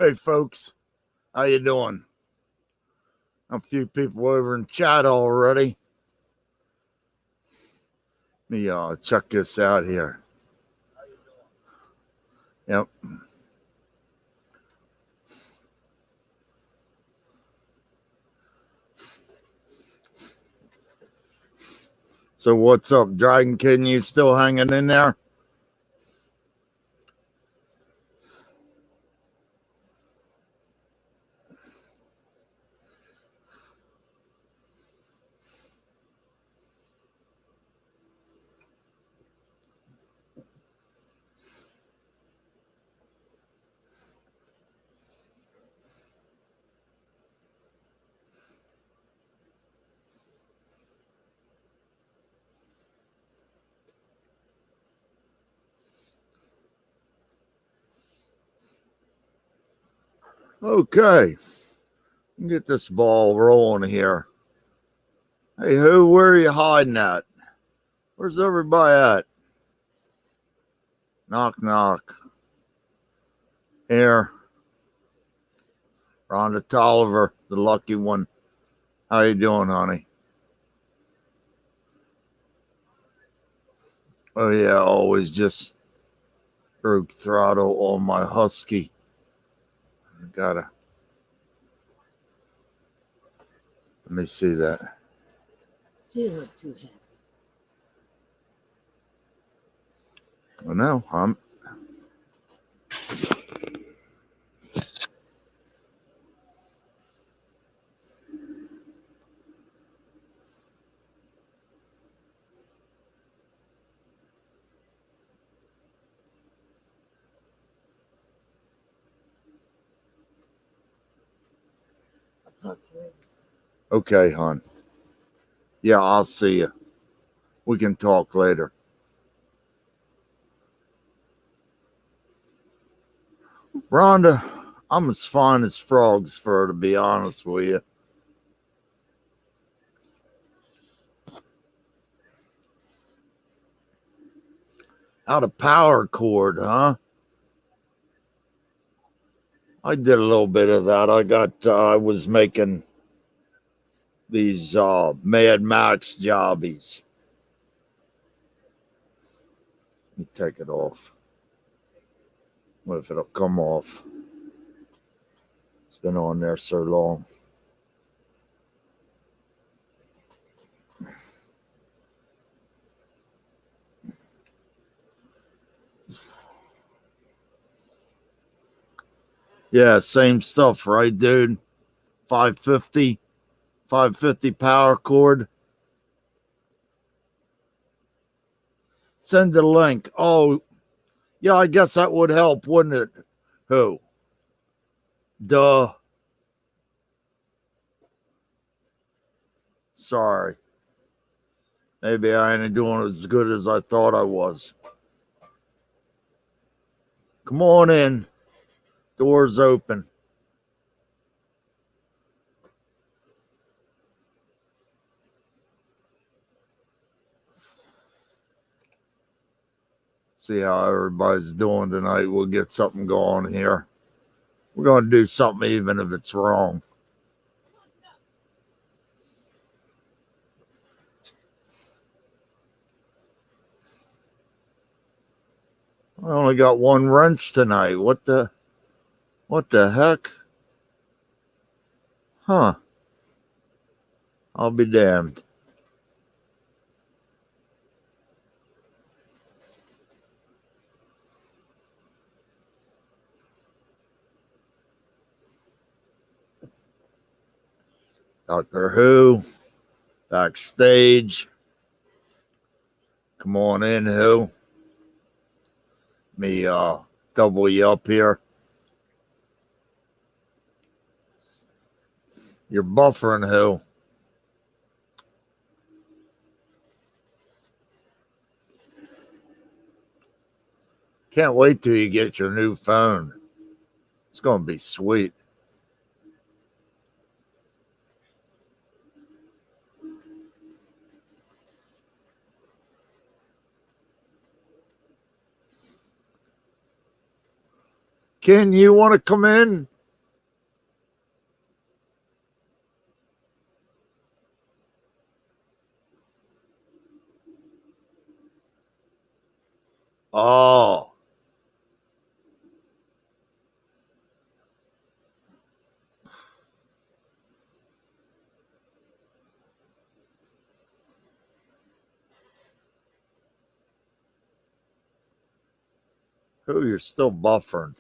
Hey folks, how you doing? A few people over in chat already. Let me check this out here. Yep. So what's up, Dragon Kid? You still hanging in there? Okay. Get this ball rolling here. Hey, where are you hiding at? Where's everybody at? Knock, knock. Here. Rhonda Tolliver, the lucky one. How you doing, honey? Oh, yeah, always just broke throttle on my Husky. I gotta. Let me see that. Oh, no, Hump. Okay, hon. Yeah, I'll see you. We can talk later. Rhonda, I'm as fine as frogs fur, to be honest with you. Out of power cord, huh? I did a little bit of that. I was making these Mad Max jobbies. Let me take it off. What if it'll come off? It's been on there so long. Yeah, same stuff, right, dude? 550 power cord. Send the link. Oh, yeah, I guess that would help, wouldn't it? Who? Duh. Sorry. Maybe I ain't doing as good as I thought I was. Come on in. Doors open. See how everybody's doing tonight. We'll get something going here. We're going to do something even if it's wrong. I only got one wrench tonight. What the heck? Huh. I'll be damned. Doctor Who, backstage. Come on in, Who. Me double you up here. You're buffering, Who. Can't wait till you get your new phone. It's going to be sweet. Ken, you want to come in? Oh. Oh, you're still buffering.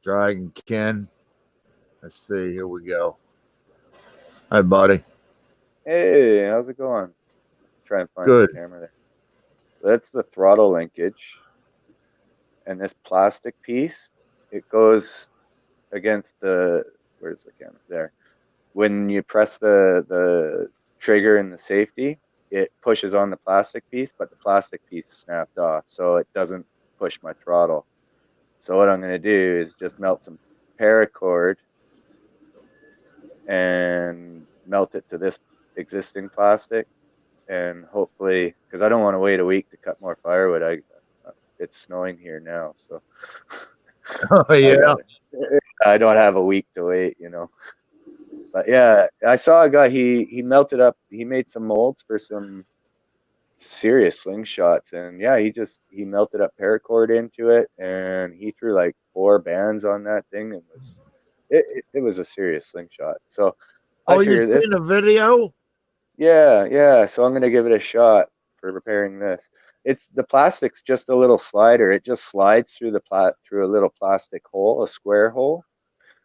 Dragon Ken. Let's see. Here we go. Hi, buddy. Hey, how's it going? Try and find the Good. camera there. So that's the throttle linkage. And this plastic piece, it goes against where's the camera? There. When you press the trigger in the safety, it pushes on the plastic piece, but the plastic piece snapped off, so it doesn't push my throttle. So what I'm going to do is just melt some paracord and melt it to this existing plastic, and hopefully, because I don't want to wait a week to cut more firewood. It's snowing here now, so Oh, yeah. I don't have a week to wait. But yeah, I saw a guy. He melted up. He made some molds for some serious slingshots, and yeah, he melted up paracord into it, and he threw like 4 bands on that thing, and it was a serious slingshot. So I Oh, you figured seen this. the video? Yeah. So I'm gonna give it a shot for repairing this. It's the plastic's just a little slider. It just slides through through a little plastic hole, a square hole,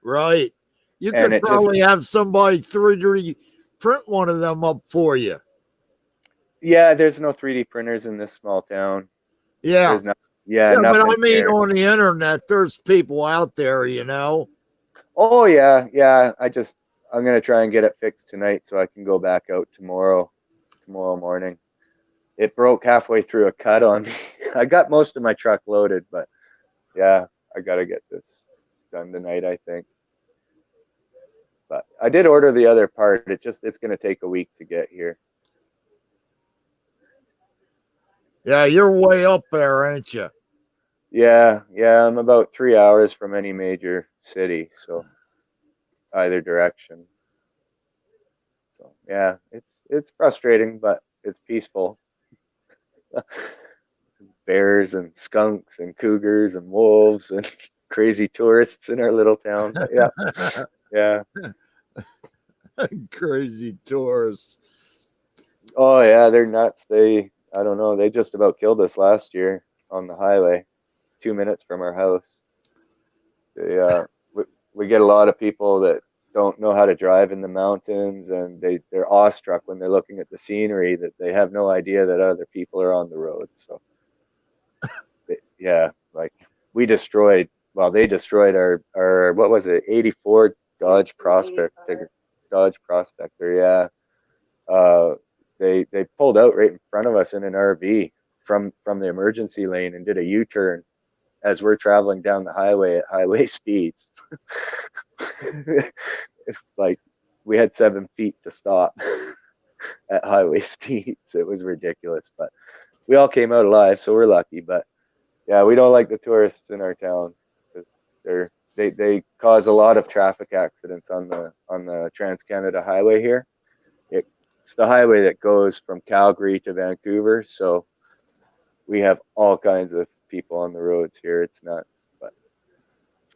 Right. You and could it just probably have somebody 3D print one of them up for you. yeah. There's no 3D printers in this small town. Yeah. There's not. Yeah, Yeah, but I nothing mean, here. on the internet, there's people out there. Oh yeah. I'm gonna try and get it fixed tonight so I can go back out tomorrow morning. It broke halfway through a cut on me. I got most of my truck loaded, but yeah, I gotta get this done tonight, I think. But I did order the other part. It's gonna take a week to get here. Yeah, you're way up there, ain't you? Yeah. I'm about 3 hours from any major city, so either direction. So yeah, it's frustrating, but it's peaceful. Bears and skunks and cougars and wolves and crazy tourists in our little town. But yeah. Crazy tourists. Oh yeah, they're nuts. I don't know, they just about killed us last year on the highway, 2 minutes from our house. They, we get a lot of people that don't know how to drive in the mountains, and they're awestruck when they're looking at the scenery that they have no idea that other people are on the road. So yeah, like they destroyed our what was it, 84 Dodge Prospector, Dodge Prospector, yeah. Uh, they pulled out right in front of us in an RV from the emergency lane and did a U-turn as we're traveling down the highway at highway speeds. Like we had 7 feet to stop at highway speeds. It was ridiculous, but we all came out alive, so we're lucky. But yeah, we don't like the tourists in our town because they cause a lot of traffic accidents on the Trans Canada Highway here. It's the highway that goes from Calgary to Vancouver, so we have all kinds of people on the roads here. It's nuts, but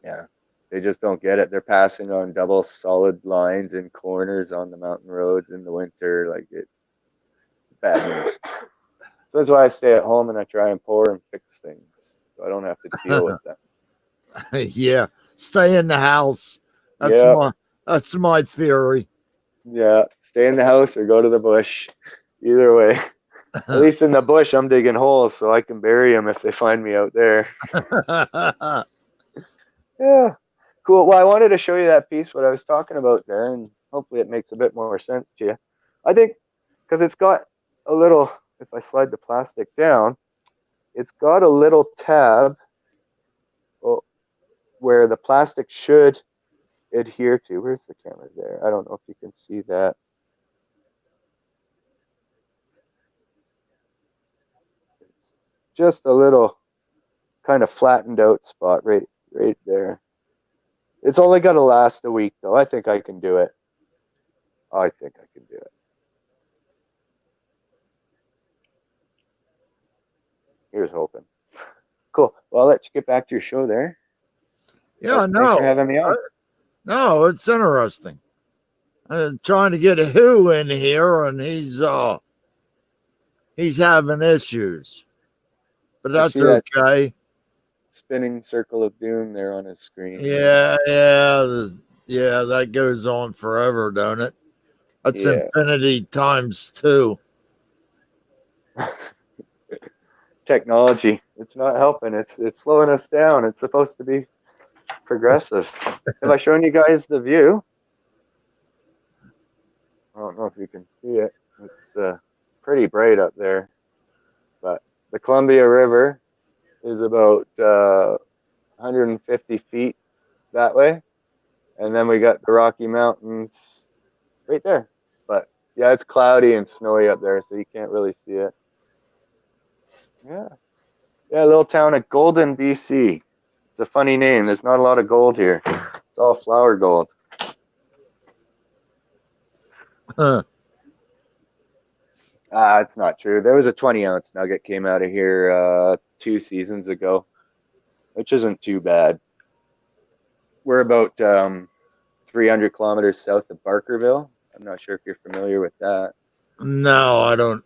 yeah, they just don't get it. They're passing on double solid lines in corners on the mountain roads in the winter. Like it's bad news. So that's why I stay at home and I try and pour and fix things so I don't have to deal with them. Yeah, stay in the house. That's Yeah, my that's my theory. yeah. Stay in the house or go to the bush. Either way. At least in the bush, I'm digging holes so I can bury them if they find me out there. Yeah. Cool. Well, I wanted to show you that piece, what I was talking about there, and hopefully it makes a bit more sense to you. I think because it's got a little, if I slide the plastic down, it's got a little tab where the plastic should adhere to. Where's the camera there? I don't know if you can see that. It's just a little kind of flattened out spot right there. It's only going to last a week, though. I think I can do it. I think I can do it. Here's hoping. Cool. Well, I'll let you get back to your show there. Yeah, Thanks for no, having me on. no, it's interesting. I'm trying to get a Who in here, and he's having issues, but I that's see that okay. spinning circle of doom there on his screen. Yeah, that goes on forever, don't it? That's Yeah. infinity times two. Technology. It's not helping. It's slowing us down. It's supposed to be progressive. Have I shown you guys the view? I don't know if you can see it. It's pretty bright up there. But the Columbia River is about 150 feet that way. And then we got the Rocky Mountains right there. But yeah, it's cloudy and snowy up there, so you can't really see it. Yeah. Yeah, little town of Golden, BC. It's a funny name. There's not a lot of gold here. It's all flour gold. Huh. It's not true. There was a 20-ounce nugget came out of here 2 seasons ago, which isn't too bad. We're about 300 kilometers south of Barkerville. I'm not sure if you're familiar with that. No, I don't.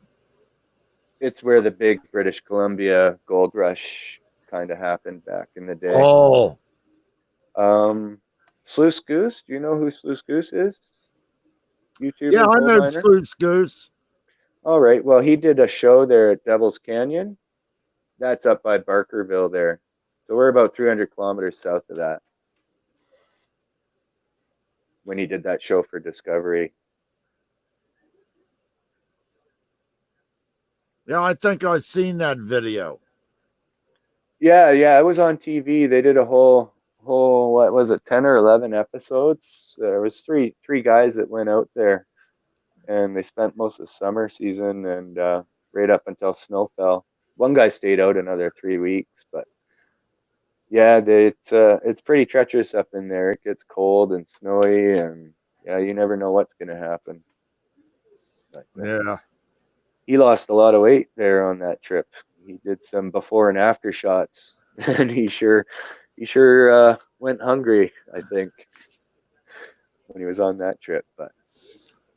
It's where the big British Columbia gold rush kind of happened back in the day. Oh, Sluice Goose, do you know who Sluice Goose is? YouTuber, yeah, I gold know miner. Sluice Goose. All right. Well, he did a show there at Devil's Canyon. That's up by Barkerville there. So we're about 300 kilometers south of that when he did that show for Discovery. Yeah, I think I've seen that video. Yeah, it was on TV. They did a whole what was it, 10 or 11 episodes. There was three guys that went out there, and they spent most of the summer season and right up until snow fell. One guy stayed out another 3 weeks, but yeah, it's pretty treacherous up in there. It gets cold and snowy, and yeah, you never know what's gonna happen. But, Yeah. he lost a lot of weight there on that trip. He did some before and after shots, and he sure went hungry, I think, when he was on that trip. But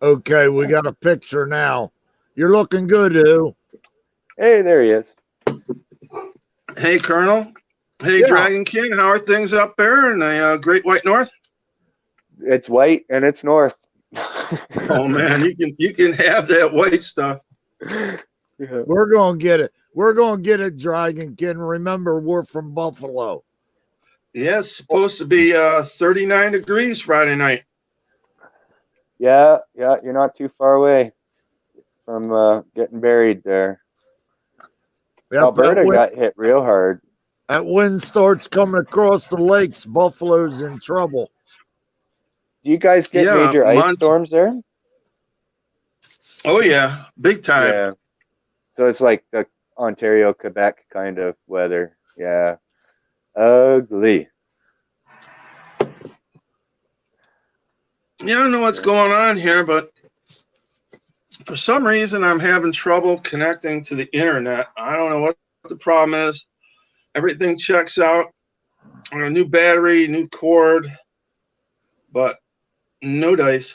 Okay, we got a picture now. You're looking good, Who. hey, there he is. Hey, Kernel. Hey, Yeah. Dragon King. How are things up there in the Great White North? It's white and it's north. Oh man, you can have that white stuff. Yeah. We're gonna get it. We're gonna get it, Dragon King. Remember, we're from Buffalo. Yeah, it's supposed to be 39 degrees Friday night. Yeah, you're not too far away from getting buried there. Yep, Alberta got hit real hard. that wind starts coming across the lakes. Buffalo's in trouble. Do you guys get Yeah, major ice storms there? Oh yeah, big time. Yeah. So it's like the Ontario, Quebec kind of weather. Yeah. Ugly. Yeah, I don't know what's going on here, but for some reason I'm having trouble connecting to the internet. I don't know what the problem is. Everything checks out. A new battery, new cord, but no dice.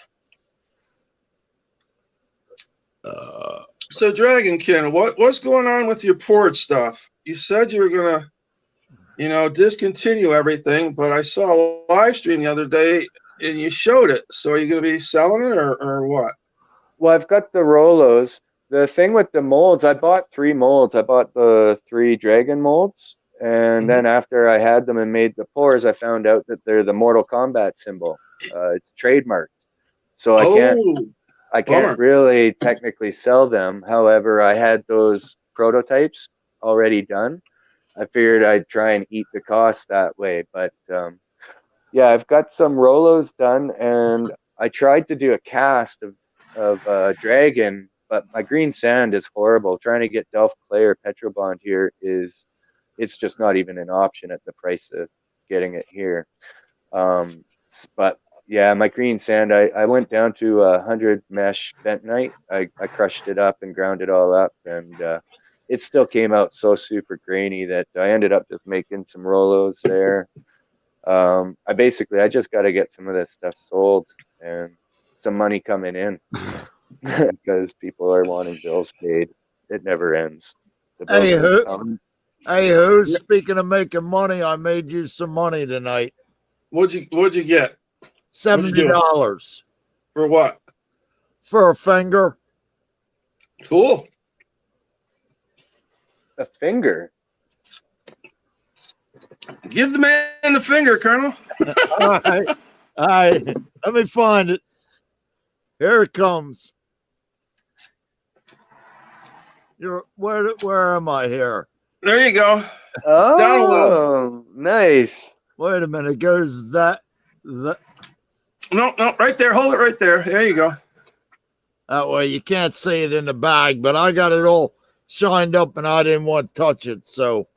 So Dragonkin, what's going on with your port stuff? You said you were gonna, discontinue everything, but I saw a live stream the other day and you showed it. So are you gonna be selling it or what? Well, I've got the Rolos. The thing with the molds, I bought 3 molds. I bought the 3 dragon molds, and then after I had them and made the pours, I found out that they're the Mortal Kombat symbol. It's trademarked, so I can't really technically sell them. However, I had those prototypes already done. I figured I'd try and eat the cost that way. But yeah, I've got some Rolos done, and I tried to do a cast of Dragon, but my green sand is horrible. Trying to get Delft clay or Petrobond here it's just not even an option at the price of getting it here. But yeah, my green sand, I went down to 100 mesh bentonite. I crushed it up and ground it all up, and it still came out so super grainy that I ended up just making some Rolos there. I just got to get some of this stuff sold and some money coming in because people are wanting bills paid. It never ends. The bills Hey, keep coming. who's speaking of making money? I made you some money tonight. What'd you get? $70 For what? for a finger. Cool. A finger. Give the man the finger, Colonel. All right. Let me find it. Here it comes. Where am I here? There you go. Down a little. Oh, nice. Wait a minute. It goes that No, right there. Hold it right there. There you go. that way. You can't see it in the bag, but I got it all shined up and I didn't want to touch it. So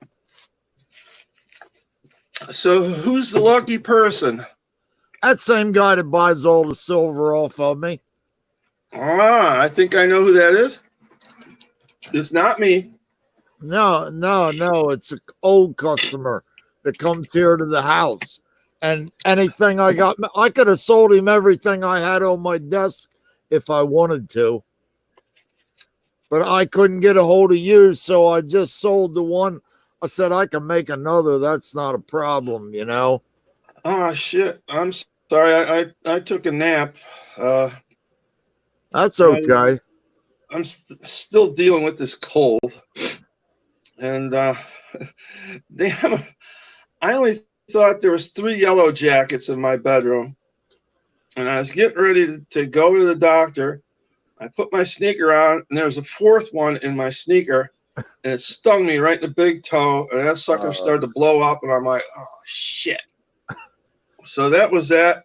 who's the lucky person? that same guy that buys all the silver off of me. I think I know who that is. It's not me. No. It's an old customer that comes here to the house. And anything I got, I could have sold him everything I had on my desk if I wanted to. But I couldn't get a hold of you, so I just sold the one. I said I can make another. That's not a problem, you know. Oh, shit. I'm sorry. I took a nap. That's okay. I'm still dealing with this cold. And damn, I only thought there was 3 yellow jackets in my bedroom. And I was getting ready to go to the doctor. I put my sneaker on, and there was a 4th one in my sneaker, and it stung me right in the big toe, and that sucker started to blow up, and I'm like, oh, shit. So that was that.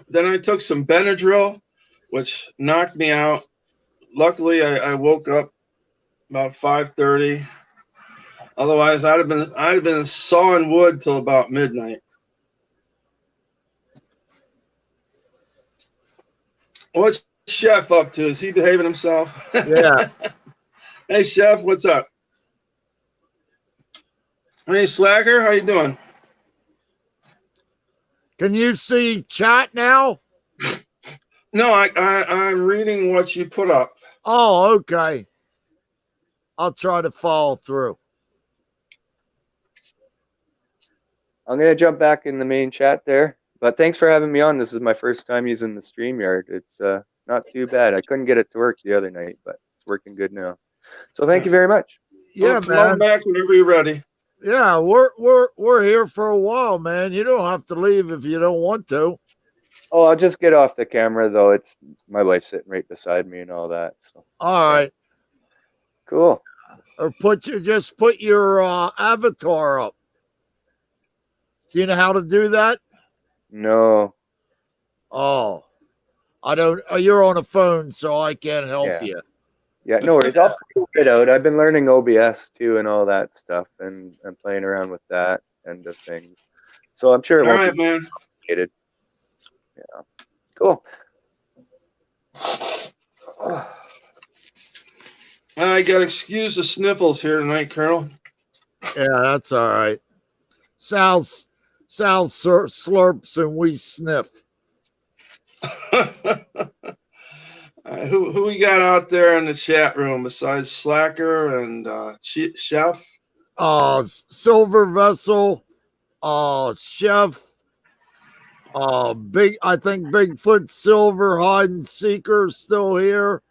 Then I took some Benadryl, which knocked me out. Luckily, I woke up about 5:30. Otherwise, I'd have been sawing wood till about midnight. What's Chef up to? Is he behaving himself? Yeah. Hey, Chef, what's up? Hey, Slacker, how you doing? Can you see chat now? No, I'm reading what you put up. Oh, okay. I'll try to follow through. I'm going to jump back in the main chat there. But thanks for having me on. This is my first time using the StreamYard. It's not too bad. I couldn't get it to work the other night, but it's working good now. So thank you very much. Yeah, come on man. back whenever you're ready. Yeah, we're here for a while, man. You don't have to leave if you don't want to. Oh, I'll just get off the camera though. It's my wife's sitting right beside me and all that. So All right. cool. Or put your avatar up. Do you know how to do that? No. Oh, I don't. You're on a phone, so I can't help you. Yeah, no worries. I'll figure it out. I've been learning OBS too and all that stuff, and playing around with that and the things. So I'm sure it All won't right, be man. complicated. Yeah. Cool. I got to excuse the sniffles here tonight, Colonel. Yeah, that's all right. Sal slurps and we sniff. Who we got out there in the chat room besides Slacker and Chef? Silver Vessel, Chef, I think Bigfoot Silver Hide and Seeker still here.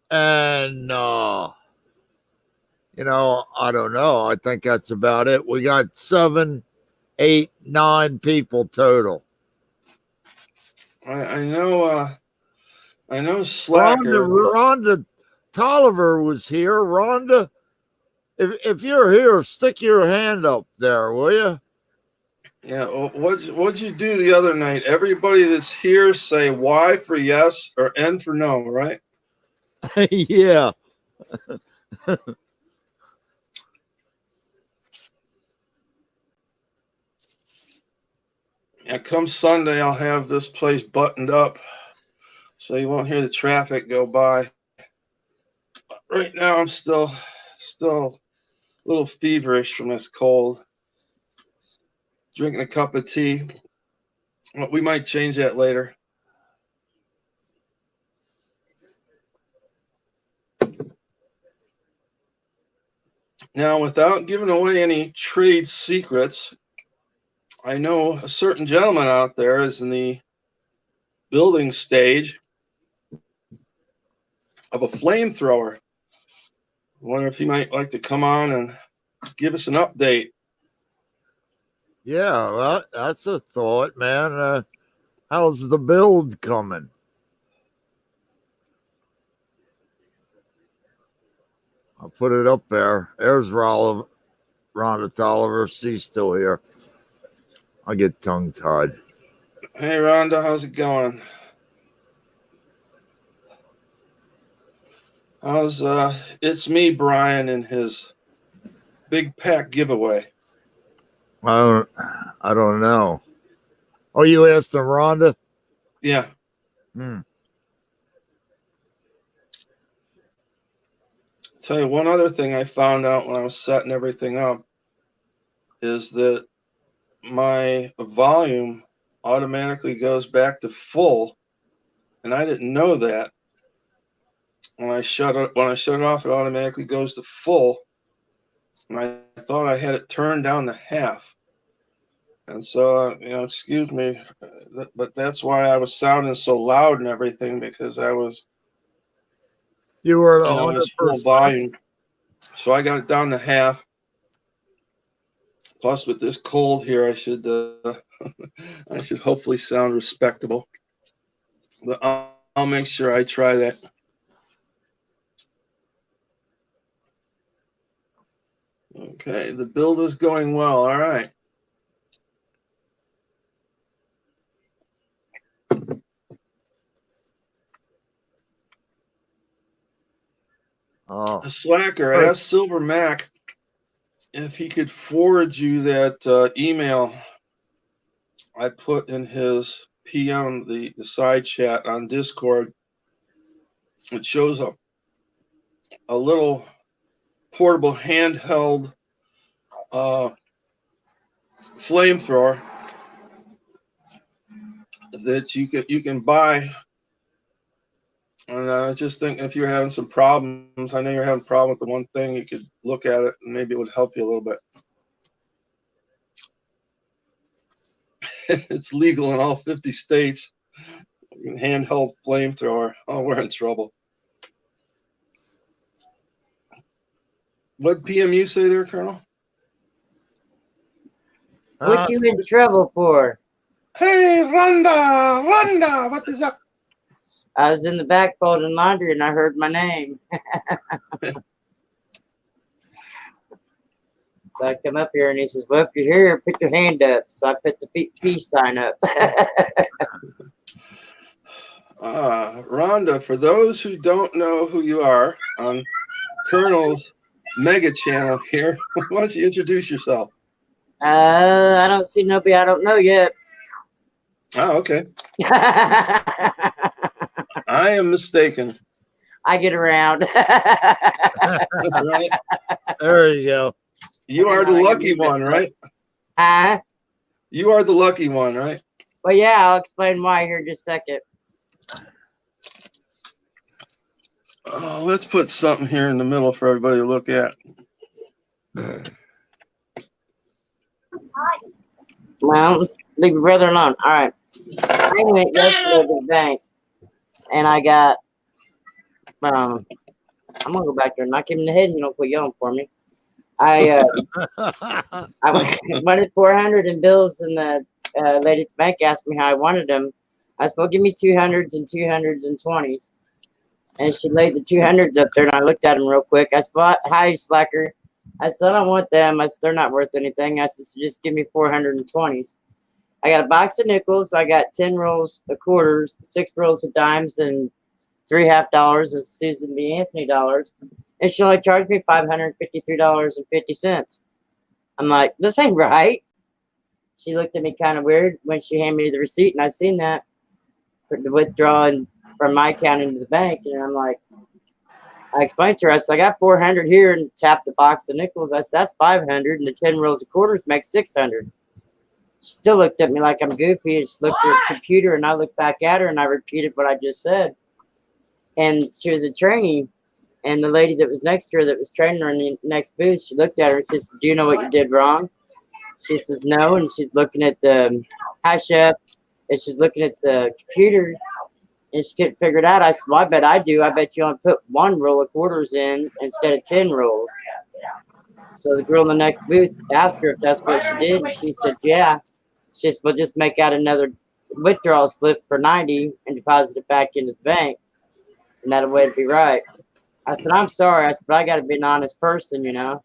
And I don't know. I think that's about it. We got 7, 8, 9 people total. I know Slacker. Rhonda Tolliver was here. Rhonda, if you're here, stick your hand up there, will you? Yeah, what'd you do the other night? Everybody that's here say Y for yes or N for no, right? Yeah. Yeah, come Sunday, I'll have this place buttoned up so you won't hear the traffic go by. right now I'm still a little feverish from this cold. Drinking a cup of tea. Well, we might change that later. Now, without giving away any trade secrets, I know a certain gentleman out there is in the building stage of a flamethrower. I wonder if he might like to come on and give us an update. Yeah, well, that's a thought, man. How's the build coming? I'll put it up there. There's Rhonda Tolliver. She's still here. I get tongue-tied. Hey, Rhonda, how's it going? How's it's me, Brian, and his big pack giveaway. I don't know. Oh, you asked him, Rhonda? Yeah. Tell you one other thing I found out when I was setting everything up is that my volume automatically goes back to full, and I didn't know that. When I shut it off, it automatically goes to full, and I thought I had it turned down to half. And so, excuse me, but that's why I was sounding so loud and everything, because I was You were it was full 100%. volume. So I got it down to half. Plus, with this cold here, I should I should hopefully sound respectable. But I'll make sure I try that. Okay, the build is going well. All right. Oh, Slacker asked Silver Mac if he could forward you that email I put in his PM, the side chat on Discord. It shows a little portable handheld flamethrower that you can buy. And I just think if you're having some problems, I know you're having a problem with the one thing, you could look at it and maybe it would help you a little bit. It's legal in all 50 states. Handheld flamethrower. Oh, we're in trouble. What PMU say there, Colonel? What you in trouble for? Hey, Rhonda, what is up? I was in the back folding laundry and I heard my name. So I come up here and he says, well, if you're here, put your hand up. So I put the peace sign up. Rhonda, for those who don't know who you are on Colonel's mega channel here, why don't you introduce yourself? I don't see nobody I don't know yet. Oh, okay. I am mistaken. I get around. That's right. there you go. You are the lucky one, right? You are the lucky one, right? Well, yeah, I'll explain why here in just a second. Oh, let's put something here in the middle for everybody to look at. Well, leave your brother alone. All right. I went yesterday to the bank, and I got, I'm going to go back there and knock him in the head and you don't quit yelling for me. I wanted 400 in bills, and the lady at the bank asked me how I wanted them. I said, well, give me 200s and 200s and 20s. And she laid the 200s up there, and I looked at them real quick. I said, hi, slacker. I said, I don't want them. I said, they're not worth anything. I said, so just give me 420s. I got a box of nickels. I got 10 rolls of quarters, 6 rolls of dimes, and $3.50 of Susan B. Anthony dollars. And she only charged me $553.50. I'm like, this ain't right. She looked at me kind of weird when she handed me the receipt, and I seen that for the withdrawing from my account into the bank. And I'm like, I explained to her, I said, I got 400 here, and tapped the box of nickels. I said, that's 500, and the 10 rolls of quarters make 600. She still looked at me like I'm goofy, and she looked at her computer, and I looked back at her, and I repeated what I just said. And she was a trainee, and the lady that was next to her that was training her in the next booth, she looked at her and she said, do you know what you did wrong? She says, no, and she's looking at the hash up, and she's looking at the computer, and she couldn't figure it out. I said, well, I bet I do. I bet you only put 1 roll of quarters in instead of 10 rolls. So the girl in the next booth asked her if that's what she did, and she said, yeah. She said, well, just make out another withdrawal slip for 90 and deposit it back into the bank, and that'll way to be right. I said, I'm sorry. I said, but I got to be an honest person, you know.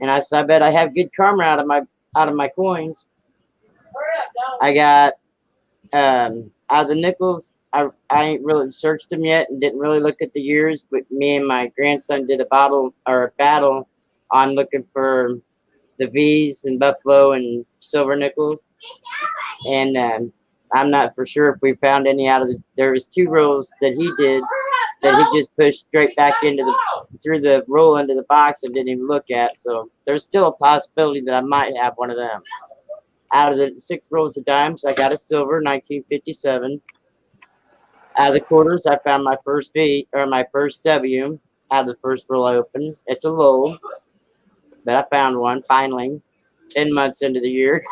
And I said, I bet I have good karma out of my coins. I got out of the nickels. I ain't really searched them yet and didn't really look at the years, but me and my grandson did a battle on looking for the V's and Buffalo and silver nickels. And I'm not for sure if we found any out of there was 2 rolls that he did that he just pushed straight back through the roll into the box and didn't even look at. So there's still a possibility that I might have one of them. Out of the 6 rolls of dimes, I got a silver, 1957. Out of the quarters, I found my first V, or my first W, out of the first roll I opened. It's a low, but I found one, finally, 10 months into the year.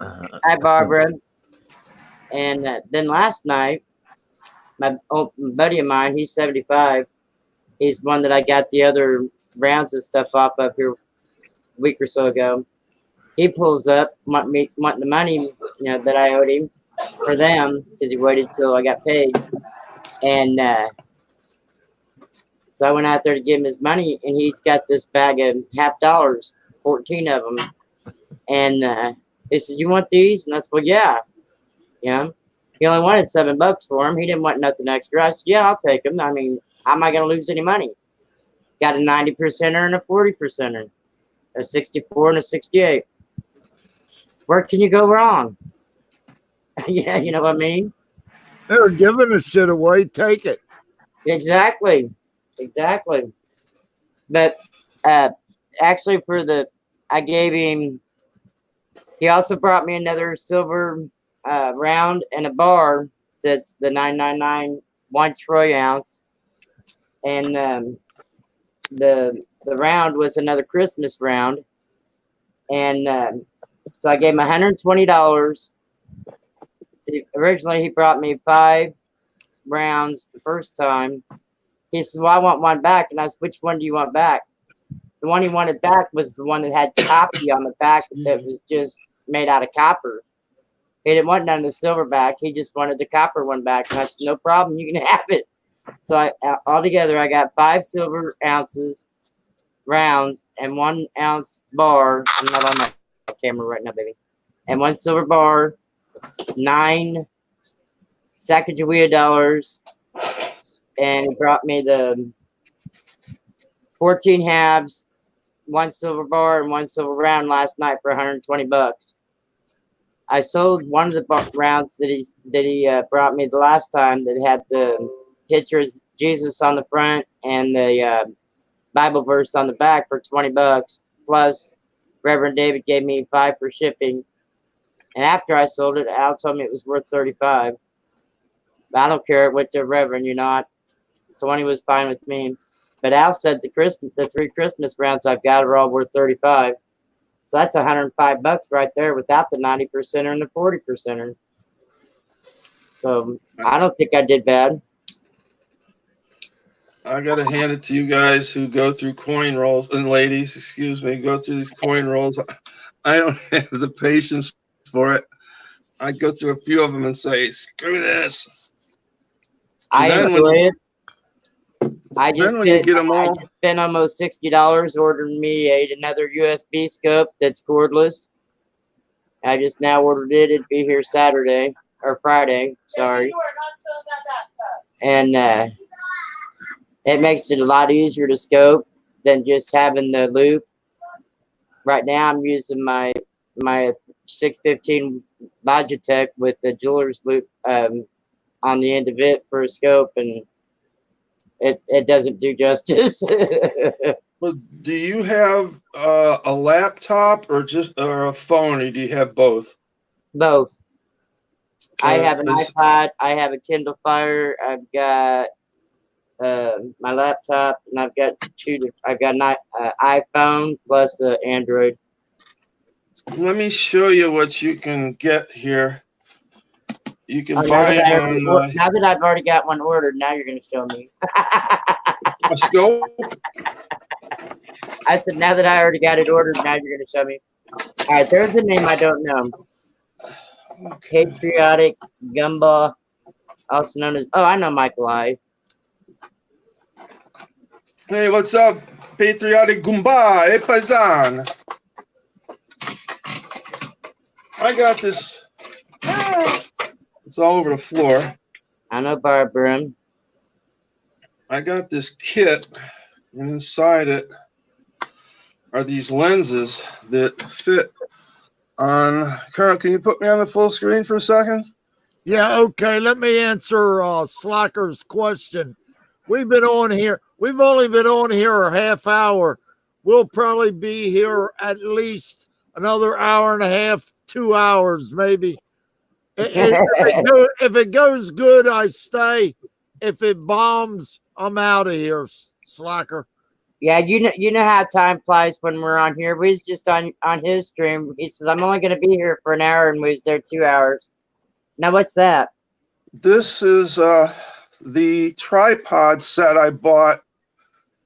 Hi, Barbara. And then last night, my buddy of mine, he's 75. He's one that I got the other rounds and stuff off of here a week or so ago. He pulls up, wanting the money, you know, that I owed him for them because he waited till I got paid. And so I went out there to give him his money, and he's got this bag of $50, 14 of them. And he said, "You want these?" And I said, "Well, yeah." You know, he only wanted $7 for them. He didn't want nothing extra. I said, "Yeah, I'll take them. I mean, how am I going to lose any money?" Got a 90%er and a 40%er, a 64 and a 68. Where can you go wrong? Yeah, you know what I mean? They're giving the shit away. Take it. Exactly. But actually, I gave him. He also brought me another silver round and a bar. That's the 999 1 troy ounce, and the round was another Christmas round, and so I gave him $120. See, originally he brought me 5 rounds the first time. He said, "Well, I want one back," and I said, "Which one do you want back?" The one he wanted back was the one that had copy on the back that was just made out of copper. He didn't want none of the silver back. He just wanted the copper one back. And I said, "No problem, you can have it." So altogether, I got 5 silver ounces, rounds, and 1 ounce bar. I'm not on my camera right now, baby. And 1 silver bar, 9 Sacagawea dollars, and he brought me the 14 halves, 1 silver bar, and 1 silver round last night for $120. I sold one of the rounds that he brought me the last time that had the pictures Jesus on the front and the Bible verse on the back for $20. Plus, Reverend David gave me 5 for shipping. And after I sold it, Al told me it was worth $35. But I don't care. It went to Reverend, you know. 20 was fine with me. But Al said the 3 Christmas rounds I've got are all worth $35. So that's $105 right there without the 90%er and the 40%er. So I don't think I did bad. I gotta hand it to you guys who go through coin rolls, and ladies, excuse me, go through these coin rolls. I don't have the patience for it. I go through a few of them and say, "Screw this." I enjoy it. I just spent almost $60 ordering me another USB scope that's cordless. I just now ordered it. It'd be here Saturday or Friday. Sorry. And it makes it a lot easier to scope than just having the loop. Right now, I'm using my 615 Logitech with the jeweler's loop on the end of it for a scope, and It doesn't do justice. But do you have a laptop or a phone, or do you have both? Both. I have an This- iPod. I have a Kindle Fire. I've got my laptop, and I've got I've got an iPhone plus Android. Let me show you what you can get here. You can Oh, buy now that I've already got one ordered, now you're going to show me. a scope. I said, now that I already got it ordered, now you're going to show me. All right, there's a name I don't know. Okay. Patriotic Gumball, also known as, I know Michael I. Hey, what's up, Patriotic Gumba? Hey, Paisan. I got this. It's all over the floor. I know Barbara. I got this kit, and inside it are these lenses that fit on. Kernel, can you put me on the full screen for a second? Yeah, okay. Let me answer Slacker's question. We've been on here. We've only been on here a half hour. We'll probably be here at least another hour and a half, 2 hours, maybe. If it goes good, I stay. If it bombs, I'm out of here, Slacker. Yeah, you know how time flies when we're on here. We was just on his stream. He says, I'm only going to be here for an hour, and we was there 2 hours. Now, what's that? This is the tripod set I bought.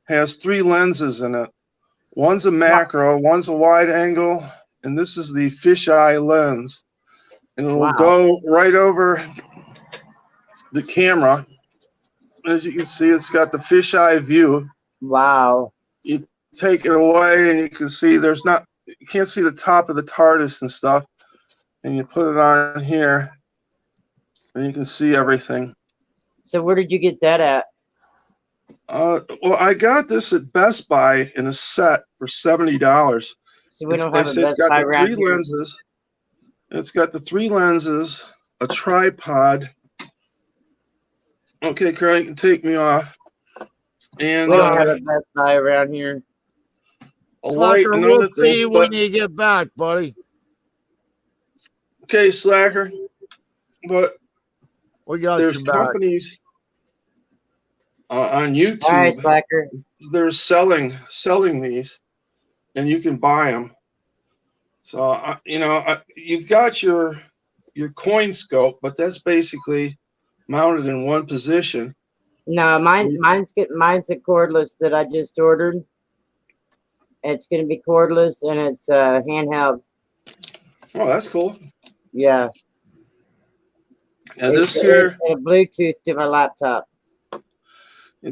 Has 3 lenses in it. One's a macro, one's a wide angle, and this is the fisheye lens. And it will go right over the camera. As you can see, it's got the fisheye view. Wow. You take it away and you can see you can't see the top of the TARDIS and stuff. And you put it on here and you can see everything. So where did you get that at? Well, I got this at Best Buy in a set for $70. So we don't have a Best Buy around here. Lenses. It's got the 3 lenses, a tripod. Okay, Kernel, you can take me off. And we don't have a Best Buy around here. A light and we'll other see things, when you get back, buddy. Okay, Slacker. But We got there's you back. companies on YouTube. All right, Slacker. They're selling these, and you can buy them. So you've got your coin scope, but that's basically mounted in one position. No, mine's a cordless that I just ordered. It's going to be cordless, and it's handheld. Oh, that's cool. Yeah. And this here, it's a Bluetooth to my laptop.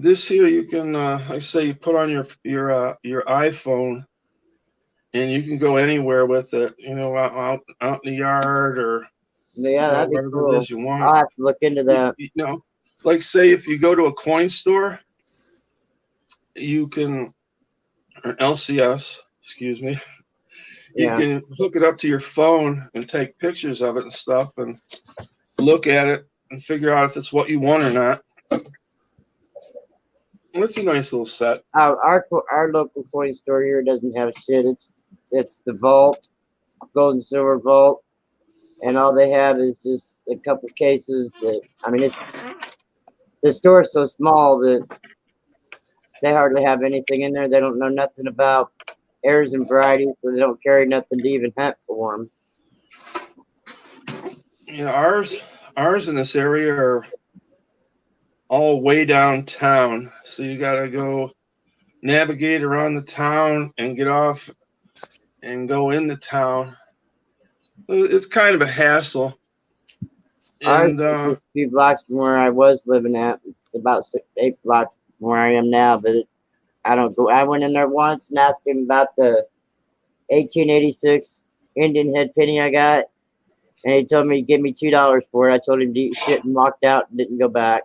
this here, you can, like I say, you put on your iPhone, and you can go anywhere with it. Out in the yard or that'd be wherever cool. it is you want. I'll have to look into that. Like say if you go to a coin store, you can, or LCS, excuse me. You can hook it up to your phone and take pictures of it and stuff and look at it and figure out if it's what you want or not. It's a nice little set. Our local coin store here doesn't have shit. It's the vault, gold and silver vault, and all they have is just a couple cases that, the store's so small that they hardly have anything in there. They don't know nothing about errors and varieties, so they don't carry nothing to even hunt for them. Ours in this area are all way downtown, so you gotta go navigate around the town and get off and go in the town. It's kind of a hassle. And a few blocks from where I was living at, about 8 blocks from where I am now, but I don't go. I went in there once and asked him about the 1886 Indian head penny I got, and he told me he'd give me $2 for it. I told him to eat shit and walked out and didn't go back.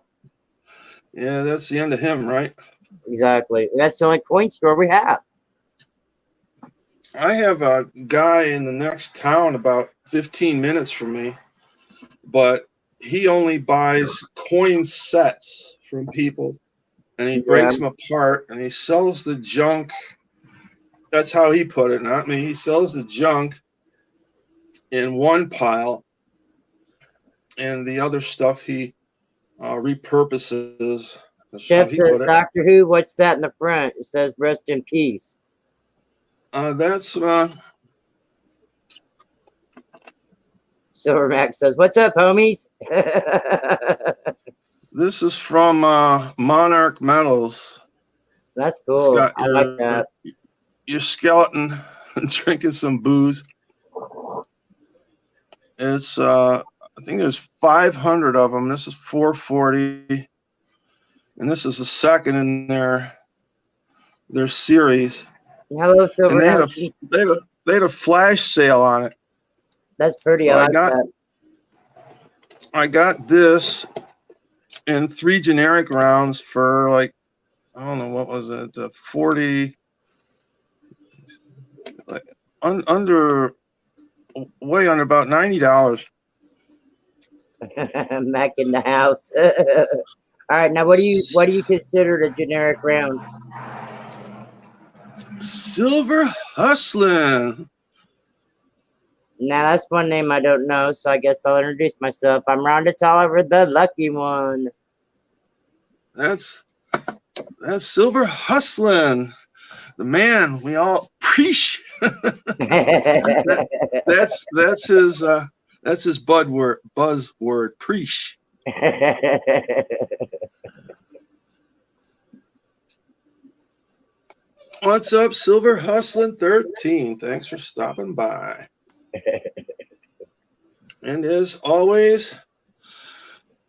Yeah, that's the end of him, right? Exactly. That's the only coin store we have. I have a guy in the next town about 15 minutes from me, but he only buys coin sets from people, and he breaks them apart, and he sells the junk. That's how he put it, not me. He sells the junk in one pile, and the other stuff he repurposes. That's Chef how he says, put it. Doctor Who, what's that in the front? It says, rest in peace. That's Silver Max says, what's up, homies? this is from Monarch Metals. That's It's cool. got I like that. your skeleton drinking some booze. It's I think there's 500 of them. This is 440, and this is the second in their series. Hello, Silver And Max. they had a flash sale on it. That's pretty. So I like that. I got this in 3 generic rounds for like, I don't know, what was it, 40, like way under about $90. Mac in the house. All right, now what do you consider a generic round? Silver Hustlin'. Now that's one name I don't know, so I guess I'll introduce myself. I'm Rhonda Tolliver, the lucky one. That's Silver Hustlin'. The man we all preach. That's his buzzword, preach. What's up, Silver Hustlin' 13? Thanks for stopping by. And as always,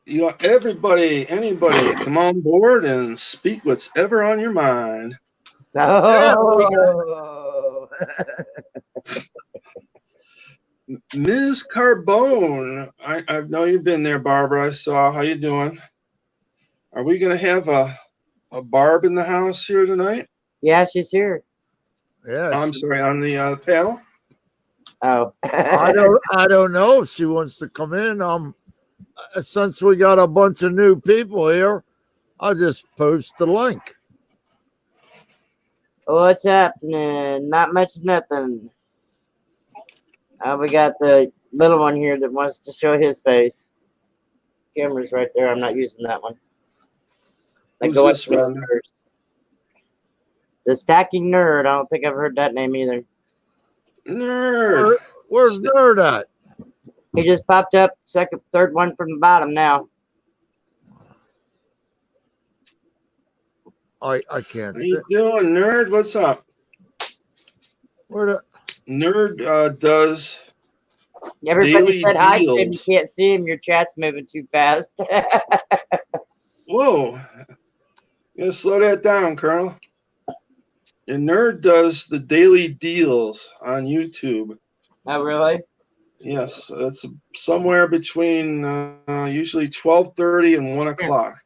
you want anybody, come on board and speak what's ever on your mind. Oh. Ms. Carbone, I know you've been there, Barbara. I saw. How you doing? Are we going to have a Barb in the house here tonight? Yeah, she's here. Yeah. I'm sorry, on the panel? Oh. I don't know if she wants to come in. Since we got a bunch of new people here, I'll just post the link. What's happening? Not much, nothing. We got the little one here that wants to show his face. Camera's right there. I'm not using that one. Who's this one? The Stacking Nerd. I don't think I've heard that name either. Nerd. Where's Nerd at? He just popped up, third one from the bottom now. I can't How see. you doing, Nerd? What's up? Where the Nerd does Everybody daily said hi to him. You deals. can't see him. Your chat's moving too fast. Whoa. You gotta slow that down, Colonel. And Nerd does the daily deals on YouTube. Oh, really? Yes, it's somewhere between usually 12:30 and 1 o'clock.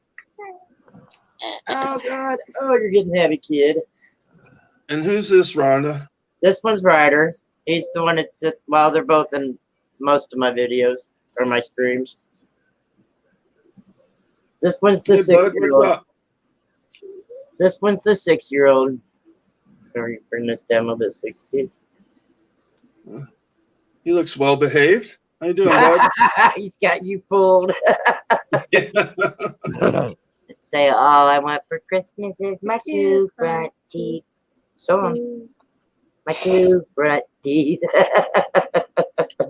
Oh, God. Oh, you're getting heavy, kid. And who's this, Rhonda? This one's Ryder. He's the one that's, well, they're both in most of my videos or my streams. This one's the Hey, bud, 6-year-old. what's up? This one's the 6-year-old. Sorry, bring this down a little bit so you can see. He looks well behaved. How you doing, bud? He's got you fooled. Say, all I want for Christmas is my two front teeth. So on. My two front teeth.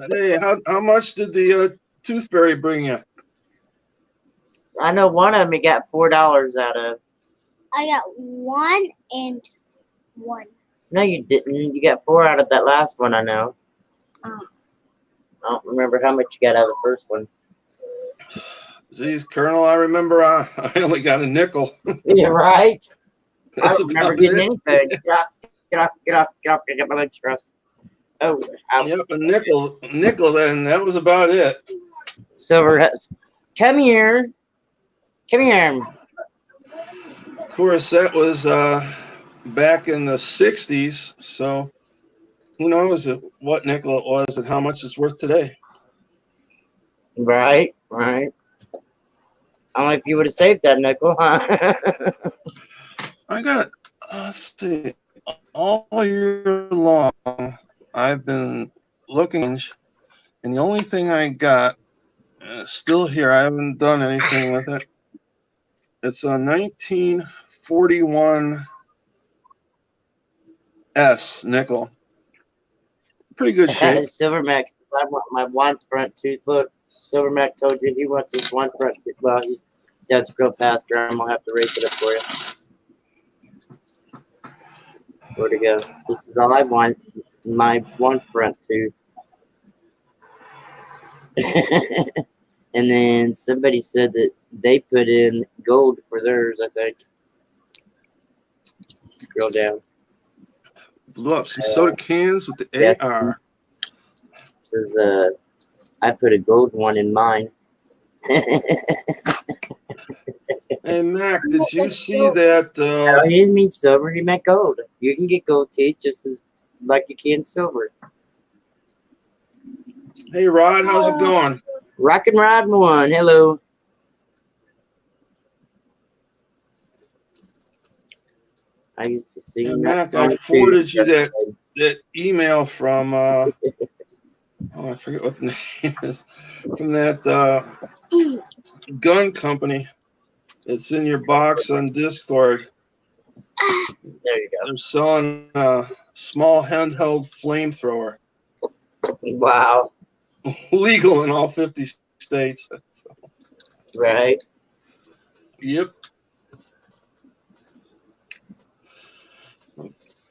Hey, how much did the tooth fairy bring you? I know one of them he got $4 out of. I got 1 and 1. No, you didn't. You got 4 out of that last one, I know. Oh. I don't remember how much you got out of the first one. Geez, Colonel, I remember I only got a nickel. Yeah, right? I That's don't remember about getting it. anything. Get off. I got my legs crossed. Oh, ow. Yep, a nickel then. That was about it. Silver. Come here. Come here. Of course, that was back in the 60s, so who knows what nickel it was and how much it's worth today. Right. Only if you would have saved that nickel, huh? I got, let's see, all year long, I've been looking, and the only thing I got still here, I haven't done anything with it. It's a 1941 S nickel. Pretty good shape. Silvermax, I want my one front tooth. Look, Silvermax told you he wants his one front tooth. Well, he's does grow faster. I'm gonna have to raise it up for you. Where'd it go? This is all I want. My one front tooth. And then somebody said that they put in gold for theirs, I think. Scroll down. Blew up some soda cans with the Yes. AR. Says I put a gold one in mine. Hey, Mac, did you see that? No, he didn't mean silver, he meant gold. You can get gold teeth just as like you can silver. Hey, Rod, how's it going? Rock and Rod one, hello. I used to see Hey, Mac, I forwarded you that email from, oh, I forget what the name is, from that gun company. It's in your box on Discord. There you They're selling a small handheld flamethrower, go. Wow. legal in all 50 states. So, Right. yep.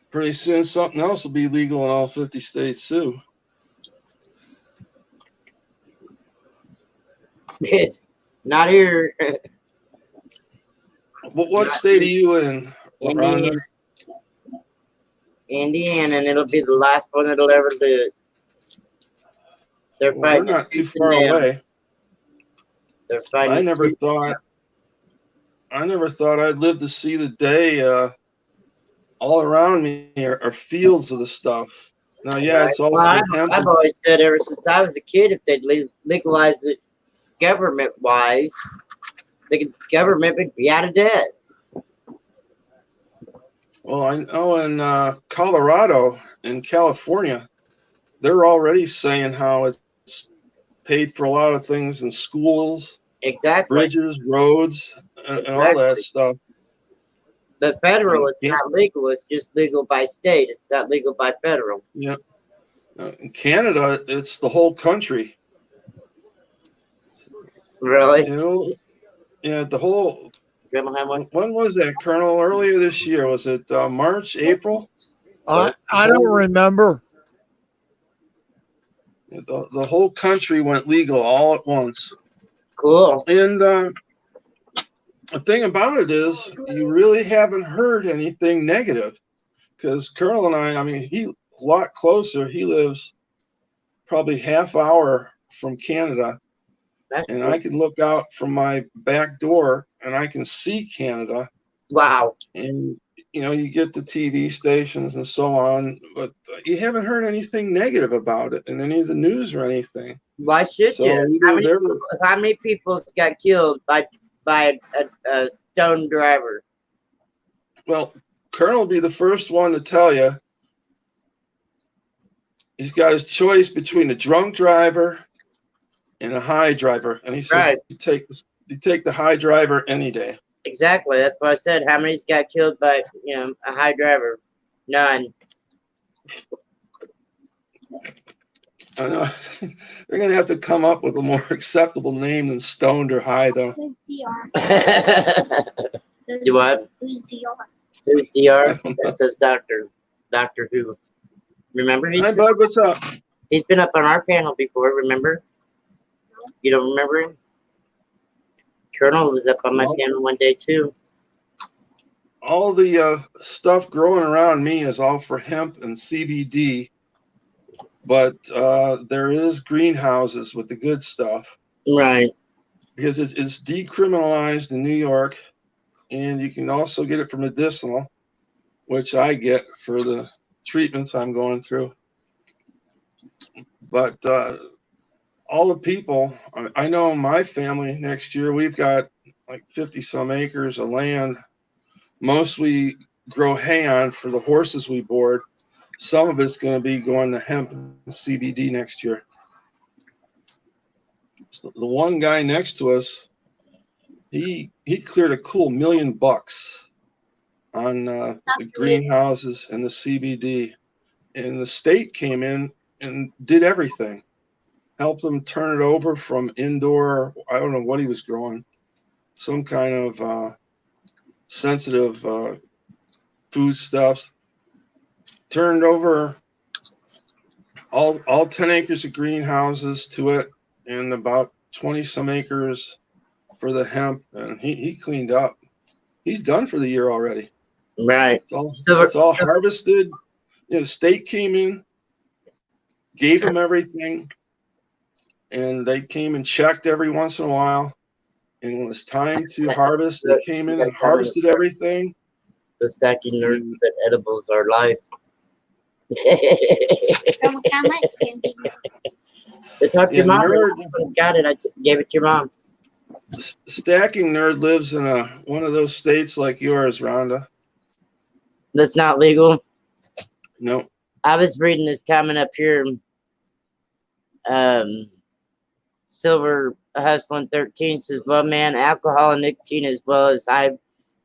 Pretty soon something else will be legal in all 50 states too. Not here. What state are you in, Indiana. Rhonda? Indiana, and it'll be the last one that'll ever do it. They're Well, we're fighting. not too tooth and far nail. away. They're fighting. I never tooth and thought I'd live to see the day. All around me are fields of the stuff. Now, yeah, it's all Well, for hemp. I've always said ever since I was a kid, if they'd legalize it government-wise, the government would be out of debt. Well, I know in Colorado and California, they're already saying how it's paid for a lot of things in schools, Exactly. bridges, roads, and all that stuff. But federal, it's not legal. It's just legal by state. It's not legal by federal. Yeah. In Canada, it's the whole country. Really? You know, yeah, the whole. Grandma have one? When was that, Kernel? Earlier this year? Was it March, April? I don't remember. The whole country went legal all at once. Cool. And the thing about it is, you really haven't heard anything negative. Because Kernel and I mean, he a lot closer. He lives probably half hour from Canada. And I can look out from my back door and I can see Canada. Wow. And, you know, you get the TV stations and so on, but you haven't heard anything negative about it in any of the news or anything. Why should So you? How many people got killed by a stone driver? Well, Kernel will be the first one to tell you he's got his choice between a drunk driver and a high driver, and he says Right. you take the high driver any day. Exactly. That's what I said. How many's got killed by a high driver? None. I know they're gonna have to come up with a more acceptable name than stoned or high, though. Who's DR? Do what? Who's DR? Who's DR? That says Doctor Who. Remember? Hi, bud. What's up? He's been up on our panel before. Remember? You don't remember him? Kernel was up on my panel one day too. All the stuff growing around me is all for hemp and CBD, but there is greenhouses with the good stuff. Right. Because it's decriminalized in New York, and you can also get it for medicinal, which I get for the treatments I'm going through. But all the people, I know in my family next year, we've got like 50 some acres of land. Most we grow hay on for the horses we board. Some of it's going to be going to hemp and CBD next year. So the one guy next to us, he cleared a cool $1 million on the greenhouses and the CBD, and the state came in and did everything, helped them turn it over from indoor. I don't know what he was growing, some kind of sensitive foodstuffs. Turned over all 10 acres of greenhouses to it, and about 20 some acres for the hemp, and he cleaned up. He's done for the year already. Right. It's all harvested. You know, the state came in, gave them everything, and they came and checked every once in a while. And when it's time to harvest, they came in and harvested everything. The stacking nerds and edibles are life. From a comment, They talked to your mom. Nerd, Got it. Gave it to your mom. Stacking Nerd lives in one of those states like yours, Rhonda. That's not legal. No. I was reading this comment up here. Silver Hustling 13 says, well, man, alcohol and nicotine as well as high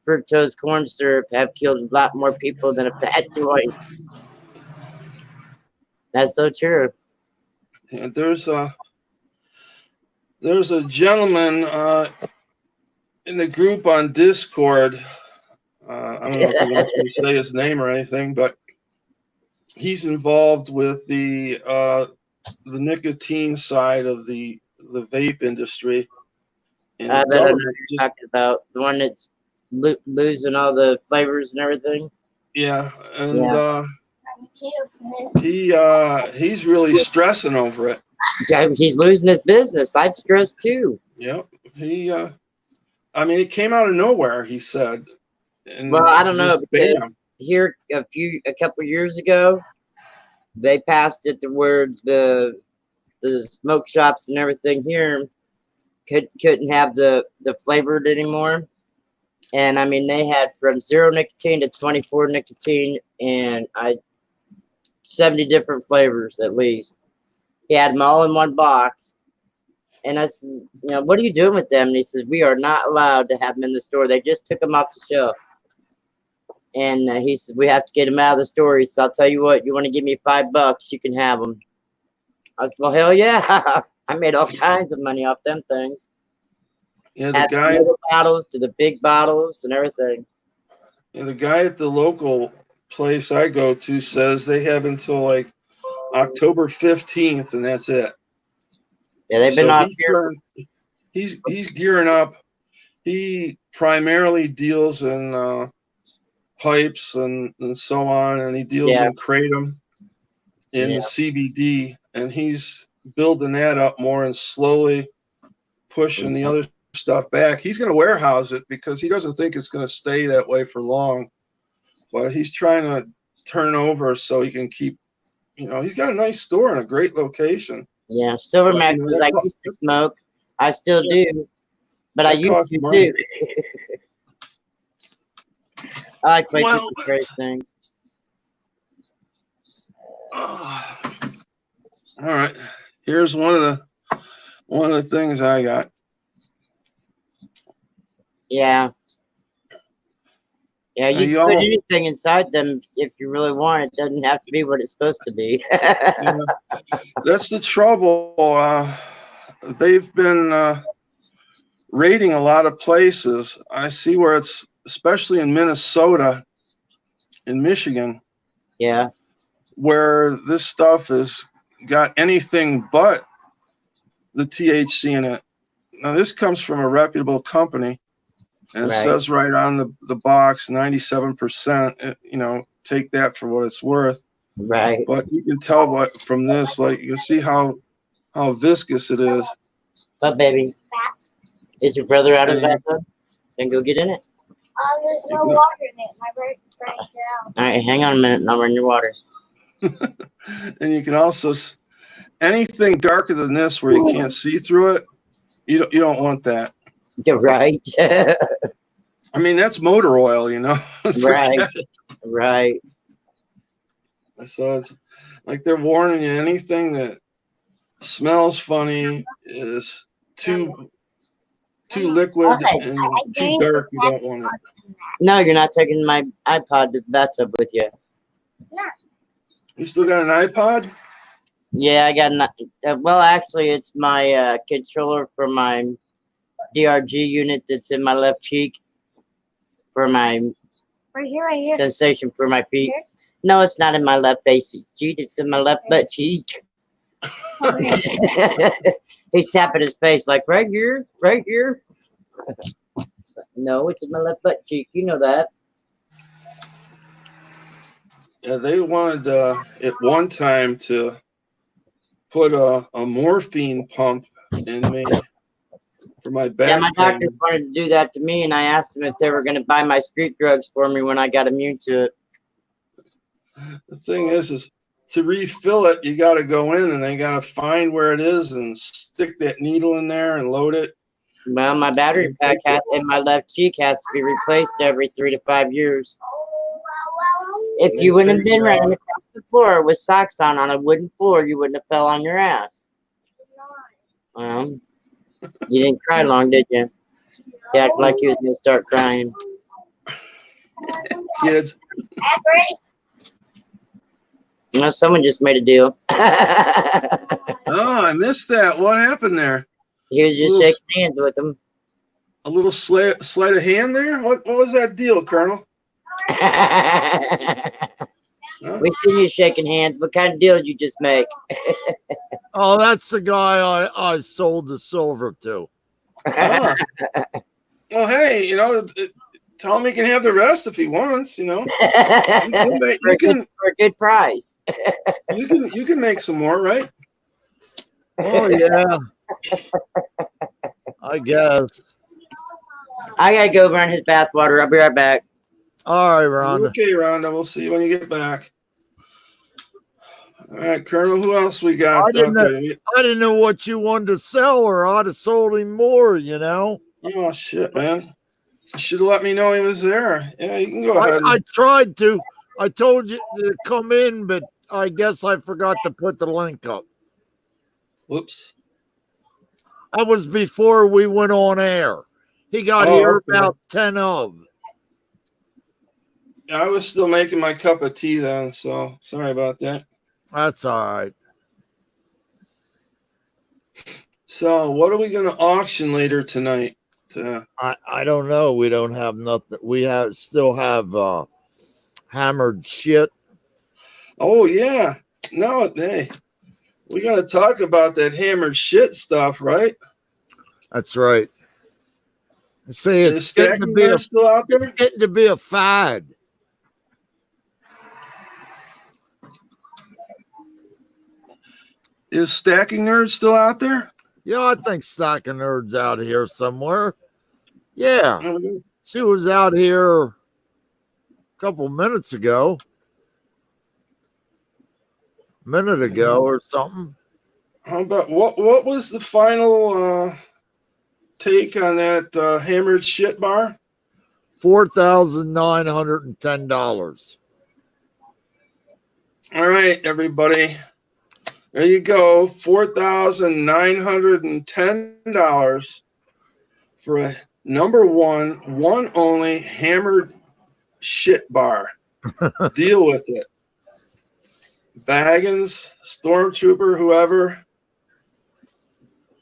fructose corn syrup have killed a lot more people than a bad joint. That's so true. And there's a gentleman in the group on Discord. I don't know if he wants me to say his name or anything, but he's involved with the nicotine side of the vape industry. And I bet I know what you're talking about. The one that's losing all the flavors and everything. Yeah, and he's really stressing over it. Yeah, he's losing his business. I'd stress too. Yep. I mean, it came out of nowhere, he said. And well, I don't know, because bam. here a couple years ago, they passed it to where the smoke shops and everything here couldn't have the flavored anymore. And I mean, they had from 0 nicotine to 24 nicotine, and 70 different flavors at least. He had them all in one box. And I said, you know, what are you doing with them? And he says, we are not allowed to have them in the store. They just took them off the shelf. And he said, we have to get them out of the store. He said, I'll tell you what, you want to give me $5, you can have them. I said, well, hell yeah. I made all kinds of money off them things. Yeah, the guy, little bottles to the big bottles and everything. Yeah, the guy at the local place I go to says they have until like October 15th, and that's it. Yeah, they've been off here. He's gearing up. He primarily deals in pipes and so on, and he deals in kratom in the CBD, and he's building that up more and slowly pushing the other stuff back. He's going to warehouse it because he doesn't think it's going to stay that way for long, but he's trying to turn over so he can keep, you know, he's got a nice store in a great location. Yeah, Silver Max says, I used to smoke. I still do, but I used to too. I like making great things. All right, here's one of the things I got. Yeah. Yeah, you can put anything inside them if you really want. It doesn't have to be what it's supposed to be. That's the trouble. They've been raiding a lot of places. I see where it's, especially in Minnesota, in Michigan. Yeah. Where this stuff has got anything but the THC in it. Now, this comes from a reputable company. And it says right on the box, 97%, you know, take that for what it's worth. Right. But you can tell from this, like, you can see how viscous it is. What, baby? Is your brother out of the bathtub? Then go get in it. There's no water in it. My brother's trying to get out. All right, hang on a minute and I'll run your water. And you can also, anything darker than this where you can't see through it, you don't want that. You're right. I mean, that's motor oil, you know. Right. Forget it. Right. So it's like they're warning you, anything that smells funny is too liquid and too dark. You don't want it. No, you're not taking my iPod to the bathtub with you. You still got an iPod? Yeah, I got well, actually, it's my controller for my DRG unit that's in my left cheek for my Right here. sensation for my feet. No, it's not in my left face cheek. It's in my left butt cheek. He's tapping his face like right here, right here. No, it's in my left butt cheek. You know that. Yeah, they wanted at one time to put a morphine pump in me for my back. Yeah, my doctor pain. wanted to do that to me, and I asked them if they were going to buy my street drugs for me when I got immune to it. The thing is to refill it, you got to go in and they got to find where it is and stick that needle in there and load it. Well, my battery pack in my left cheek has to be replaced every 3 to 5 years. If you wouldn't have been running across the floor with socks on a wooden floor, you wouldn't have fell on your ass. You didn't cry long, did you? You act like you was going to start crying. Kids. No, someone just made a deal. Oh, I missed that. What happened there? He was just shaking hands with them. A little sleight of hand there? What was that deal, Colonel? We seen you shaking hands. What kind of deal did you just make? Oh, that's the guy I sold the silver to. Ah. Well, hey, you know, tell him he can have the rest if he wants. You know, For a good price. you can make some more, right? Oh yeah, I guess. I gotta go run his bathwater. I'll be right back. All right, Rhonda. Okay, Rhonda. We'll see you when you get back. All right, Colonel. Who else we got? I didn't know what you wanted to sell, or I'd have sold him more. You know. Oh shit, man! You should have let me know he was there. Yeah, you can go ahead. I tried to. I told you to come in, but I guess I forgot to put the link up. Whoops. That was before we went on air. He got here about 10 of. Yeah, I was still making my cup of tea then, so sorry about that. That's all right. So, what are we going to auction later tonight? I don't know. We don't have nothing. We still have hammered shit. Oh yeah, no, hey, we got to talk about that hammered shit stuff, right? That's right. See, Is Stacking Nerd still out there? It's getting to be a fad. Is Stacking Nerd still out there? Yeah, I think Stacking Nerd's out here somewhere. Yeah. She was out here a couple minutes ago. A minute ago or something. How about what was the final take on that hammered shit bar? $4,910. All right, everybody. There you go. $4,910 for a number one only hammered shit bar. Deal with it. Baggins, Stormtrooper, whoever.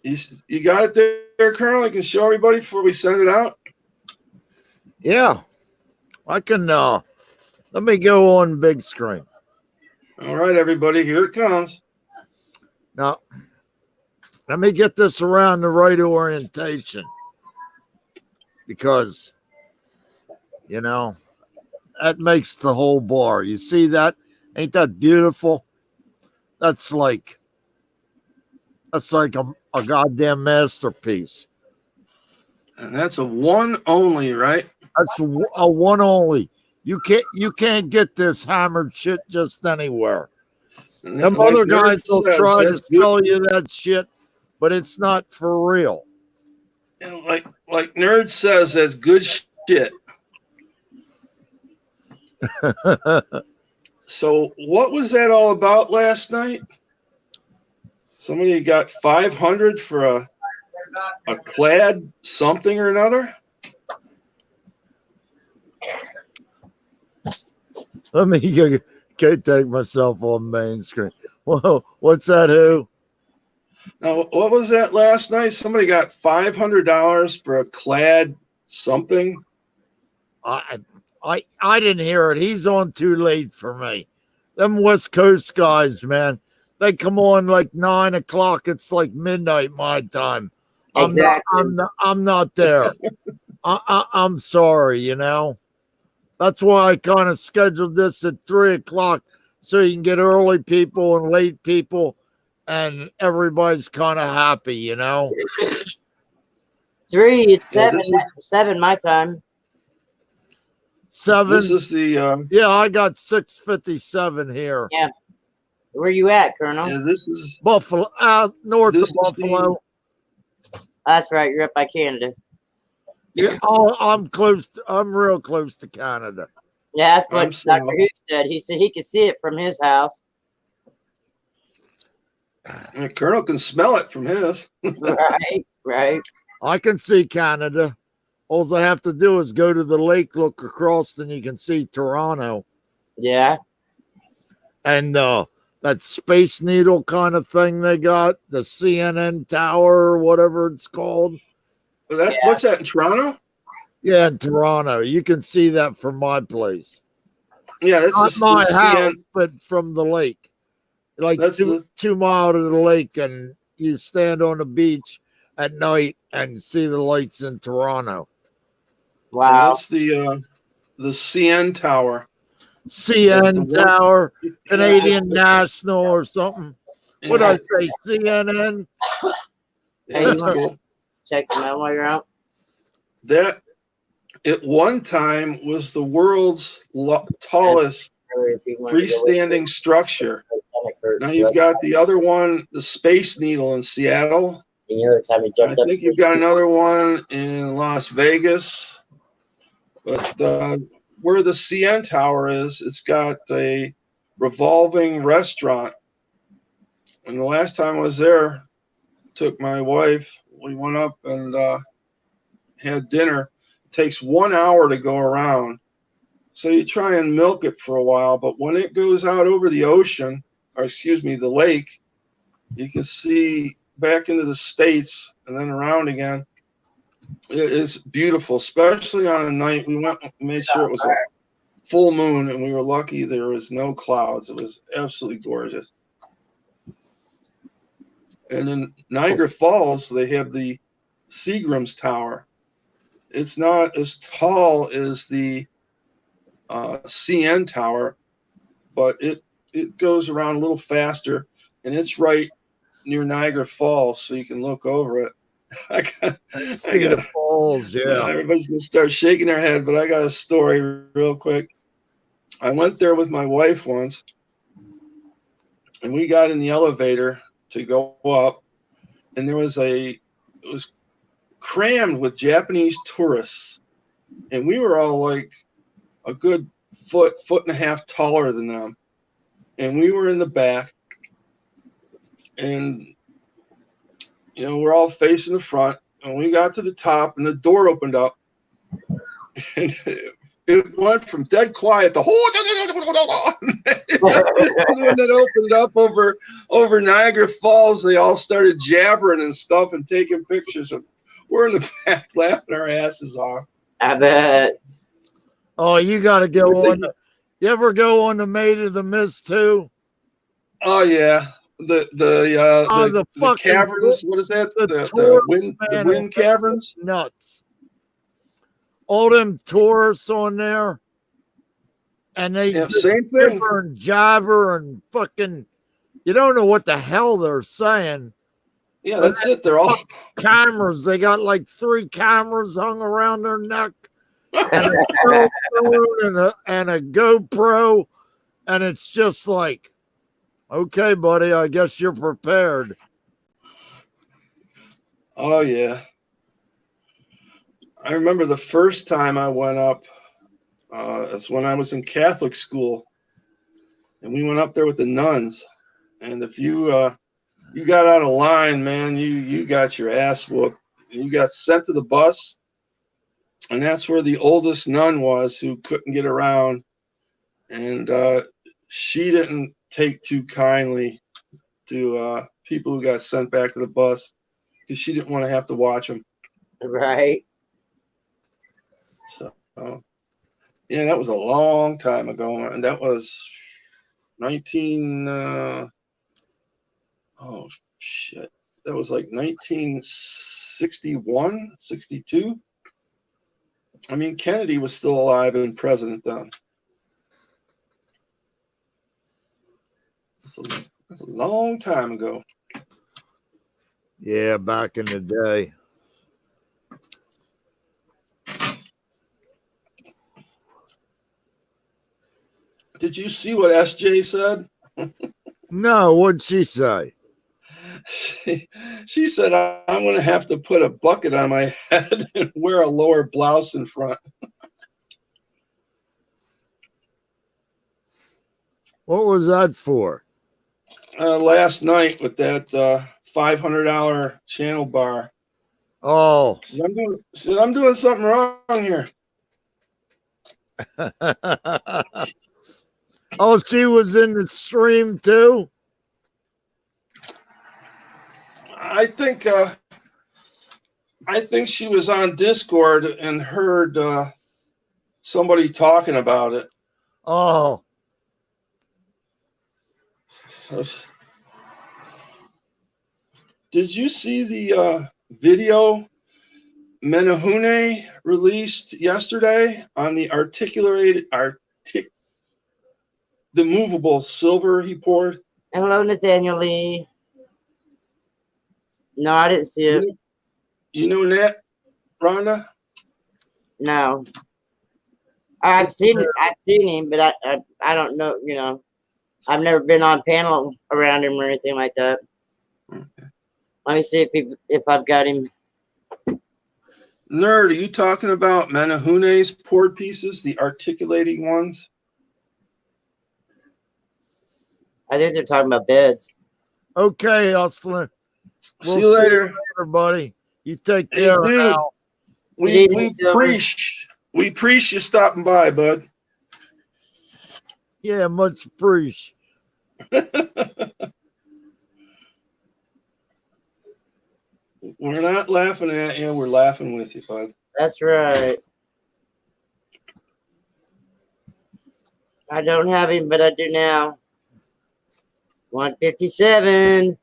You got it there, Colonel? I can show everybody before we send it out. Yeah. I can let me go on big screen. All right, everybody, here it comes. Now, let me get this around the right orientation because, you know, that makes the whole bar. You see that? Ain't that beautiful? That's like a goddamn masterpiece. And that's a one only, right? That's a one only. You can't get this hammered shit just anywhere. Them other guys will try to sell you that shit, but it's not for real. And like Nerd says, that's good shit. So what was that all about last night? Somebody got 500 for a clad something or another. Let me take myself on main screen. Whoa, what's that? Who? Now, what was that last night? Somebody got $500 for a clad something. I didn't hear it. He's on too late for me. Them West Coast guys, man, they come on like 9 o'clock. It's like midnight my time. Exactly. I'm not there. I'm sorry, you know. That's why I kind of scheduled this at 3 o'clock so you can get early people and late people, and everybody's kind of happy, you know. 3, it's Yeah, 7, 7 my time. 7. This is the Yeah, I got 6:57 here. Yeah. Where you at, Colonel? yeah, this is Buffalo, north This of is Buffalo. That's right. You're up by Canada. Yeah, I'm close. I'm real close to Canada. Yeah, that's I'm what south. Dr. Who said. He said he could see it from his house. the Colonel can smell it from his. Right, right. I can see Canada. All I have to do is go to the lake, look across, and you can see Toronto. Yeah. And that Space Needle kind of thing they got, the CNN Tower or whatever it's called. What's that in Toronto? Yeah, in Toronto. You can see that from my place. Yeah, that's Not just my the house, but from the lake. Like That's 2 miles to the lake, and you stand on the beach at night and see the lights in Toronto. Wow. That's the CN Tower. CN The one- Tower, Canadian National or something. Yeah, What I say, CNN? yeah, Hey, that's you want- cool. Check the mail while you're out. That at one time was the world's tallest If you want to go with freestanding structure. it, stomach hurts, Now so you've that's- got the other one, the Space Needle in Seattle. And the other time he I jumped up. think you've got another one in Las Vegas. But where the CN Tower is, it's got a revolving restaurant. And the last time I was there, took my wife. We went up and had dinner. It takes 1 hour to go around. So you try and milk it for a while, but when it goes out over the ocean, or excuse me, the lake, you can see back into the States and then around again. It is beautiful, especially on a night. We went and made sure it was a full moon, and we were lucky there was no clouds. It was absolutely gorgeous. And in Niagara Falls, they have the Seagram's Tower. It's not as tall as the CN Tower, but it goes around a little faster, and it's right near Niagara Falls, so you can look over it. I got the falls, yeah. Everybody's gonna start shaking their head, but I got a story real quick. I went there with my wife once, and we got in the elevator to go up, and it was crammed with Japanese tourists, and we were all like a good foot and a half taller than them, and we were in the back, and we're all facing the front, and we got to the top, and the door opened up, and it went from dead quiet to when it opened up over Niagara Falls. They all started jabbering and stuff and taking pictures. And we're in the back laughing our asses off. I bet. Oh, you got to go on. You ever go on the Maid of the Mist too? Oh yeah, the fucking caverns. What is that? the The wind caverns. Nuts. All them tourists on there, and they same thing. Jibber and jabber and fucking. You don't know what the hell they're saying. Yeah, that's it. They're all cameras. They got like 3 cameras hung around their neck, and a GoPro, and it's just like, okay, buddy, I guess you're prepared. Oh yeah. I remember the first time I went up. It's when I was in Catholic school, and we went up there with the nuns. And if you got out of line, man, you got your ass whooped. You got sent to the bus, and that's where the oldest nun was who couldn't get around, and she didn't take too kindly to people who got sent back to the bus because she didn't want to have to watch them. Right. So, yeah, that was a long time ago, and that was 19. Oh shit, that was like 1961, 62. I mean, Kennedy was still alive and president then. That's a long time ago. Yeah, back in the day. Did you see what SJ said? No, what'd she say? She said, I'm going to have to put a bucket on my head and wear a lower blouse in front. What was that for? Last night with that $500 channel bar. Oh. I'm doing something wrong here. Oh, she was in the stream too? I think she was on Discord and heard somebody talking about it. Oh. So, did you see the video Menahune released yesterday on the the movable silver he poured? Hello, Nathaniel Lee. No, I didn't see it. You know Nat, Rhonda? No. I've seen him, but I don't know, you know. I've never been on panel around him or anything like that. Okay. Let me see if I've got him. Nerd, are you talking about Menahune's poured pieces, the articulating ones? I think they're talking about beds. Okay, Hustler. See you later, buddy. You take hey, care dude. now. We appreciate you stopping by, bud. Yeah, much appreciated. We're not laughing at you. We're laughing with you, bud. That's right. I don't have him, but I do now. 157.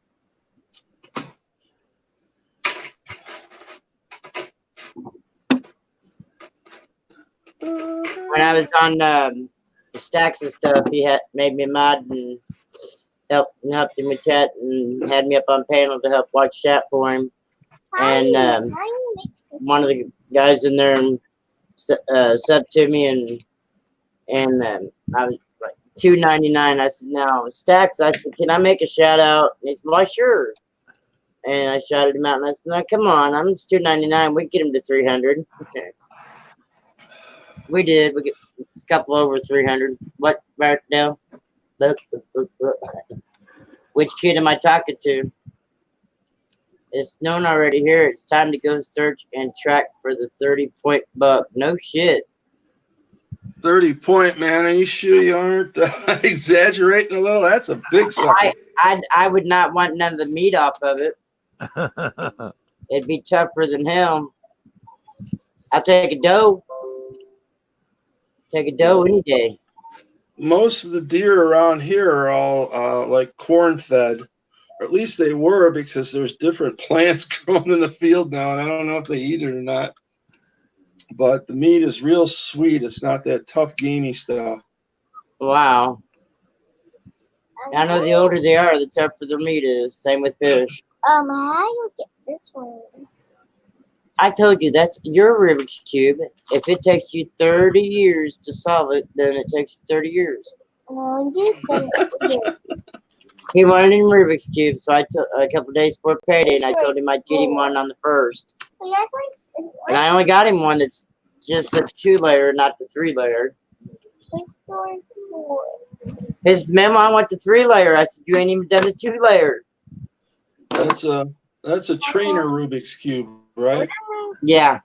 When I was on the stacks and stuff, he had made me mod and helped him with chat and had me up on panel to help watch chat for him. And one of the guys in there subbed to me, and I was like $2.99. I said, "Now stacks, I said, can I make a shout out?" And he said, "Why, sure." And I shouted him out, and I said, "No, come on, I'm just $2.99. We can get him to 300." Okay. We did. We get a couple over 300. What, Martindale? Which kid am I talking to? It's snowing already here. It's time to go search and track for the 30-point buck. No shit. 30-point, man. Are you sure you aren't exaggerating a little? That's a big sucker. I would not want none of the meat off of it. It'd be tougher than hell. I'll take a doe. Take a doe any day. Most of the deer around here are all like corn fed, or at least they were, because there's different plants growing in the field now, and I don't know if they eat it or not. But the meat is real sweet. It's not that tough, gamey stuff. Wow. I know the older they are, the tougher their meat is. Same with fish. How do you get this one? I told you, that's your Rubik's Cube. If it takes you 30 years to solve it, then it takes 30 years. No, you can He wanted him Rubik's Cube, so I took a couple days before payday, and I told him I'd get him one on the 1st. And I only got him one that's just the 2-layer, not the 3-layer. Toy Story 4. His memo, I want the 3-layer. I said, you ain't even done the 2-layer. That's a trainer Rubik's Cube, right? Yeah.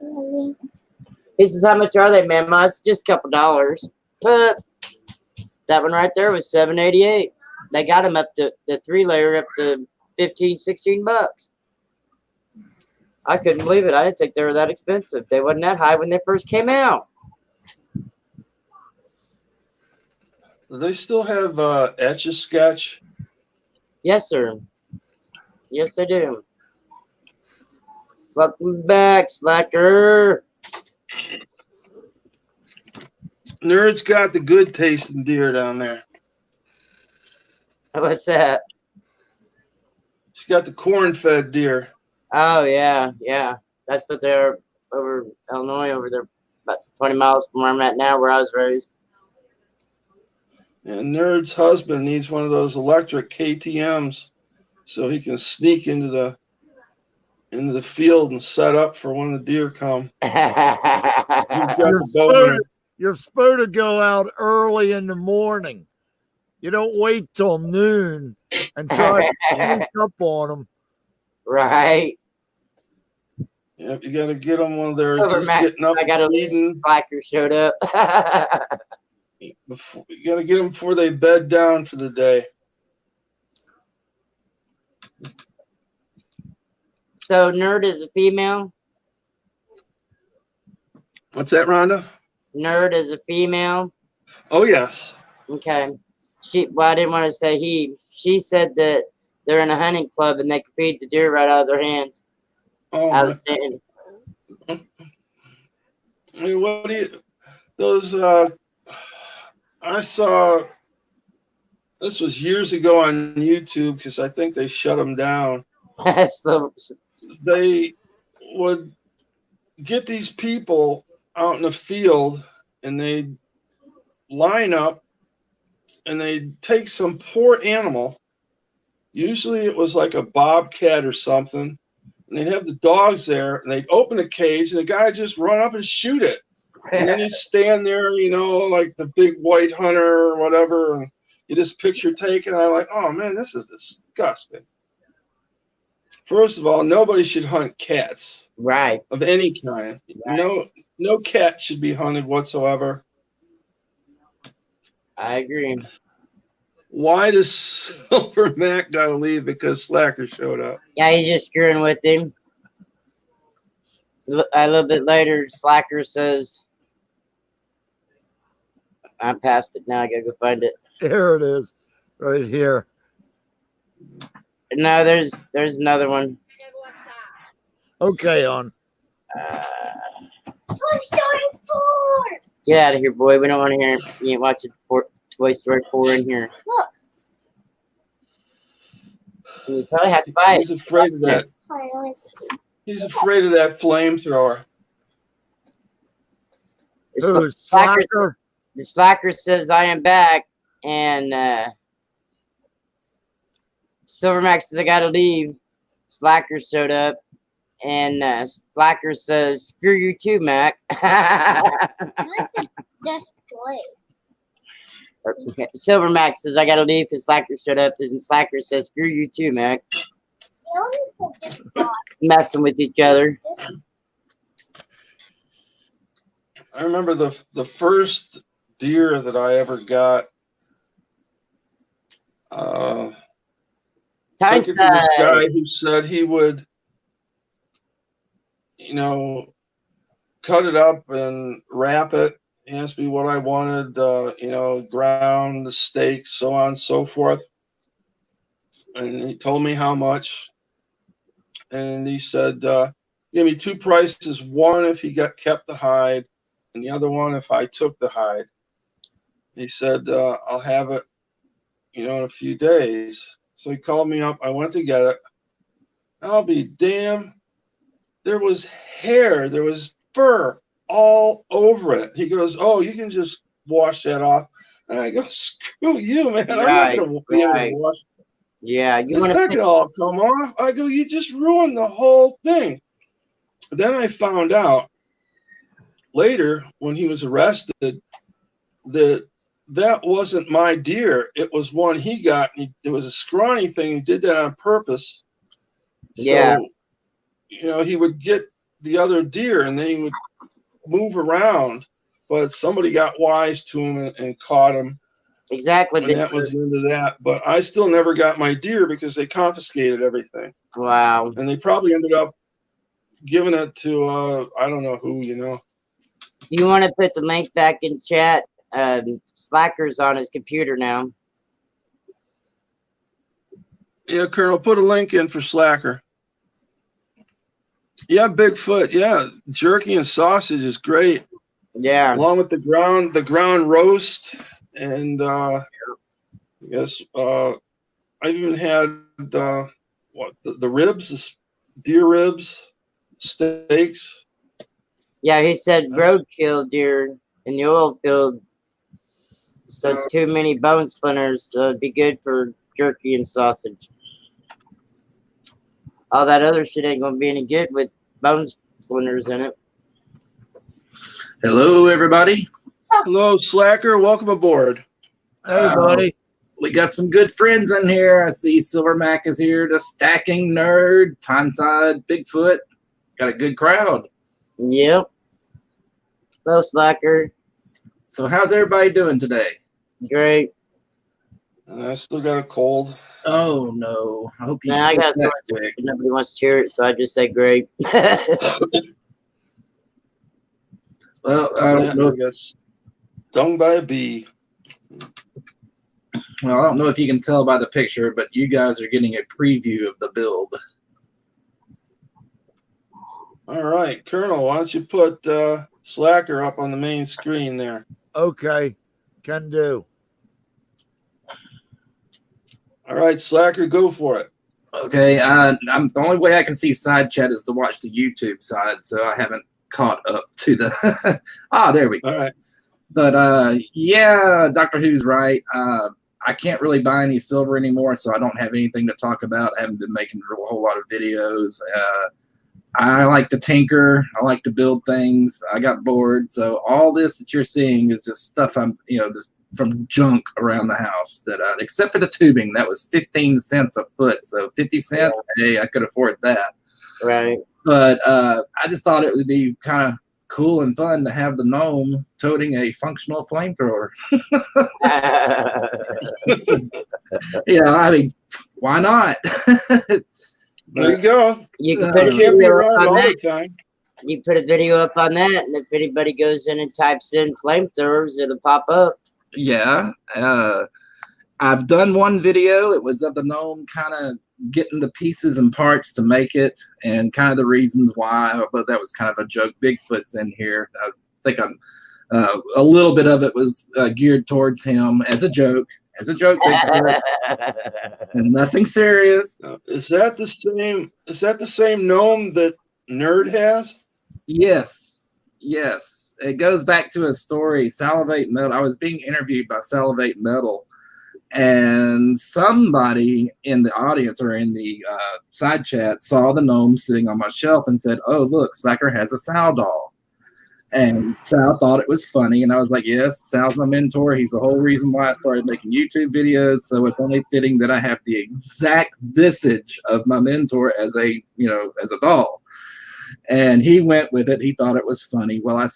He says, how much are they, memo? It's just a couple dollars. But that one right there was $7.88. They got him up to the 3-layer up to 15, 16 bucks. I couldn't believe it. I didn't think they were that expensive. They wasn't that high when they first came out. Do they still have Etch-a-Sketch? Yes, sir. Yes, they do. Welcome back, Slacker. Nerd's got the good tasting deer down there. What's that? She's got the corn-fed deer. Oh, yeah, yeah. That's what they're over Illinois, over there, about 20 miles from where I'm at now, where I was raised. And Nerd's husband needs one of those electric KTMs so he can sneak into the field and set up for when the deer come. He's got the bow in it. You're supposed to go out early in the morning. You don't wait till noon and try to sneak up on them. Right. Yep, you got to get them when they're Over, just Matt. getting up I got a and feeding. Slacker showed up. You got to get them before they bed down for the day. So, Nerd is a female? What's that, Rhonda? Nerd is a female? Oh, yes. Okay. Well, I didn't want to say he. She said that they're in a hunting club and they can feed the deer right out of their hands. Oh, I was saying, I mean, what do you, those, I saw, this was years ago on YouTube because I think they shut them down. so, They would get these people out in the field and they'd line up and they'd take some poor animal. Usually it was like a bobcat or something. And they'd have the dogs there and they'd open the cage and the guy just run up and shoot it. And then he'd stand there, you know, like the big white hunter or whatever. And you just picture taken. I'm like, oh man, this is disgusting. First of all, nobody should hunt cats. right. Of any kind. Right. No cat should be hunted whatsoever. I agree. Why does Silver Mac gotta leave because Slacker showed up? Yeah, he's just screwing with him. A little bit later, Slacker says, I passed it now. I gotta go find it. Here it is, right here. No, there's another one. Okay, on. Toy Story 4. Get out of here, boy. We don't want to hear him. You ain't watching Toy Story 4 in here. Look. You probably have to buy it. He's afraid of that. He's afraid of that flamethrower. Who's Slacker? The Slacker says, I am back. And Silver Max says, I got to leave. Slacker showed up. And Slacker says, screw you too, Mac. That's a display. Silver Max says, I got to leave because Slacker showed up. And Slacker says, screw you too, Mac. Messing with each other. I remember the first deer that I ever got. Took it to this guy who said he would, you know, cut it up and wrap it. He asked me what I wanted, you know, ground, the steaks, so on and so forth. And he told me how much. And he said, give me two prices. One if he kept the hide, and the other one if I took the hide. He said, I'll have it, you know, in a few days. So he called me up. I went to get it. I'll be damned. There was hair. There was fur all over it. He goes, oh, you can just wash that off. And I go, screw you, man. I'm not going to be able to wash it. Yeah, you It's want not to gonna all come off. I go, you just ruined the whole thing. Then I found out later when he was arrested that wasn't my deer. It was one he got. It was a scrawny thing. He did that on purpose. Yeah. So, he would get the other deer and then he would move around. But somebody got wise to him and caught him. Exactly. And that was the end of that. But I still never got my deer because they confiscated everything. Wow. And they probably ended up giving it to, I don't know who, You want to put the link back in chat? Slacker's on his computer now. Yeah, Colonel, put a link in for Slacker. Yeah, Bigfoot. Yeah, jerky and sausage is great. Yeah. Along with the ground roast, and yes, I even had the ribs, deer ribs, steaks. Yeah, he said roadkill deer in the oil field. So it's too many bone splinters, so it'd be good for jerky and sausage. All that other shit ain't gonna be any good with bone splinters in it. Hello, everybody. Hello, Slacker. Welcome aboard. Hey, buddy. We got some good friends in here. I see Silver Mac is here, the Stacking Nerd, Tonside, Bigfoot. Got a good crowd. Yep. Hello, Slacker. So how's everybody doing today? Great. I still got a cold. Oh, no. I hope you Nah, I got that sore quick. throat. Nobody wants to hear it, so I just say great. Well, I don't know. I guess stung by a bee. Well, I don't know if you can tell by the picture, but you guys are getting a preview of the build. All right, Colonel, why don't you put Slacker up on the main screen there? Okay, can do. All right, Slacker, go for it. Okay, I'm the only way I can see side chat is to watch the YouTube side, so I haven't caught up to the there we go. All right. But yeah, Doctor Who's right. I can't really buy any silver anymore, so I don't have anything to talk about. I haven't been making a whole lot of videos. I like to tinker. I like to build things. I got bored, so all this that you're seeing is just stuff I'm, just from junk around the house. That except for the tubing, that was 15 cents a foot, so 50 cents. Hey, I could afford that. Right. But I just thought it would be kind of cool and fun to have the gnome toting a functional flamethrower. I mean, why not? There you go. You can You put a can't be video up wrong on all that. the time. You put a video up on that, and if anybody goes in and types in flamethrowers, it'll pop up. Yeah. I've done one video. It was of the gnome kind of getting the pieces and parts to make it and kind of the reasons why, but that was kind of a joke. Bigfoot's in here. I think a little bit of it was geared towards him as a joke. Bigfoot, and nothing serious. Is that the same gnome that Nerd has? Yes. It goes back to a story, Salivate Metal. I was being interviewed by Salivate Metal, and somebody in the audience or in the side chat saw the gnome sitting on my shelf and said, "Oh, look, Slacker has a Sal doll." And Sal thought it was funny, and I was like, "Yes, Sal's my mentor. He's the whole reason why I started making YouTube videos. So it's only fitting that I have the exact visage of my mentor as a doll." And he went with it. He thought it was funny. Well, I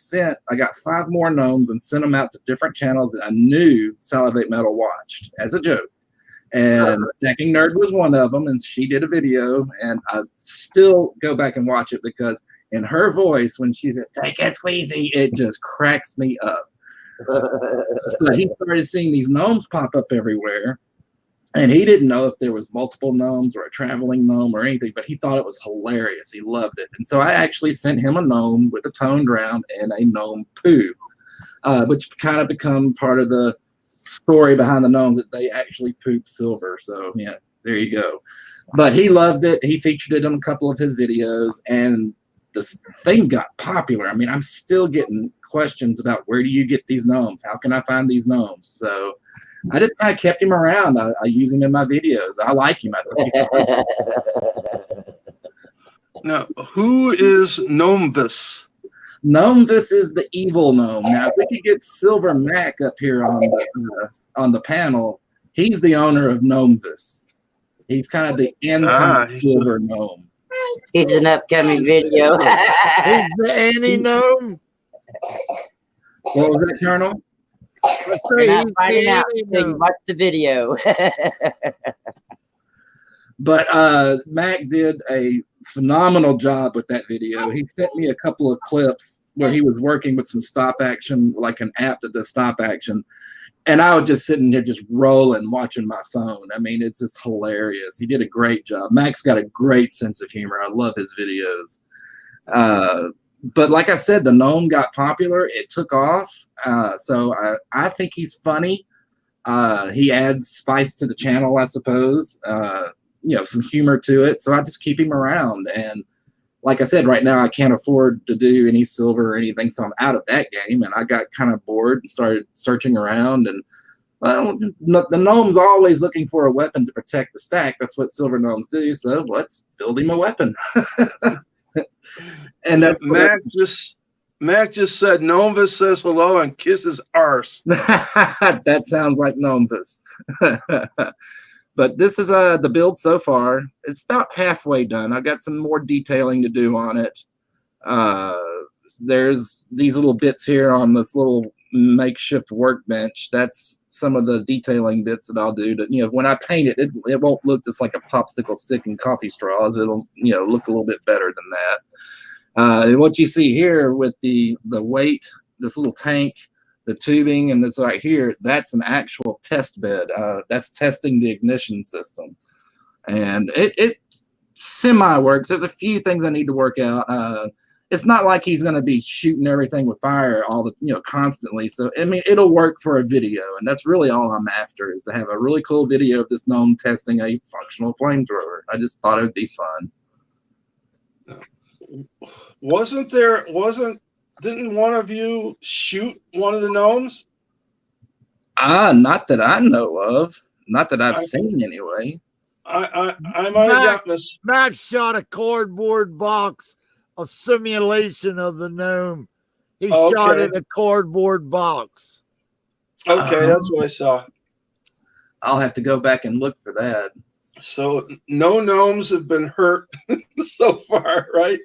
got 5 more gnomes and sent them out to different channels that I knew Salivate Metal watched as a joke. And Stacking Nerd was one of them, and she did a video, and I still go back and watch it because in her voice, when she says, "Take it, Squeezy," it just cracks me up. But he started seeing these gnomes pop up everywhere. And he didn't know if there was multiple gnomes or a traveling gnome or anything, but he thought it was hilarious. He loved it. And so I actually sent him a gnome with a toned round and a gnome poo, which kind of become part of the story behind the gnomes, that they actually poop silver. So, yeah, there you go. But he loved it. He featured it on a couple of his videos, and this thing got popular. I mean, I'm still getting questions about, where do you get these gnomes? How can I find these gnomes? So I just kind of kept him around. I use him in my videos. I like him. I think he's fun. Now, who is Gnomevis? Gnomevis is the evil gnome. Now, if we could get Silver Mac up here on the panel, he's the owner of Gnomevis. He's kind of the incoming silver gnome. He's an upcoming video. He's the anti-gnome. What was that, Colonel? We're not finding out until you watch the video. But Mac did a phenomenal job with that video. He sent me a couple of clips where he was working with some stop action, like an app that does stop action. And I was just sitting here just rolling, watching my phone. I mean, it's just hilarious. He did a great job. Mac's got a great sense of humor. I love his videos. But like I said, the gnome got popular. It took off. So I think he's funny. He adds spice to the channel, I suppose. Some humor to it. So I just keep him around. And like I said, right now I can't afford to do any silver or anything, so I'm out of that game. And I got kind of bored and started searching around. And well, the gnome's always looking for a weapon to protect the stack. That's what silver gnomes do. So let's build him a weapon. And that's Mac just said Gnomevis says hello and kisses arse. That sounds like Gnomevis. But this is the build so far. It's about halfway done. I got some more detailing to do on it. There's these little bits here on this little makeshift workbench. That's some of the detailing bits that I'll do. To, when I paint it, it won't look just like a popsicle stick and coffee straws. It'll look a little bit better than that. And what you see here with the weight, this little tank, the tubing, and this right here, that's an actual test bed. That's testing the ignition system. And it semi works. There's a few things I need to work out. It's not like he's going to be shooting everything with fire constantly. So, I mean, it'll work for a video. And that's really all I'm after, is to have a really cool video of this gnome testing a functional flamethrower. I just thought it would be fun. Didn't one of you shoot one of the gnomes? Not that I know of. Not that I've seen anyway. I might have got this. Max shot a cardboard box, a simulation of the gnome. He shot in a cardboard box. Okay, that's what I saw. I'll have to go back and look for that. So no gnomes have been hurt so far, right?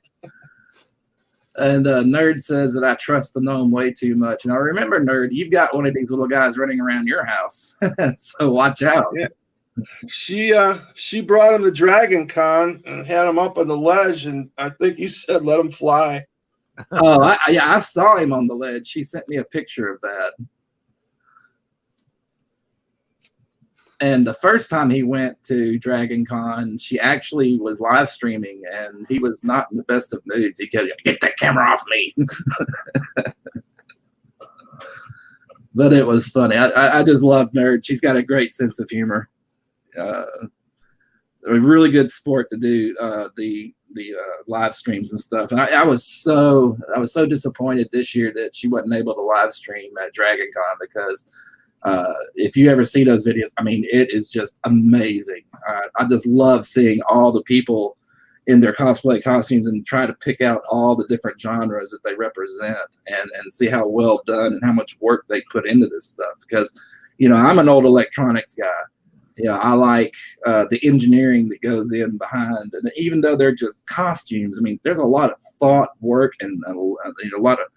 And Nerd says that I trust the gnome way too much. Now remember, Nerd, you've got one of these little guys running around your house, so watch out. Yeah. She brought him to Dragon Con and had him up on the ledge, and I think you said let him fly. Oh, I saw him on the ledge. She sent me a picture of that. And the first time he went to Dragon Con, she actually was live streaming, and he was not in the best of moods. He kept, "Get that camera off me." But it was funny. I just love Nerd. She's got a great sense of humor. A really good sport to do the live streams and stuff. And I was so disappointed this year that she wasn't able to live stream at Dragon Con, because if you ever see those videos, I mean, it is just amazing. I just love seeing all the people in their cosplay costumes and try to pick out all the different genres that they represent, and see how well done and how much work they put into this stuff. Because, I'm an old electronics guy. I like the engineering that goes in behind. And even though they're just costumes, I mean, there's a lot of thought, work, and a lot of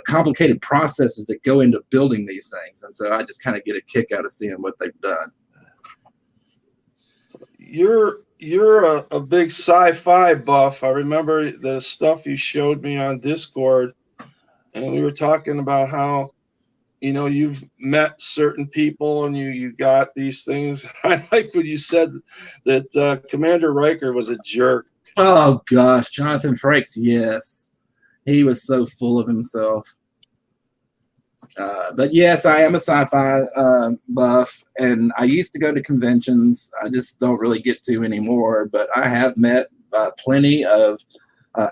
complicated processes that go into building these things. And so I just kind of get a kick out of seeing what they've done. You're a big sci-fi buff. I remember the stuff you showed me on Discord, and we were talking about how, you've met certain people and you got these things. I like when you said that Commander Riker was a jerk. Oh gosh, Jonathan Frakes, yes. He was so full of himself. But yes, I am a sci-fi buff, and I used to go to conventions. I just don't really get to anymore. But I have met plenty of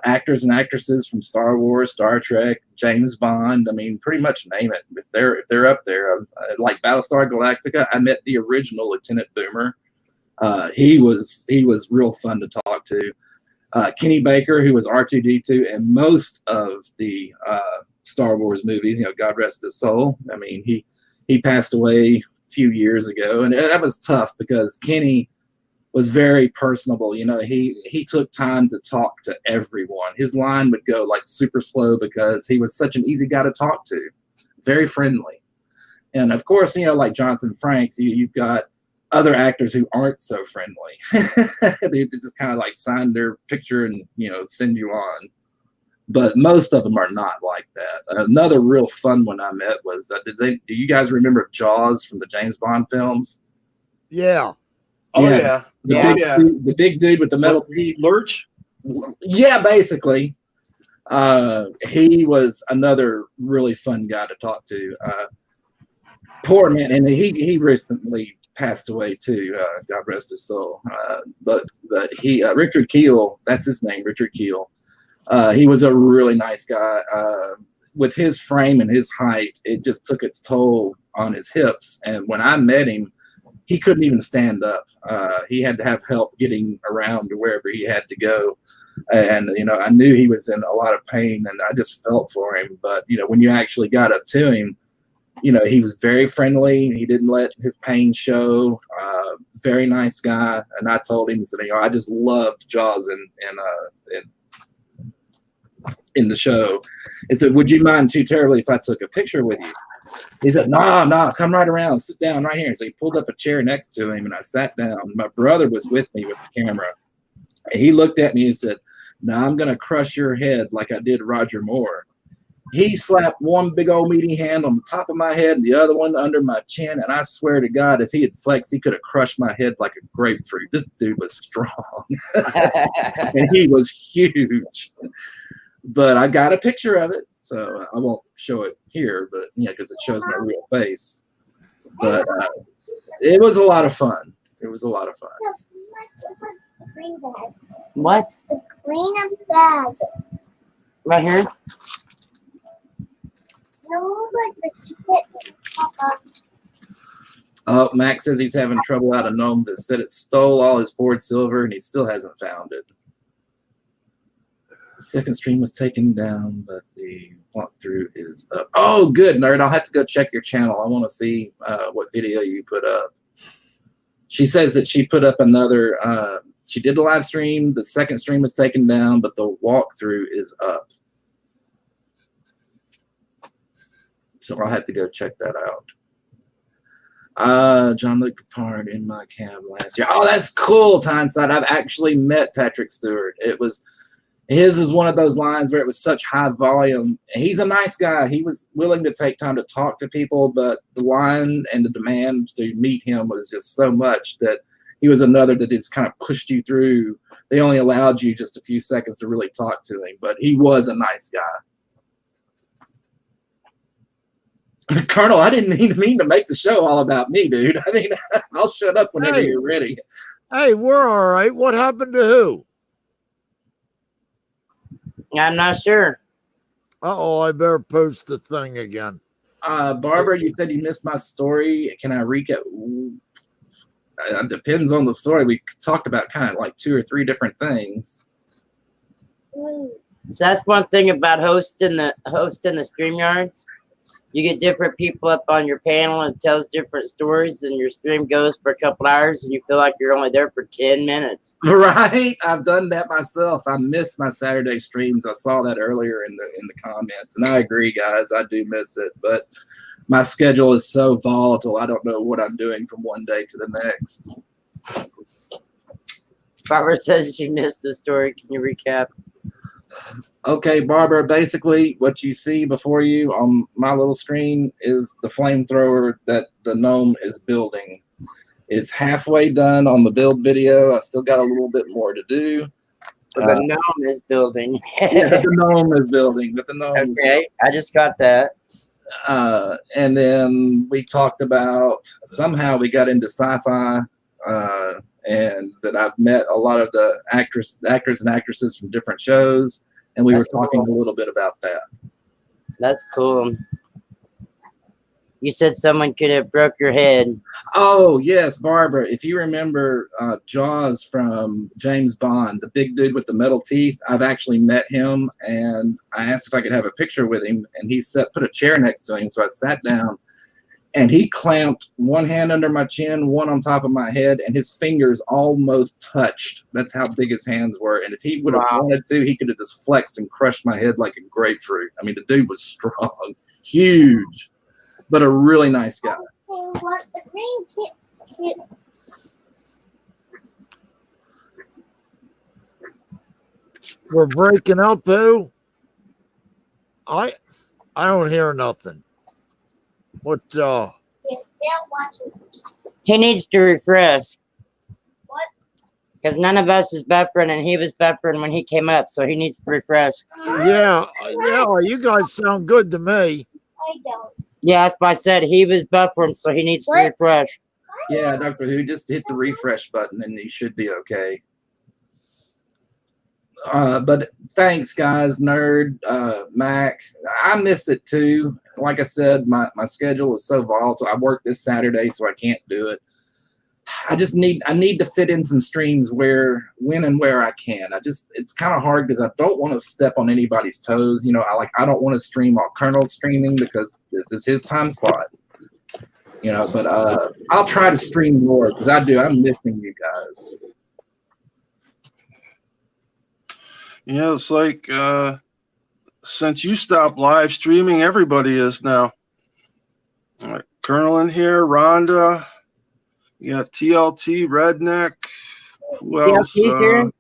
actors and actresses from Star Wars, Star Trek, James Bond. I mean, pretty much name it. If they're up there, like Battlestar Galactica, I met the original Lieutenant Boomer. He was real fun to talk to. Kenny Baker, who was R2-D2 in most of the Star Wars movies. You know, God rest his soul. I mean, he passed away a few years ago, and that was tough because Kenny was very personable. You know, he took time to talk to everyone. His line would go like super slow because he was such an easy guy to talk to, very friendly. And of course, you know, like Jonathan Frakes, you've got other actors who aren't so friendly. They just kind of like sign their picture and, you know, send you on. But most of them are not like that. Another real fun one I met was, do you guys remember Jaws from the James Bond films? Yeah. Oh yeah. The big dude with the metal teeth. Lurch? Yeah, basically. He was another really fun guy to talk to. Poor man, and he recently passed away too. God rest his soul. But he Richard Keel, that's his name, Richard Keel. He was a really nice guy. With his frame and his height, it just took its toll on his hips. And when I met him, he couldn't even stand up. He had to have help getting around to wherever he had to go. And, you know, I knew he was in a lot of pain, and I just felt for him. But, you know, when you actually got up to him, you know, he was very friendly. He didn't let his pain show. Very nice guy. And I told him, you know, I just loved Jaws in the show. He said, would you mind too terribly if I took a picture with you? He said, no, come right around, sit down right here. So he pulled up a chair next to him, and I sat down. My brother was with me with the camera. And he looked at me and said, no, I'm going to crush your head like I did Roger Moore. He slapped one big old meaty hand on the top of my head and the other one under my chin. And I swear to God, if he had flexed, he could have crushed my head like a grapefruit. This dude was strong. And he was huge. But I got a picture of it, so I won't show it here, but yeah, because it shows my real face. But it was a lot of fun. It was a lot of fun. What? The green bag. Right here? No, like the ticket. Oh, Max says he's having trouble out of Gnome that said it stole all his poured silver, and he still hasn't found it. The second stream was taken down, but the walkthrough is up. Oh, good, nerd. I'll have to go check your channel. I want to see what video you put up. She says that she put up another, she did the live stream. The second stream was taken down, but the walkthrough is up. So I'll have to go check that out. John Luke Picard in my cab last year. Oh, that's cool, Tyneside. I've actually met Patrick Stewart. His is one of those lines where it was such high volume. He's a nice guy. He was willing to take time to talk to people, but the line and the demand to meet him was just so much that he was another that just kind of pushed you through. They only allowed you just a few seconds to really talk to him, but he was a nice guy. Colonel, I didn't mean to make the show all about me, dude. I mean, I'll shut up whenever you're ready. Hey, we're all right. What happened to who? I'm not sure. Uh-oh, I better post the thing again. Barbara, you said you missed my story. Can I recap? It depends on the story. We talked about kind of like 2 or 3 different things. So that's one thing about hosting the StreamYards. You get different people up on your panel and it tells different stories, and your stream goes for a couple hours and you feel like you're only there for 10 minutes. Right? I've done that myself. I miss my Saturday streams. I saw that earlier in the comments, and I agree, guys. I do miss it, but my schedule is so volatile. I don't know what I'm doing from one day to the next. Barbara says she missed the story. Can you recap? Okay, Barbara, basically what you see before you on my little screen is the flamethrower that the gnome is building. It's halfway done on the build video. I still got a little bit more to do. The gnome is building. Yeah, the gnome is building. But the gnome. Okay, I just got that. And then we talked about, somehow we got into sci-fi. and that I've met a lot of the actors and actresses from different shows, and we That's were talking cool. a little bit about that. That's cool. You said someone could have broke your head. Oh yes, Barbara. If you remember Jaws from James Bond, the big dude with the metal teeth, I've actually met him, and I asked if I could have a picture with him, and he put a chair next to him, so I sat down, and he clamped one hand under my chin, one on top of my head, and his fingers almost touched. That's how big his hands were, and if he would have Wow. wanted to, he could have just flexed and crushed my head like a grapefruit. I mean, the dude was strong, huge, but a really nice guy. What the green kid? We're breaking up, who? I don't hear nothing. What Yes, they're watching. He needs to refresh. What? Because none of us is buffering, and he was buffering when he came up, so he needs to refresh. yeah, you guys sound good to me. I don't. Yeah, that's why I said he was buffering, so he needs to What? refresh. Yeah, Doctor Who, just hit the refresh button and you should be okay. But thanks, guys. Nerd, Mac. I missed it too. Like I said, my schedule is so volatile. I work this Saturday, so I can't do it. I need to fit in some streams when and where I can. It's kind of hard because I don't want to step on anybody's toes. You know, I don't want to stream while Kernel's streaming because this is his time slot. You know, but I'll try to stream more because I'm missing you guys. Yeah, it's like since you stopped live streaming, everybody is now. Kernel in here, Rhonda, you got TLT, Redneck. Who else? TLT's here?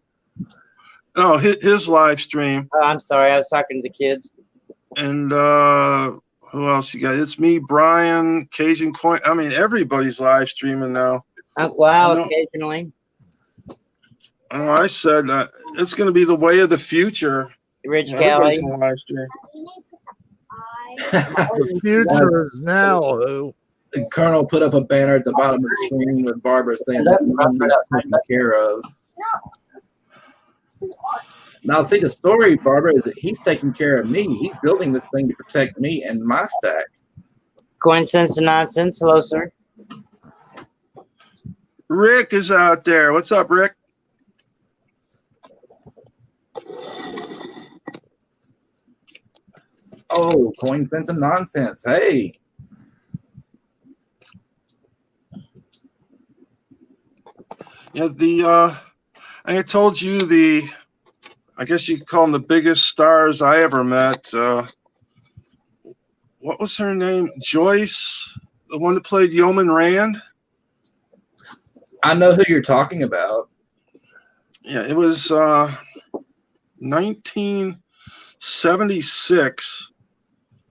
No, his live stream. Oh, I'm sorry. I was talking to the kids. And who else you got? It's me, Brian, Cajun Coin. I mean, everybody's live streaming now. Uncle Al I know. occasionally. I said it's going to be the way of the future. Rich Everybody's Kelly. going to live stream. The future is now, who? The Colonel put up a banner at the bottom of the screen with Barbara saying that mom needs taken care of. Now, see, the story, Barbara, is that he's taking care of me. He's building this thing to protect me and my stack. Coincidence to nonsense. Hello, sir. Rick is out there. What's up, Rick? Oh, coincidence and nonsense. Hey. Yeah, I told you I guess you could call them the biggest stars I ever met. What was her name? Joyce, the one that played Yeoman Rand? I know who you're talking about. Yeah, it was 1976.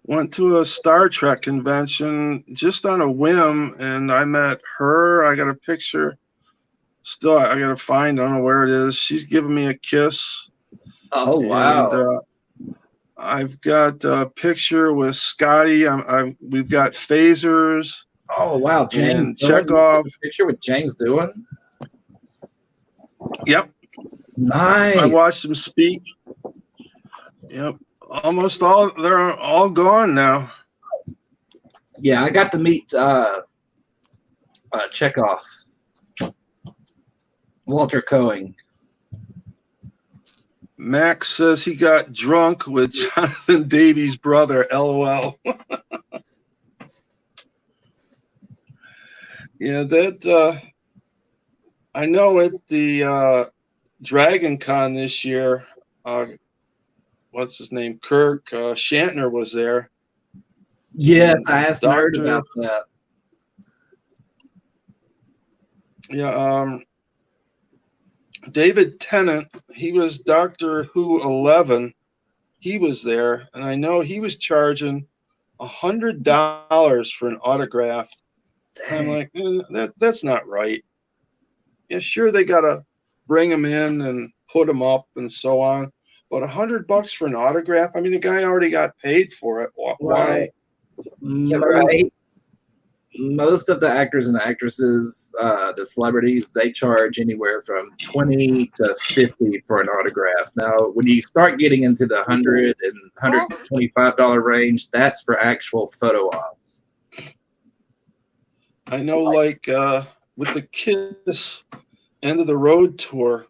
Went to a Star Trek convention just on a whim, and I met her. I got a picture. Still, I got to find. I don't know where it is. She's giving me a kiss. Oh, wow. And, I've got a picture with Scotty. We've got phasers. Oh, wow. James. And Chekhov. Picture with James doing? Yep. Nice. I watched him speak. Yep. Almost all, they're all gone now. Yeah, I got to meet Chekhov. Walter Coing. Max says he got drunk with Jonathan Davies' brother, LOL. Yeah, that I know at the Dragon Con this year, what's his name? Kirk Shantner was there. Yes, I asked Nerd about that. Yeah, David Tennant, he was Doctor Who 11. He was there, and I know he was charging $100 for an autograph. I'm like, that's not right. Yeah, sure, they gotta bring him in and put him up and so on, but $100 for an autograph? I mean, the guy already got paid for it. Why? Right. most of the actors and actresses, the celebrities, they charge anywhere from 20 to 50 for an autograph. Now, when you start getting into the $100 and $125 range, that's for actual photo ops. I know, like with the Kiss End of the Road tour,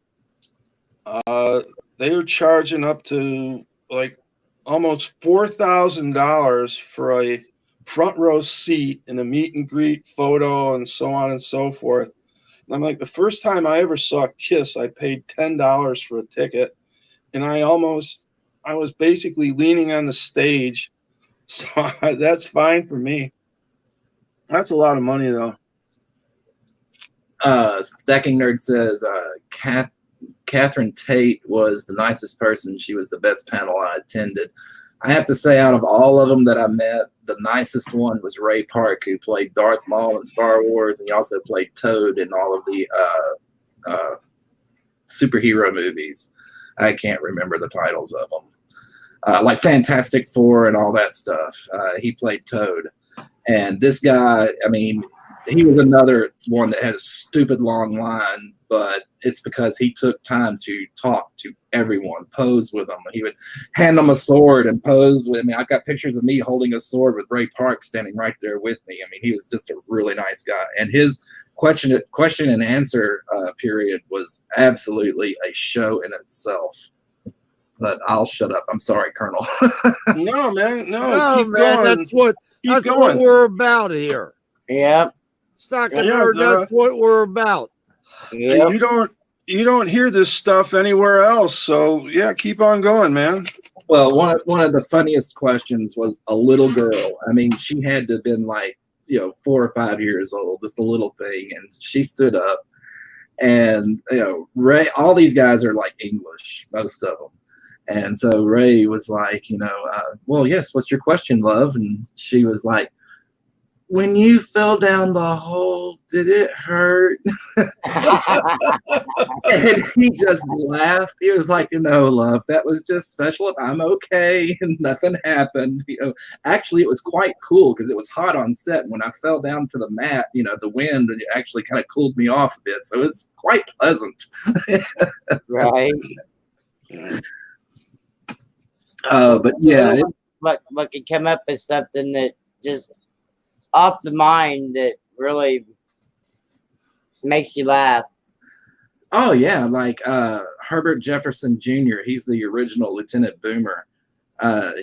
they were charging up to like almost $4,000 for a front row seat and a meet and greet photo and so on and so forth. And I'm like, the first time I ever saw Kiss, I paid $10 for a ticket, and I was basically leaning on the stage. So that's fine for me. That's a lot of money, though. Stacking Nerd says, Catherine Tate was the nicest person. She was the best panel I attended. I have to say, out of all of them that I met, the nicest one was Ray Park, who played Darth Maul in Star Wars, and he also played Toad in all of the superhero movies. I can't remember the titles of them. Like Fantastic Four and all that stuff. He played Toad. And this guy, I mean, he was another one that had a stupid long line, but it's because he took time to talk to everyone, pose with them. He would hand them a sword and pose with me. I got pictures of me holding a sword with Ray Park standing right there with me. I mean, he was just a really nice guy. And his question and answer period was absolutely a show in itself. But I'll shut up. I'm sorry, Colonel. No, man. No, No, keep man, going. that's what we're about here. Yep. Stacking Yeah, Nerd, that's what we're about. Yep. You don't hear this stuff anywhere else. So yeah, keep on going, man. Well, one of the funniest questions was a little girl. I mean, she had to have been like, 4 or 5 years old, just a little thing, and she stood up, and Ray, all these guys are like English, most of them. And so Ray was like, well, yes, what's your question, love? And she was like, when you fell down the hole, did it hurt? And he just laughed. He was like, love, that was just special. If I'm okay and nothing happened. Actually, it was quite cool because it was hot on set. When I fell down to the mat, the wind actually kind of cooled me off a bit. So it was quite pleasant. Right. But yeah. What could come up as something that just off the mind that really makes you laugh. Oh yeah, like Herbert Jefferson Jr. He's the original Lieutenant Boomer.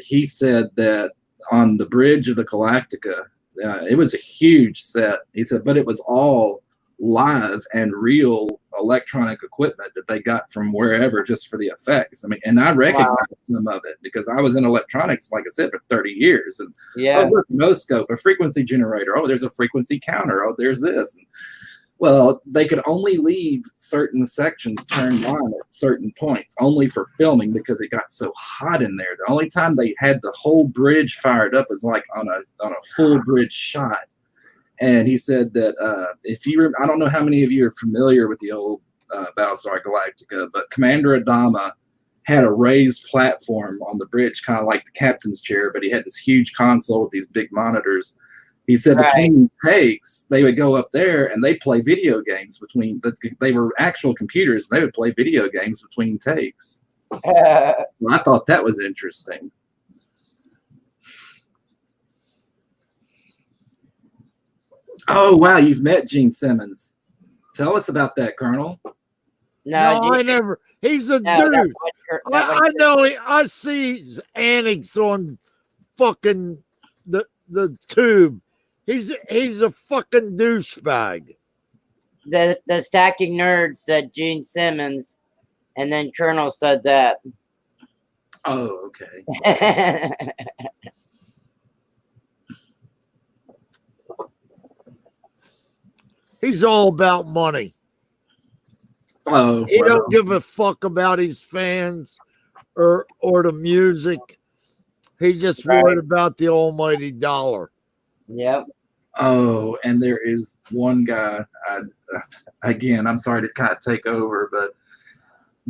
He said that on the bridge of the Galactica, it was a huge set. He said, but it was all live and real electronic equipment that they got from wherever just for the effects. I mean, and I recognize some of it because I was in electronics, like I said, for 30 years. And look, no scope, a frequency generator. Oh, there's a frequency counter. Oh, there's this. And, well, they could only leave certain sections turned on at certain points, only for filming because it got so hot in there. The only time they had the whole bridge fired up is like on a full bridge shot. And he said that I don't know how many of you are familiar with the old Battlestar Galactica, but Commander Adama had a raised platform on the bridge, kind of like the captain's chair, but he had this huge console with these big monitors. He said between takes, they would go up there and they play video games they were actual computers, and they would play video games between takes. Well, I thought that was interesting. Oh, wow, you've met Gene Simmons. Tell us about that, Colonel. No, I never. He's a dude. I know. I see his antics on fucking the tube. He's a fucking douchebag. The Stacking Nerd said Gene Simmons, and then Kernel said that. Oh, okay. He's all about money. Oh, he don't give a fuck about his fans or the music. He's just worried about the almighty dollar. Yep. Oh, and there is one guy. Again, I'm sorry to kind of take over, but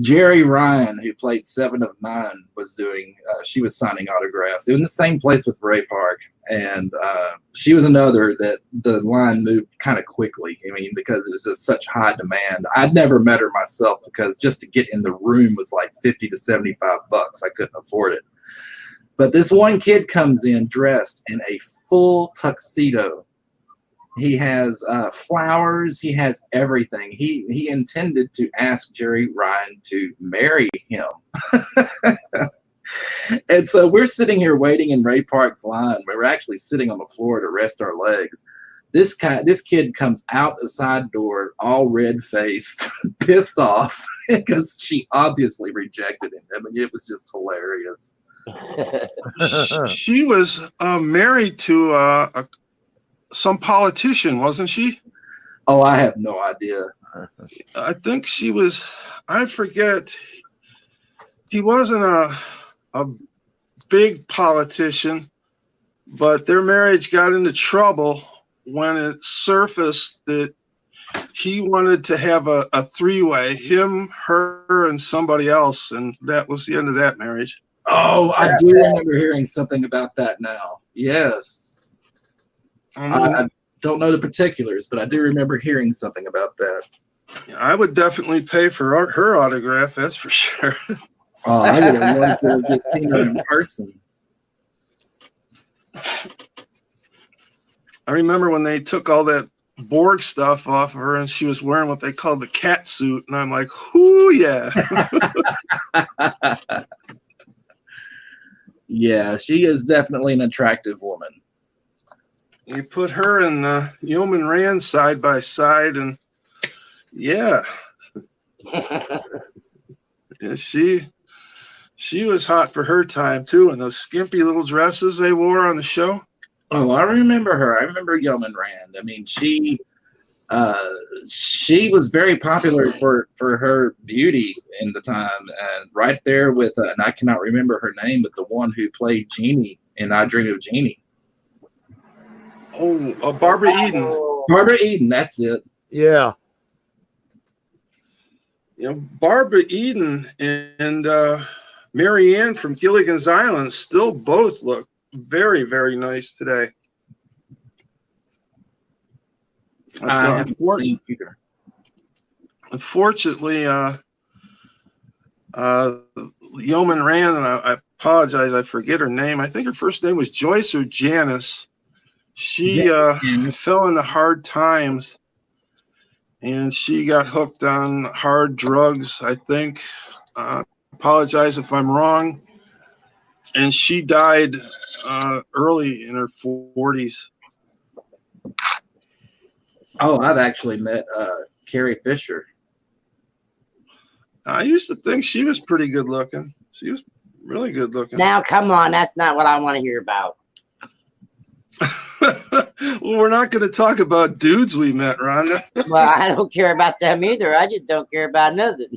Jerry Ryan, who played 7 of 9, was doing. She was signing autographs. It was in the same place with Ray Park, and she was another that the line moved kind of quickly. I mean, because it was just such high demand. I'd never met her myself because just to get in the room was like $50 to $75. I couldn't afford it. But this one kid comes in dressed in a full tuxedo. He has flowers. He has everything. He intended to ask Jerry Ryan to marry him. And so we're sitting here waiting in Ray Park's line. We're actually sitting on the floor to rest our legs. This kid comes out the side door, all red-faced, pissed off, because she obviously rejected him. I mean, it was just hilarious. She was married to some politician, wasn't she? Oh, I have no idea. I think she was. I forget. He wasn't a big politician, but their marriage got into trouble when it surfaced that he wanted to have a three-way, him, her, and somebody else, and that was the end of that marriage. Oh, I do remember hearing something about that now. Yes. I don't know the particulars, but I do remember hearing something about that. I would definitely pay for her autograph, that's for sure. Oh, I would have loved to have just seen her in person. I remember when they took all that Borg stuff off of her and she was wearing what they called the cat suit, and I'm like, whoo, yeah. Yeah, she is definitely an attractive woman. You put her and Yeoman Rand side by side, and yeah. Yeah, she was hot for her time too, and those skimpy little dresses they wore on the show. Oh, I remember her. I remember Yeoman Rand. I mean, she was very popular for her beauty in the time, and right there with and I cannot remember her name, but the one who played Jeannie in I Dream of Jeannie. Oh, Barbara Eden. Barbara Eden, that's it. Yeah. You know, Barbara Eden and Mary Ann from Gilligan's Island still both look very, very nice today. Unfortunately, Yeoman Rand, and I apologize, I forget her name. I think her first name was Joyce or Janice. She fell into hard times, and she got hooked on hard drugs, I think. Apologize if I'm wrong. And she died early in her 40s. Oh, I've actually met Carrie Fisher. I used to think she was pretty good looking. She was really good looking. Now, come on. That's not what I want to hear about. Well, we're not going to talk about dudes we met, Rhonda. Well, I don't care about them either. I just don't care about nothing.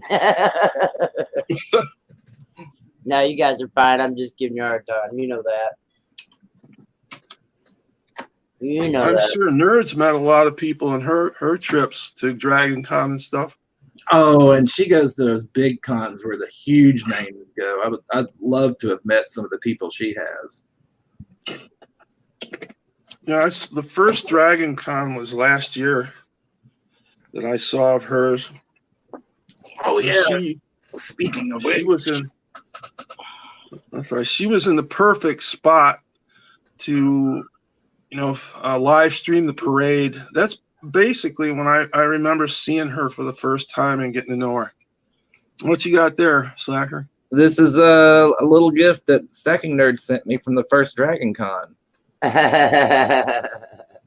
No, you guys are fine. I'm just giving you a hard time. You know that. You know I'm that. sure Nerds met a lot of people in her trips to Dragon Con and stuff. Oh, and she goes to those big cons where the huge names go. I'd love to have met some of the people she has. Yeah, the first Dragon Con was last year that I saw of hers. Oh yeah. Speaking of which, she was in the perfect spot to, live stream the parade. That's basically when I remember seeing her for the first time and getting to know her. What you got there, Slacker? This is a little gift that Stacking Nerd sent me from the first Dragon Con.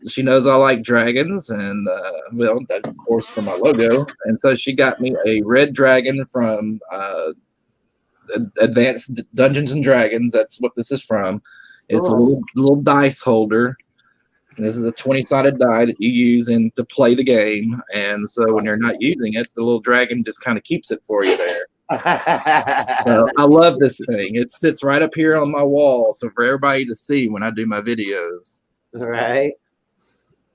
She knows I like dragons, and that's of course from my logo. And so she got me a red dragon from Advanced Dungeons and Dragons. That's what this is from. It's a little dice holder. And this is a 20-sided die that you use to play the game. And so when you're not using it, the little dragon just kind of keeps it for you there. I love this thing. It sits right up here on my wall, so for everybody to see when I do my videos. Right.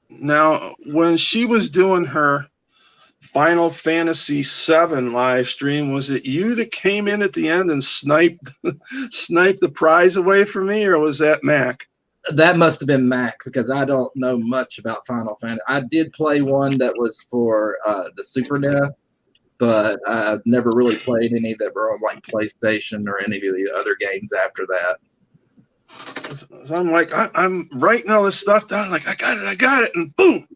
Now, when she was doing her Final Fantasy VII live stream. Was it you that came in at the end and sniped the prize away from me, or was that Mac? That must have been Mac, because I don't know much about Final Fantasy. I did play one that was for the Super NES, but I've never really played any that were on like PlayStation or any of the other games after that. So I'm like, I'm writing all this stuff down. Like, I got it, and boom!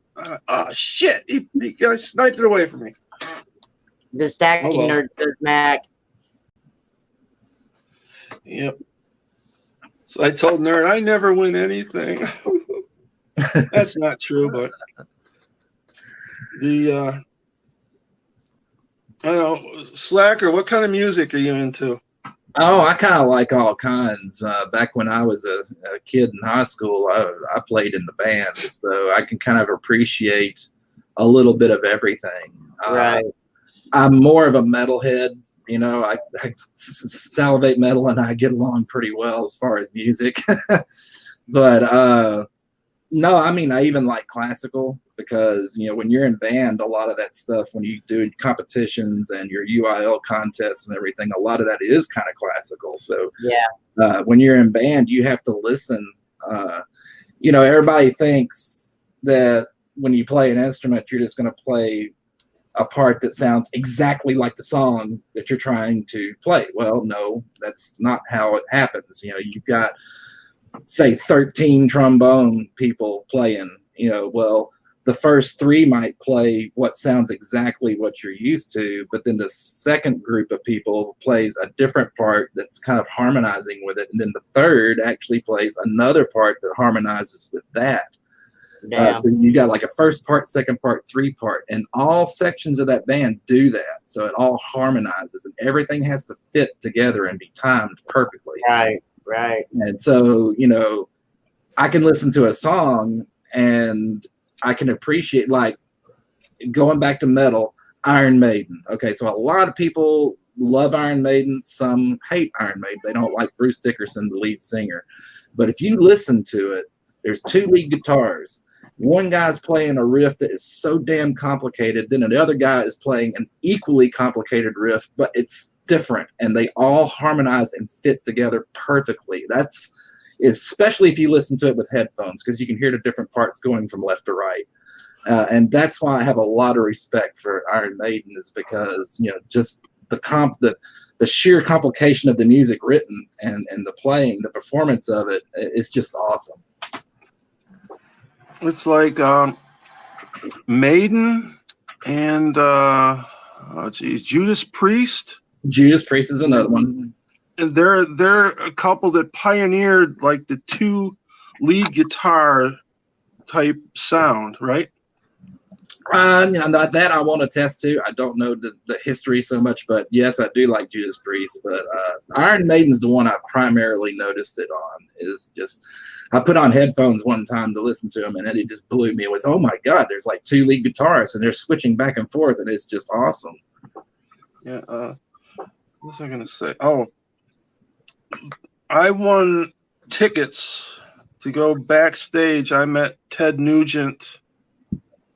Oh shit! He guys sniped it away from me. The stacking nerd says Mac. Yep. So I told Nerd, I never win anything. That's not true, but I don't know, Slacker, what kind of music are you into? Oh, I kind of like all kinds. Back when I was a kid in high school, I played in the band, so I can kind of appreciate a little bit of everything. Right. I'm more of a metalhead. You know, I Salivate Metal and I get along pretty well as far as music. But no, I mean, I even like classical, because, you know, when you're in band, a lot of that stuff, when you do competitions and your UIL contests and everything, a lot of that is kind of classical. So yeah, when you're in band, you have to listen. You know, everybody thinks that when you play an instrument, you're just going to play a part that sounds exactly like the song that you're trying to play. Well, no, that's not how it happens. You know, you've got, say, 13 trombone people playing, you know, well, the first 3 might play what sounds exactly what you're used to, but then the second group of people plays a different part that's kind of harmonizing with it. And then the third actually plays another part that harmonizes with that. So you got like a first part, second part, 3 part, and all sections of that band do that. So it all harmonizes, and everything has to fit together and be timed perfectly. Right. And so, you know, I can listen to a song and I can appreciate, like, going back to metal, Iron Maiden. Okay, so a lot of people love Iron Maiden. Some hate Iron Maiden. They don't like Bruce Dickinson, the lead singer. But if you listen to it, there's 2 lead guitars. One guy's playing a riff that is so damn complicated, then the other guy is playing an equally complicated riff, but it's different, and they all harmonize and fit together perfectly. That's especially if you listen to it with headphones, because you can hear the different parts going from left to right. And that's why I have a lot of respect for Iron Maiden, is because, you know, just the sheer complication of the music written and the playing, the performance of it is just awesome. It's like Maiden and Judas Priest. Judas Priest is another one. And they're a couple that pioneered like the 2 lead guitar type sound, right? You know, that I won't attest to. I don't know the history so much, but yes, I do like Judas Priest. But Iron Maiden's the one I primarily noticed it on. Is just, I put on headphones one time to listen to them, and then it just blew me. It was, oh my God, there's like 2 lead guitarists, and they're switching back and forth, and it's just awesome. Yeah. What was I gonna say? Oh, I won tickets to go backstage. I met Ted Nugent.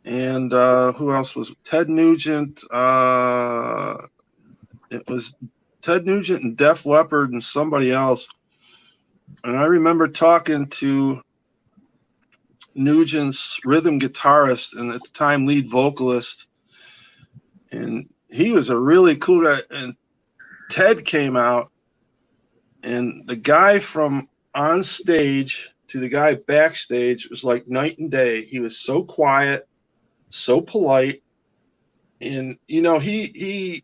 And who else was Ted Nugent? It was Ted Nugent and Def Leppard and somebody else. And I remember talking to Nugent's rhythm guitarist and at the time lead vocalist. And he was a really cool guy. And Ted came out, and the guy from on stage to the guy backstage was like night and day. He was so quiet, so polite, and you know, he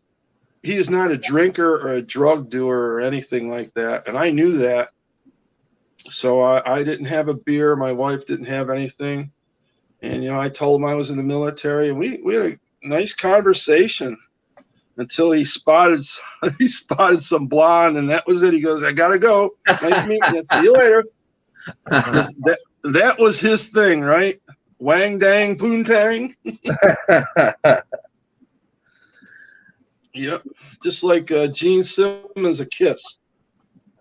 is not a drinker or a drug doer or anything like that, and I knew that. So I didn't have a beer, my wife didn't have anything, and you know, I told him I was in the military, and we had a nice conversation until he spotted some blonde, and that was it. He goes, I gotta go, nice meeting you, see you later. That was his thing, right? Wang dang poontang. Yep, just like Gene Simmons' A Kiss,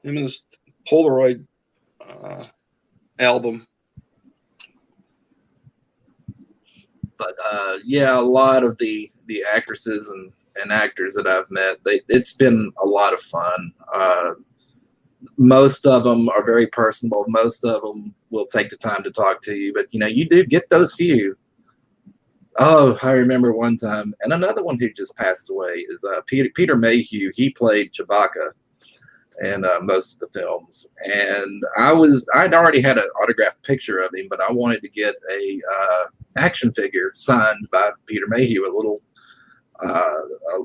him and his Polaroid album. But yeah, a lot of the actresses and actors that I've met, it's been a lot of fun. Most of them are very personable. Most of them will take the time to talk to you, but you do get those few. Oh, I remember one time, and another one who just passed away is Peter Mayhew. He played Chewbacca in most of the films, and I'd already had an autographed picture of him, but I wanted to get a action figure signed by Peter Mayhew. A little,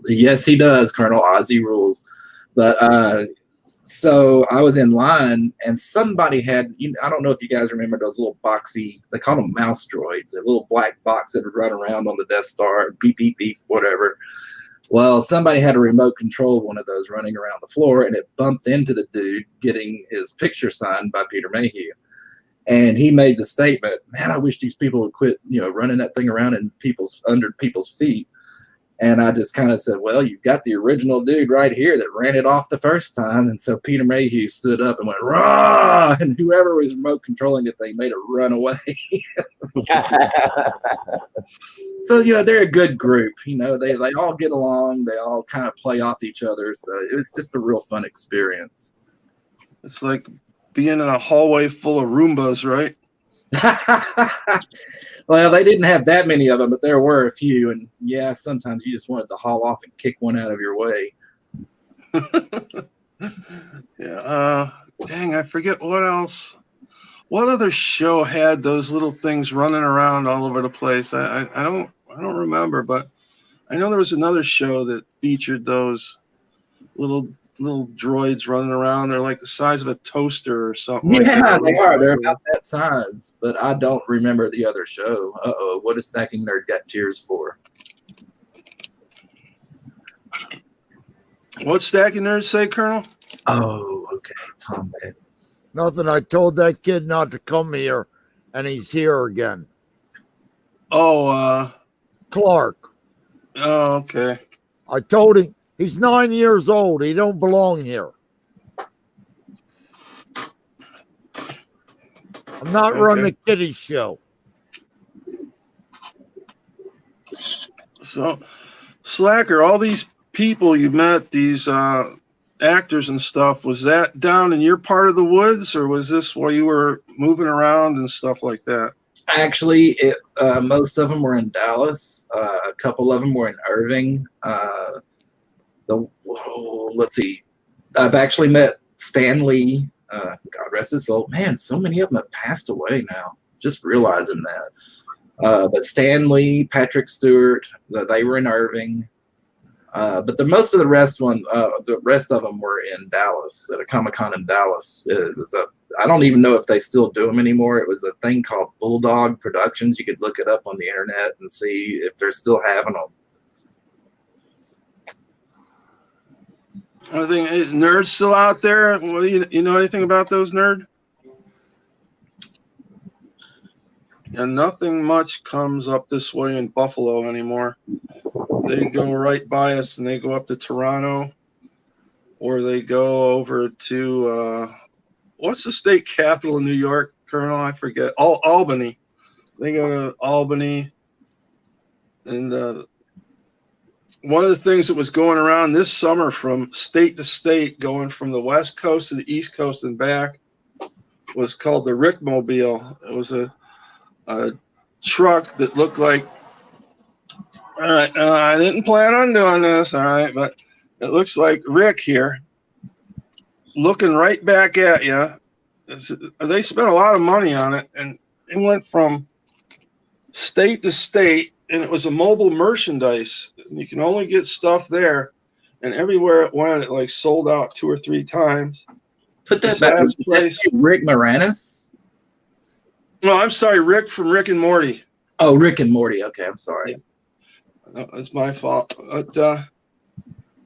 yes, he does, Colonel Ozzy rules, but. So I was in line, and somebody had, I don't know if you guys remember those little boxy, they call them mouse droids, a little black box that would run around on the Death Star, beep, beep, beep, whatever. Well, somebody had a remote control one of those running around the floor, and it bumped into the dude getting his picture signed by Peter Mayhew. And he made the statement, man, I wish these people would quit, running that thing around under people's feet. And I just kind of said, well, you've got the original dude right here that ran it off the first time. And so Peter Mayhew stood up and went, rah! And whoever was remote controlling the thing made it run away. So, they're a good group. They all get along. They all kind of play off each other. So it was just a real fun experience. It's like being in a hallway full of Roombas, right? Well, they didn't have that many of them, but there were a few. And yeah, sometimes you just wanted to haul off and kick one out of your way. Yeah. Dang, I forget what else. What other show had those little things running around all over the place? I don't remember, but I know there was another show that featured those little droids running around. They're like the size of a toaster or something. Yeah, they are. They're about that size, but I don't remember the other show. Uh-oh, what is Stacking Nerd got tears for? What's Stacking Nerd say, Colonel? Oh, okay. Tom Bad. Nothing. I told that kid not to come here, and he's here again. Oh, Clark. Oh, okay. I told him he's 9 years old. He don't belong here. I'm not running a kiddie show. So, Slacker, all these people you met, these actors and stuff, was that down in your part of the woods, or was this while you were moving around and stuff like that? Actually, most of them were in Dallas. A couple of them were in Irving. Let's see. I've actually met Stan Lee. God rest his soul. Man, so many of them have passed away now. Just realizing that. But Stan Lee, Patrick Stewart, they were in Irving. But most of the rest of them were in Dallas at a Comic-Con in Dallas. It was I don't even know if they still do them anymore. It was a thing called Bulldog Productions. You could look it up on the internet and see if they're still having them. I think is Nerd still out there. Well, you know anything about those, Nerd? Yeah, nothing much comes up this way in Buffalo anymore. They go right by us and they go up to Toronto, or they go over to what's the state capital of New York, Colonel? I forget. Albany. They go to Albany, and one of the things that was going around this summer from state to state, going from the West Coast to the East Coast and back, was called the Rickmobile. It was a truck that looked like, all right, I didn't plan on doing this, all right, but it looks like Rick here looking right back at you. They spent a lot of money on it, and it went from state to state, and it was a mobile merchandise. You can only get stuff there, and everywhere it went, it like sold out 2 or 3 times. Put that back. Place. Rick Moranis? No, I'm sorry, Rick from Rick and Morty. Oh, Rick and Morty. Okay, I'm sorry. Yeah. That's my fault. But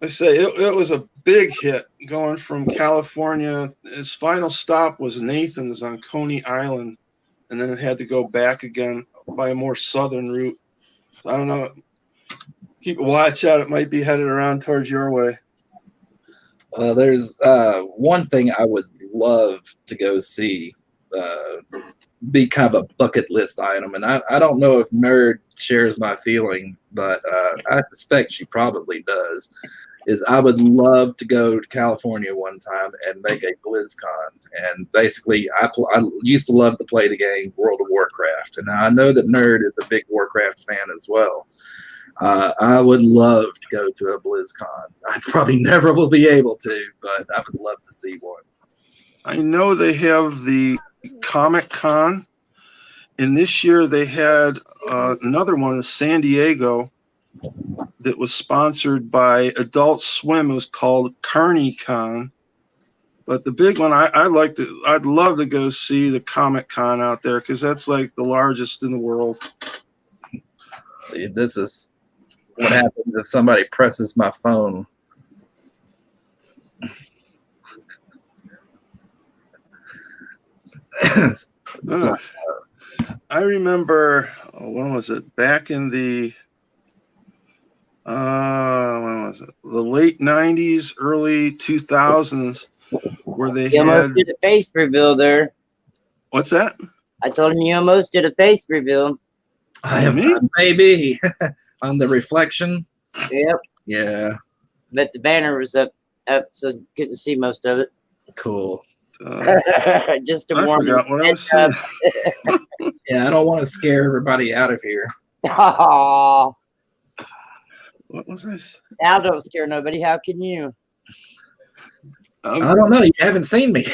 I say it was a big hit going from California. Its final stop was Nathan's on Coney Island, and then it had to go back again by a more southern route. So I don't know. Keep a watch out. It might be headed around towards your way. There's one thing I would love to go see. be kind of a bucket list item. And I don't know if Nerd shares my feeling, but I suspect she probably does. Is I would love to go to California one time and make a BlizzCon. And basically, I used to love to play the game World of Warcraft. And I know that Nerd is a big Warcraft fan as well. I would love to go to a BlizzCon. I probably never will be able to, but I would love to see one. I know they have the Comic Con, and this year they had another one in San Diego that was sponsored by Adult Swim. It was called Carney Con. But the big one, I'd love to go see the Comic Con out there because that's like the largest in the world. See, this is what happens if somebody presses my phone. I remember, when was it? Back in the when was it? The late 90s, early 2000s, where they You almost had. did a face reveal there. What's that? I told him you almost did a face reveal. I have Me? maybe on the reflection. Yep. Yeah, But the banner was up, so couldn't see most of it. cool. Just to I warn forgot you. what I was saying. Yeah, I don't want to scare everybody out of here. Aw. What was I saying? Now don't scare nobody. How can you? I don't know. You haven't seen me.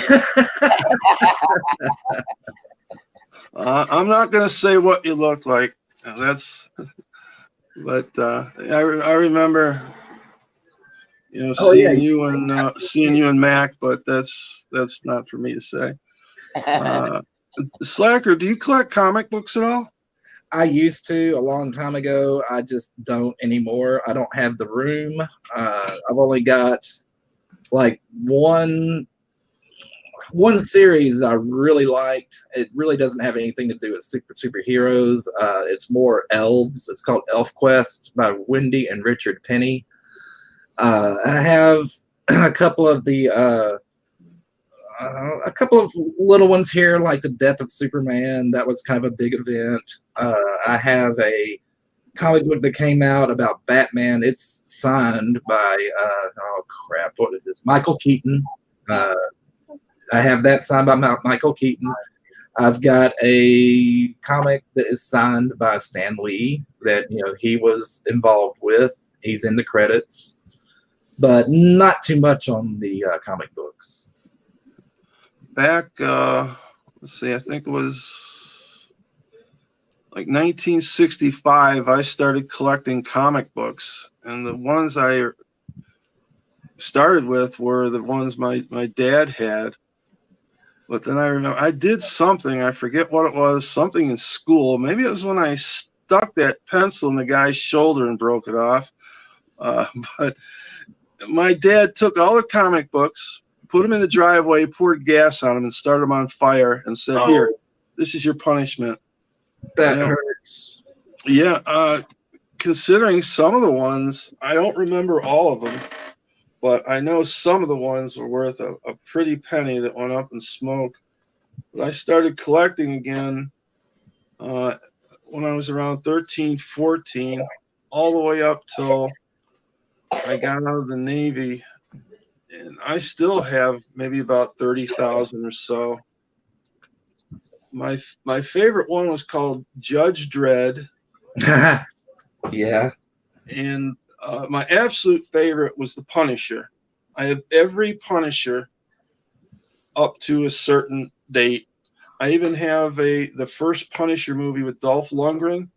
I'm not going to say what you look like. But I remember, seeing you and Mac, but that's not for me to say. Slacker, do you collect comic books at all? I used to a long time ago. I just don't anymore. I don't have the room. I've only got like one series that I really liked. It really doesn't have anything to do with superheroes. It's more elves. It's called Elf Quest by Wendy and Richard Penny. I have a couple of little ones here, like the Death of Superman. That was kind of a big event. I have a comic book that came out about Batman. It's signed by what is this? Michael Keaton. I have that signed by Michael Keaton. I've got a comic that is signed by Stan Lee that he was involved with. He's in the credits, but not too much on the comic books. Back, let's see, I think it was like 1965, I started collecting comic books, and the ones I started with were the ones my dad had. But then I remember I did something, I forget what it was, something in school. Maybe it was when I stuck that pencil in the guy's shoulder and broke it off. But my dad took all the comic books, put them in the driveway, poured gas on them, and started them on fire and said, "Here, this is your punishment." That hurts. Yeah, considering some of the ones, I don't remember all of them, but I know some of the ones were worth a pretty penny that went up in smoke. But I started collecting again when I was around 13, 14, all the way up till I got out of the Navy. And I still have maybe about 30,000 or so. My favorite one was called Judge Dredd. Yeah. And my absolute favorite was the Punisher. I have every Punisher up to a certain date. I even have the first Punisher movie with Dolph Lundgren.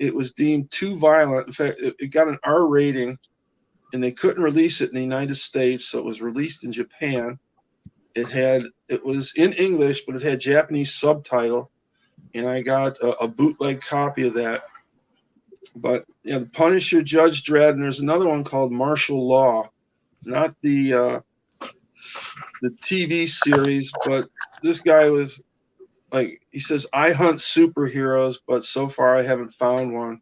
It was deemed too violent. In fact, it got an R rating, and they couldn't release it in the United States, so it was released in Japan. It was in English, but it had Japanese subtitle, and I got a bootleg copy of that. But the Punisher, Judge Dredd, and there's another one called Martial Law, not the TV series, but this guy was like, he says, "I hunt superheroes, but so far I haven't found one."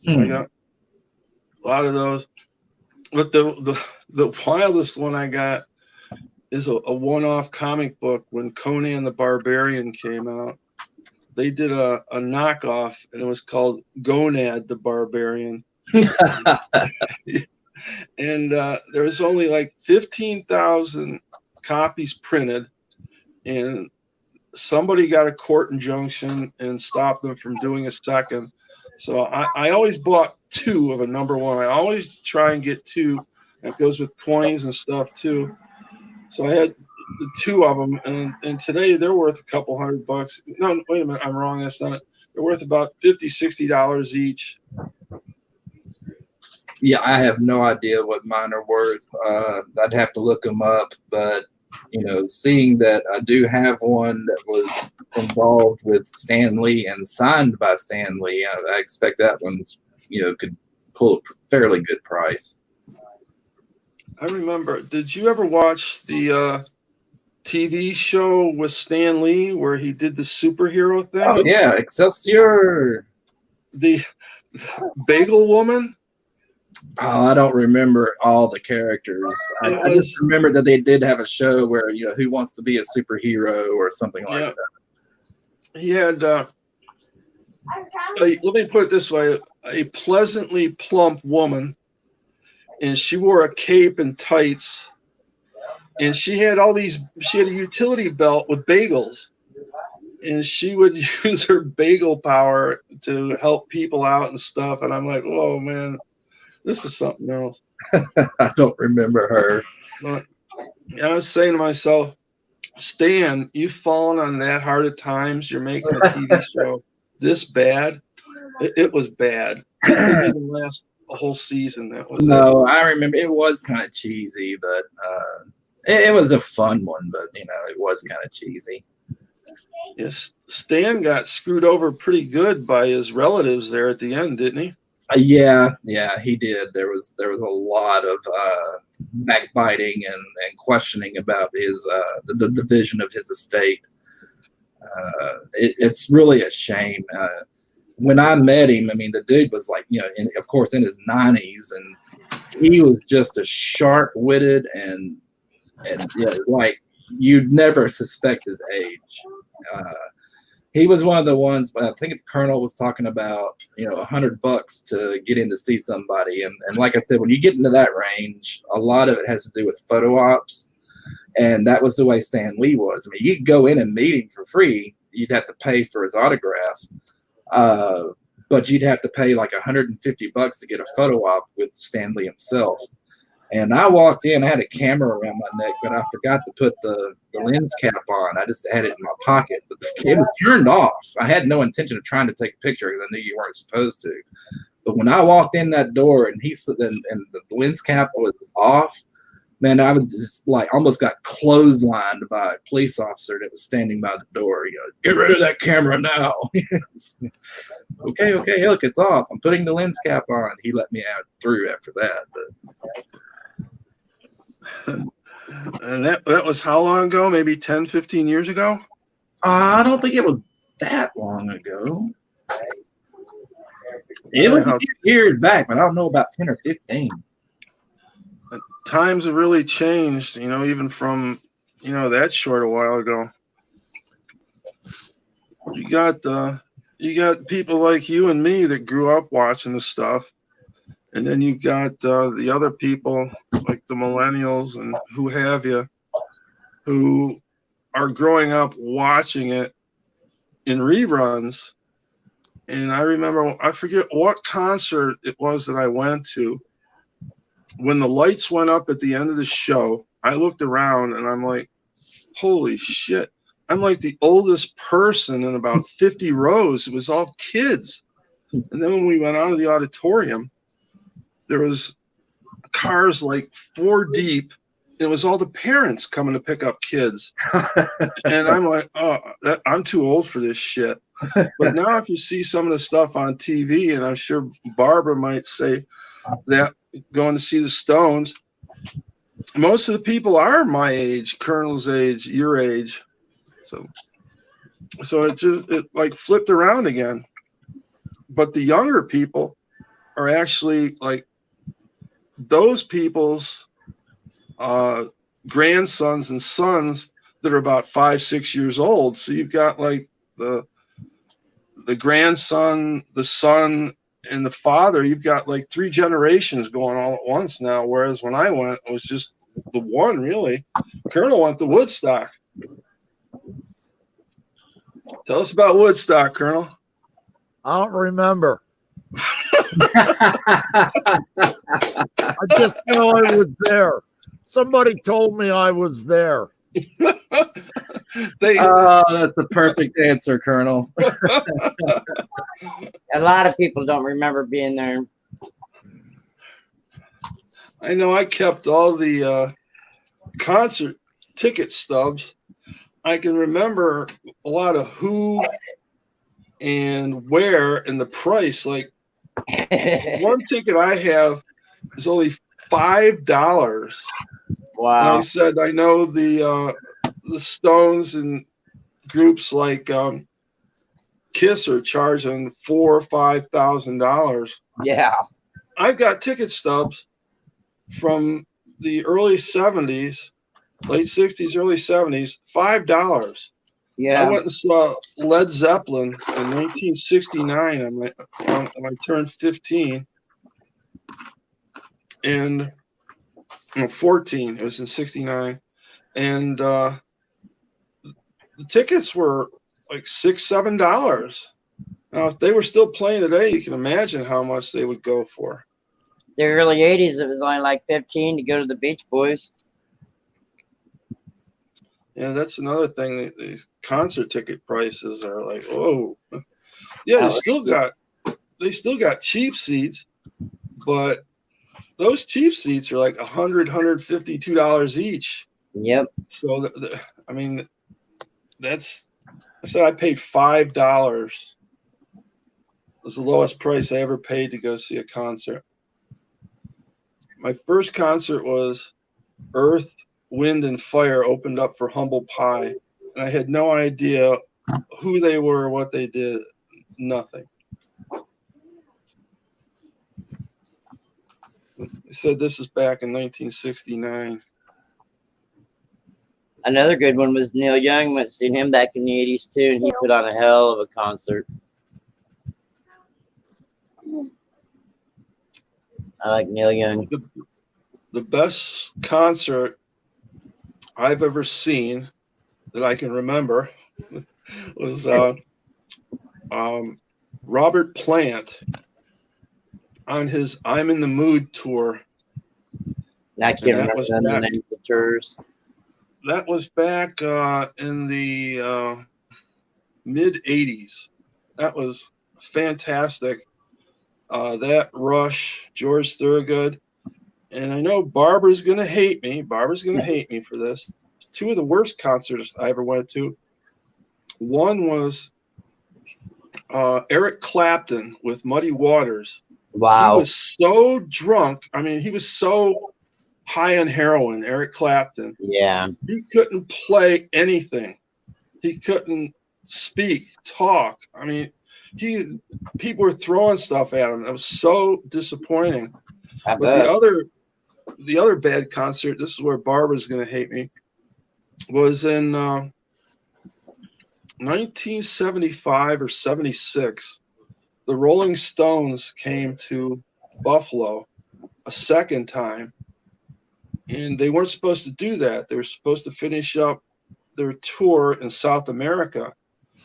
I got a lot of those, but the wildest one I got is a one-off comic book when Conan the Barbarian came out. They did a knockoff, and it was called Gonad the Barbarian. And there was only like 15,000 copies printed, and somebody got a court injunction and stopped them from doing a second. So I always bought 2 of a number 1. I always try and get 2. That goes with coins and stuff too. So I had the 2 of them, and today they're worth a couple $100. No, wait a minute, I'm wrong. That's not it. They're worth about $50-$60 each. Yeah, I have no idea what mine are worth. I'd have to look them up, but seeing that I do have one that was involved with Stan Lee and signed by Stan Lee, I expect that one's could pull a fairly good price. I remember. Did you ever watch the TV show with Stan Lee where he did the superhero thing? Oh yeah, Excelsior. The Bagel Woman. Oh, I don't remember all the characters. I just remember that they did have a show where Who Wants to Be a Superhero or something like that. He had. Let me put it this way: a pleasantly plump woman, and she wore a cape and tights. And she had she had a utility belt with bagels, and she would use her bagel power to help people out and stuff. And I'm like, oh man, this is something else. I don't remember her. But I was saying to myself, Stan, you've fallen on that hard of times. You're making a TV show this bad. It was bad. It didn't even last a whole season. That was I remember it was kind of cheesy, but it was a fun one, but it was kind of cheesy. Yes, Stan got screwed over pretty good by his relatives there at the end, didn't he? Yeah, he did. There was a lot of backbiting and questioning about his the division of his estate. It's really a shame. When I met him, I mean, the dude was like, of course, in his 90s, and he was just as sharp-witted and like you'd never suspect his age. He was one of the ones. I think the Kernel was talking about, $100 to get in to see somebody, and like I said, when you get into that range, a lot of it has to do with photo ops, and that was the way Stan Lee was. I mean, you could go in and meet him for free. You'd have to pay for his autograph, but you'd have to pay like $150 to get a photo op with Stan Lee himself. And I walked in, I had a camera around my neck, but I forgot to put the lens cap on. I just had it in my pocket, but it was turned off. I had no intention of trying to take a picture because I knew you weren't supposed to. But when I walked in that door and and the lens cap was off, man, I was just like almost got clotheslined by a police officer that was standing by the door. Get rid of that camera now. Okay, look, it's off. I'm putting the lens cap on. He let me out through after that. But and that was how long ago? Maybe 10, 15 years ago? I don't think it was that long ago. It was a few years back, but I don't know about 10 or 15. Times have really changed, even from, that short a while ago. You got people like you and me that grew up watching the stuff. And then you've got the other people like the millennials and who have you, who are growing up watching it in reruns. And I remember, I forget what concert it was that I went to. When the lights went up at the end of the show, I looked around and I'm like, holy shit. I'm like the oldest person in about 50 rows. It was all kids. And then when we went out of the auditorium, there was cars like 4 deep, and it was all the parents coming to pick up kids. And I'm like, I'm too old for this shit. But now if you see some of the stuff on TV, and I'm sure Barbara might say that going to see the Stones, most of the people are my age, Kernel's age, your age. So it like flipped around again. But the younger people are actually like, those people's grandsons and sons that are about 5, 6 years old. So you've got like the grandson, the son, and the father. You've got like 3 generations going all at once now. Whereas when I went, it was just the one really. Kernel went to Woodstock. Tell us about Woodstock, Kernel. I don't remember. I just know I was there. Somebody told me I was there. Oh, that's the perfect answer, Colonel. A lot of people don't remember being there. I know I kept all the concert ticket stubs. I can remember a lot of who and where and the price. Like one ticket I have is only $5. Wow. And I said I know the Stones and groups like Kiss are charging $4,000 or $5,000. Yeah. I've got ticket stubs from the early 70s, late 60s, early 70s, $5. Yeah. I went and saw Led Zeppelin in 1969 when I turned 15. And 14, it was in 69. And the tickets were like $6, $7. Now, if they were still playing today, you can imagine how much they would go for. The early 80s, it was only like 15 to go to the Beach Boys. Yeah, that's another thing. These concert ticket prices are like, oh, yeah, they still got cheap seats, but those cheap seats are like $100, $150, $2 each. Yep. So I mean, I said I paid $5. It was the lowest price I ever paid to go see a concert. My first concert was Earth, Wind, and Fire opened up for Humble Pie, and I had no idea who they were, what they did, nothing. They said this is back in 1969. Another good one was Neil Young. Went to see him back in the 80s too, and he put on a hell of a concert. I like Neil Young. The best concert I've ever seen that I can remember was Robert Plant on his I'm in the Mood tour. I can't remember the names of tours. That was back in the mid 80s. That was fantastic. That Rush, George Thorogood, and I know Barbara's gonna hate me. Barbara's gonna hate me for this. 2 of the worst concerts I ever went to. One was Eric Clapton with Muddy Waters. Wow. He was so drunk. I mean, he was so high on heroin, Eric Clapton. Yeah. He couldn't play anything. He couldn't speak, talk. I mean, people were throwing stuff at him. It was so disappointing. But the other bad concert, this is where Barbara's going to hate me, was in 1975 or 76. The Rolling Stones came to Buffalo a second time, and they weren't supposed to do that. They were supposed to finish up their tour in South America,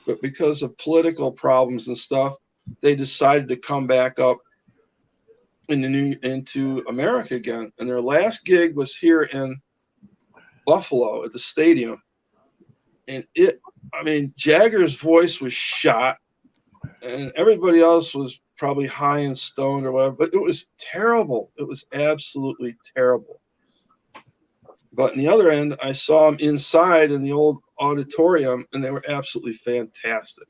but because of political problems and stuff, they decided to come back up into America again. And their last gig was here in Buffalo at the stadium. And Jagger's voice was shot, and everybody else was probably high and stoned or whatever, but it was terrible. It was absolutely terrible. But on the other end, I saw them inside in the old auditorium, and they were absolutely fantastic.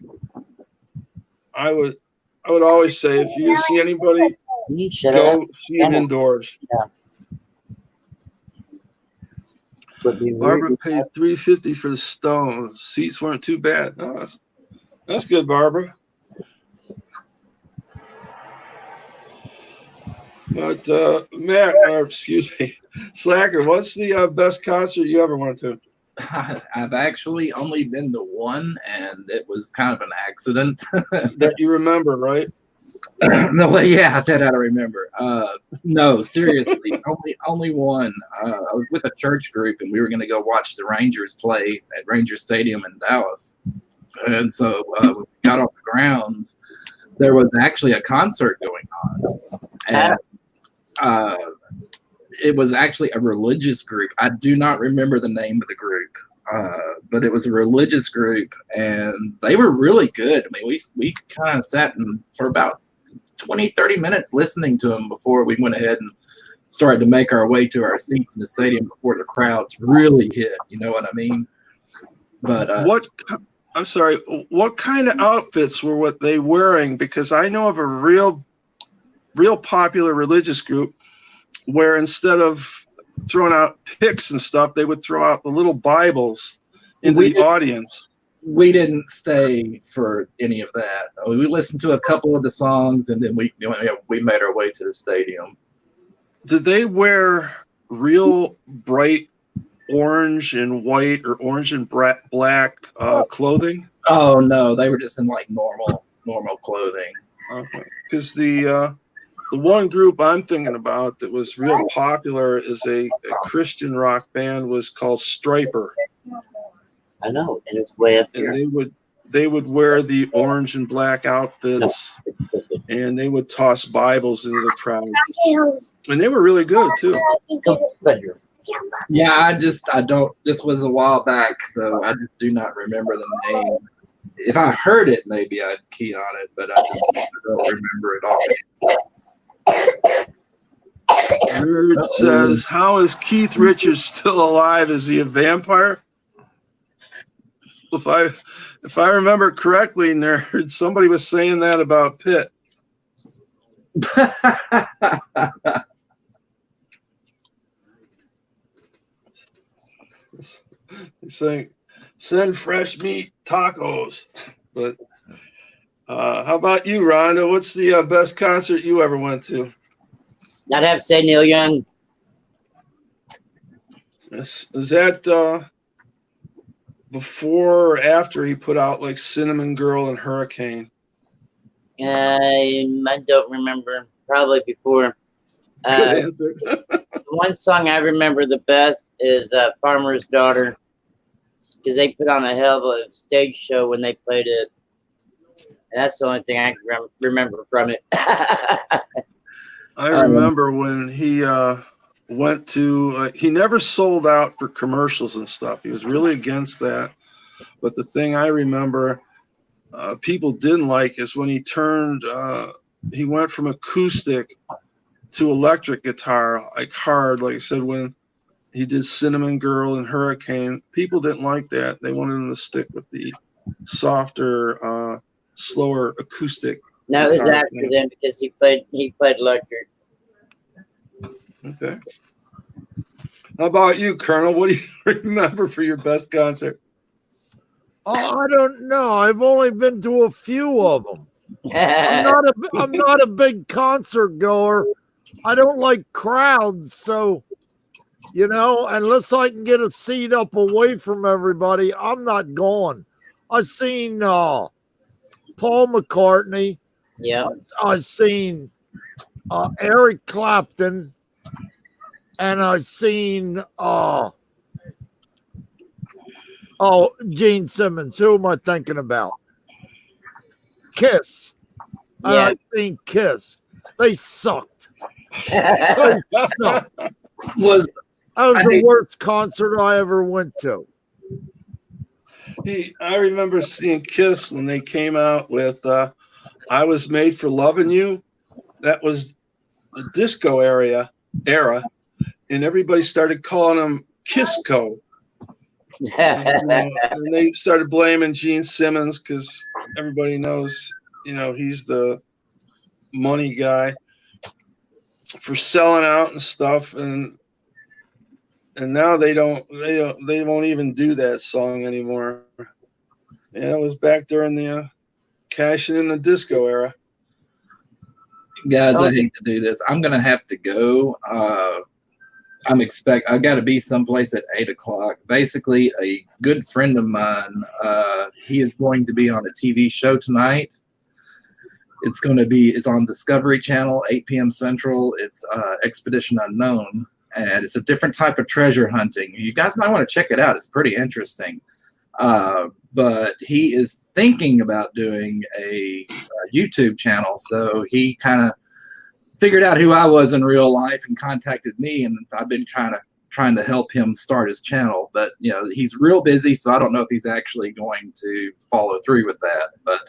I would always say, if you see anybody, go see them indoors. Yeah. Barbara paid $350 for the Stones. Seats weren't too bad. No, that's good, Barbara. But Matt, or excuse me, Slacker, what's the best concert you ever went to? I've actually only been to one, and it was kind of an accident. That you remember, right? No way, yeah, that I remember. No, seriously, only one. I was with a church group, and we were going to go watch the Rangers play at Ranger Stadium in Dallas. And so when we got off the grounds, there was actually a concert going on, and it was actually a religious group. I do not remember the name of the group, but it was a religious group, and they were really good. I mean, we kind of sat for about 20, 30 minutes listening to them before we went ahead and started to make our way to our seats in the stadium before the crowds really hit. You know what I mean? But I'm sorry, what kind of outfits were they wearing? Because I know of a real popular religious group where instead of throwing out pics and stuff, they would throw out the little Bibles into the audience. We didn't stay for any of that. We listened to a couple of the songs, and then we made our way to the stadium. Did they wear real bright orange and white or orange and black clothing? Oh no, they were just in like normal clothing. Okay, because the one group I'm thinking about that was real popular is a Christian rock band was called Striper. I know, and it's way up here. And they would wear the orange and black outfits, and they would toss Bibles into the crowd, and they were really good too. Yeah, I don't. This was a while back, so I just do not remember the name. If I heard it, maybe I'd key on it, but I don't remember it all. Nerd says, "How is Keith Richards still alive? Is he a vampire?" If I remember correctly, Nerd, somebody was saying that about Pitt. He's saying, "Send fresh meat tacos." But how about you, Rhonda? What's the best concert you ever went to? I'd have to say Neil Young. Is that before or after he put out like Cinnamon Girl and Hurricane? I don't remember. Probably before. Good answer. One song I remember the best is Farmer's Daughter, because they put on a hell of a stage show when they played it. And that's the only thing I can remember from it. I remember when he went to, he never sold out for commercials and stuff. He was really against that. But the thing I remember people didn't like is when he he went from acoustic to electric guitar, like hard, like I said, when he did Cinnamon Girl and Hurricane. People didn't like that. They wanted him to stick with the softer, slower acoustic. No, it was after them because he played electric. Okay. How about you, Kernel? What do you remember for your best concert? Oh, I don't know. I've only been to a few of them. I'm not a big concert goer. I don't like crowds, so unless I can get a seat up away from everybody, I'm not going. I've seen Paul McCartney. Yeah. I've seen Eric Clapton, and I've seen Gene Simmons. Who am I thinking about? Kiss. Yeah. I've seen Kiss. They sucked. They sucked. That was the worst concert I ever went to. I remember seeing Kiss when they came out with I Was Made for Loving You. That was the disco era, and everybody started calling them Kissco. And they started blaming Gene Simmons because everybody knows, he's the money guy for selling out and stuff, and now they won't even do that song anymore. And it was back during the cashing in the disco era. Guys, I hate to do this. I'm gonna have to go. I got to be someplace at 8:00. Basically, a good friend of mine, he is going to be on a TV show tonight. It's on Discovery Channel, 8 p.m. Central. It's Expedition Unknown, and it's a different type of treasure hunting. You guys might want to check it out. It's pretty interesting. But he is thinking about doing a YouTube channel, so he kind of figured out who I was in real life and contacted me, and I've been trying to help him start his channel. But he's real busy, so I don't know if he's actually going to follow through with that. But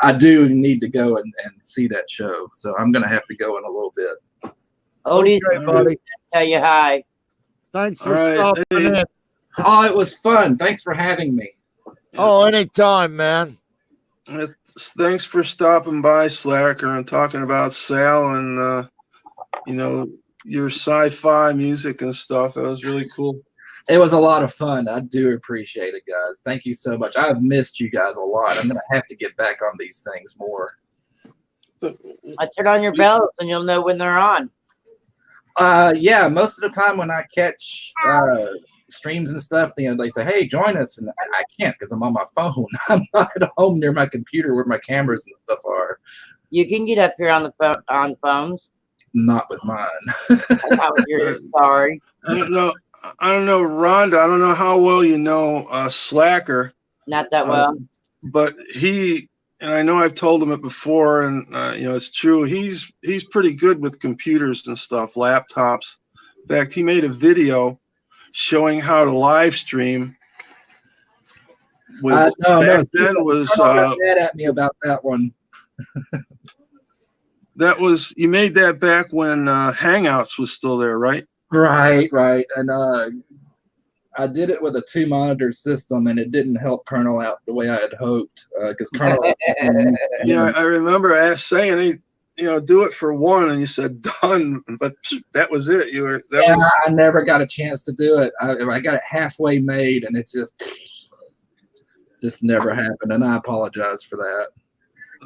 I do need to go and see that show, so I'm gonna have to go in a little bit. Odie's Okay, buddy. tell you hi. Thanks for All right, stopping hey. in. Oh, it was fun. Thanks for having me. Oh, anytime, man. Thanks for stopping by, Slacker, and talking about Sal and your sci-fi music and stuff. That was really cool. It was a lot of fun. I do appreciate it, guys. Thank you so much. I've missed you guys a lot. I'm gonna have to get back on these things more. I turn on your bells and you'll know when they're on. Yeah, most of the time when I catch streams and stuff, they say, "Hey, join us," and I can't because I'm on my phone. I'm not at home near my computer where my cameras and stuff are. You can get up here on the phone on phones. Not with mine. Not with yours. Sorry. I don't know, Rhonda. I don't know how well you know Slacker, Not that well. but and I know I've told him it before, and it's true. He's pretty good with computers and stuff, laptops. In fact, he made a video showing how to live stream. No. Then was mad at me about that one. you made that back when Hangouts was still there, right? Right, and I did it with a 2-monitor system, and it didn't help Kernel out the way I had hoped. Because Kernel, Yeah, I remember saying, do it for one, and you said done, but that was it. I never got a chance to do it. I got it halfway made, and it's just never happened, and I apologize for that.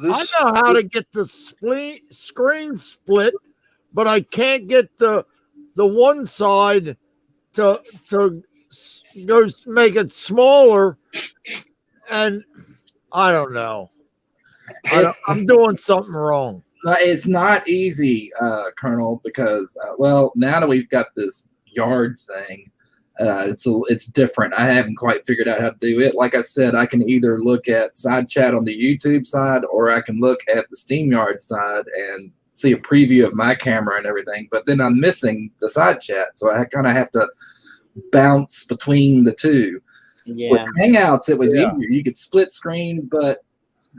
I know how to get the screen split, but I can't get the one side to go make it smaller, and I don't know. I'm doing something wrong. It's not easy, Colonel, because now that we've got this yard thing, it's different. I haven't quite figured out how to do it. Like I said, I can either look at side chat on the YouTube side, or I can look at the SteamYard side and see a preview of my camera and everything. But then I'm missing the side chat, so I kind of have to bounce between the two. Yeah. With Hangouts, it was easier. You could split screen, but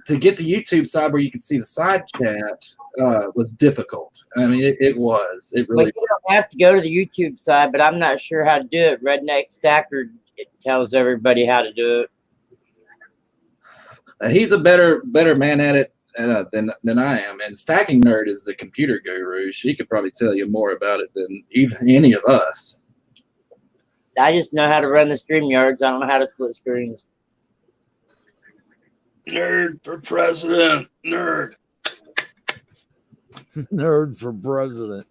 to get the YouTube side where you could see the side chat was difficult. I mean, it was. It really. But you don't have to go to the YouTube side, but I'm not sure how to do it. Redneck Stacker tells everybody how to do it. He's a better man at it than I am. And Stacking Nerd is the computer guru. She could probably tell you more about it than any of us. I just know how to run the StreamYards. I don't know how to split screens. Nerd for president. Nerd. Nerd for president.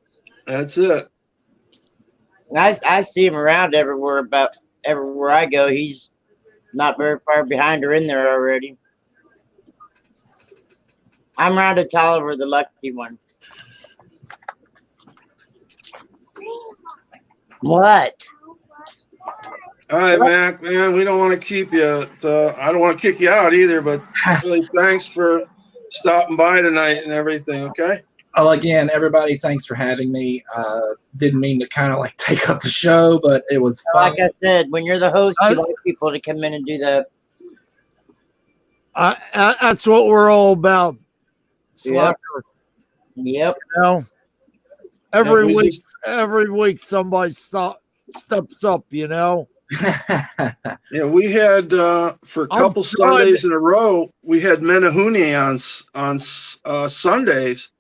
That's it. I see him around everywhere I go. He's not very far behind or in there already. I'm Rhonda Tolliver, the lucky one. What? All right, Mac, man, we don't want to keep you. I don't want to kick you out either, but really thanks for stopping by tonight and everything, okay? Well, again, everybody, thanks for having me. Didn't mean to kind of take up the show, but it was fun. Like I said, when you're the host, you like people to come in and do that. That's what we're all about. Slacker. Yep. Every week somebody steps up, Yeah, we had for a couple Sundays in a row, we had Menahune on Sundays.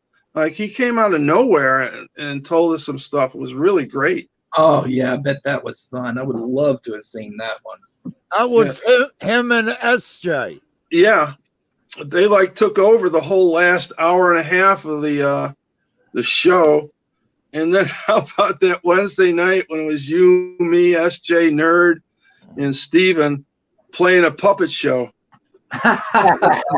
He came out of nowhere and told us some stuff. It was really great. Oh yeah, I bet that was fun. I would love to have seen that one. That was him and SJ. Yeah, they took over the whole last hour and a half of the the show. And then how about that Wednesday night when it was you, me, SJ, Nerd, and Steven playing a puppet show? I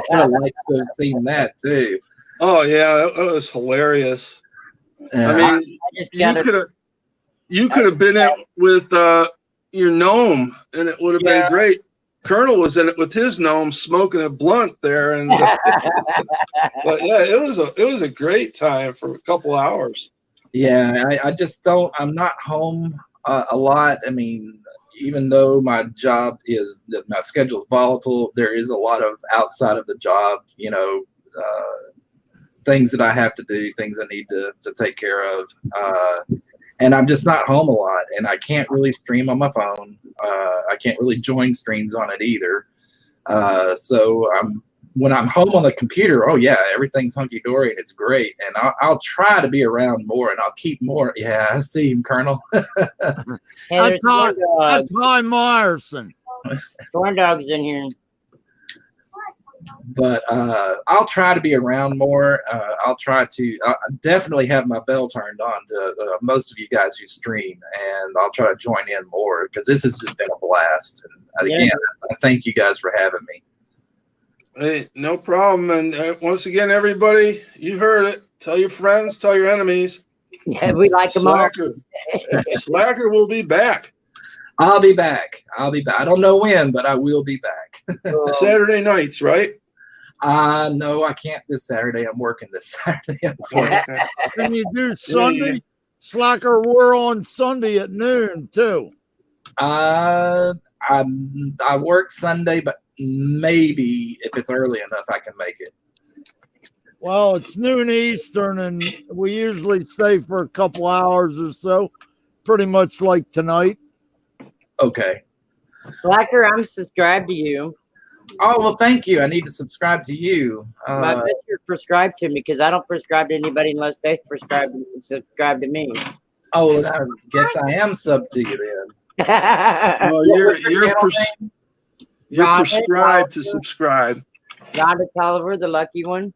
would have liked to have seen that too. Oh yeah, it was hilarious. Yeah. I mean, I just gotta, you could have been it with your gnome, and it would have been great. Kernel was in it with his gnome smoking a blunt there, and but yeah, it was a great time for a couple hours. Yeah, I just don't. I'm not home a lot. I mean, even though my job is that my schedule's volatile, there is a lot of outside of the job, things that I have to do, things I need to take care of. And I'm just not home a lot, and I can't really stream on my phone. I can't really join streams on it either. So when I'm home on the computer, oh yeah, everything's hunky dory and it's great. And I'll try to be around more, and I'll keep more. Yeah, I see him, Kernel. hey, That's High Myerson. corn dogs in here. But I'll try to be around more. I'll try to definitely have my bell turned on to most of you guys who stream, and I'll try to join in more because this has just been a blast. And again, I thank you guys for having me. Hey, no problem. And once again, everybody, you heard it. Tell your friends, tell your enemies. Yeah, we like them all. Slacker. Slacker will be back. I'll be back. I don't know when, but I will be back. Saturday nights, right? No, I can't this Saturday. I'm working this Saturday. Can you do Sunday? Slacker, we're on Sunday at noon too. I work Sunday, but maybe if it's early enough, I can make it. Well, it's noon Eastern, and we usually stay for a couple hours or so, pretty much like tonight. Okay. Slacker, I'm subscribed to you. Oh, well, thank you. I need to subscribe to you. I bet you're prescribed to me because I don't prescribe to anybody unless they subscribe to me. Oh, I guess I am sub to you then. Well, you're prescribed to subscribe. Rhonda Tolliver, the lucky one.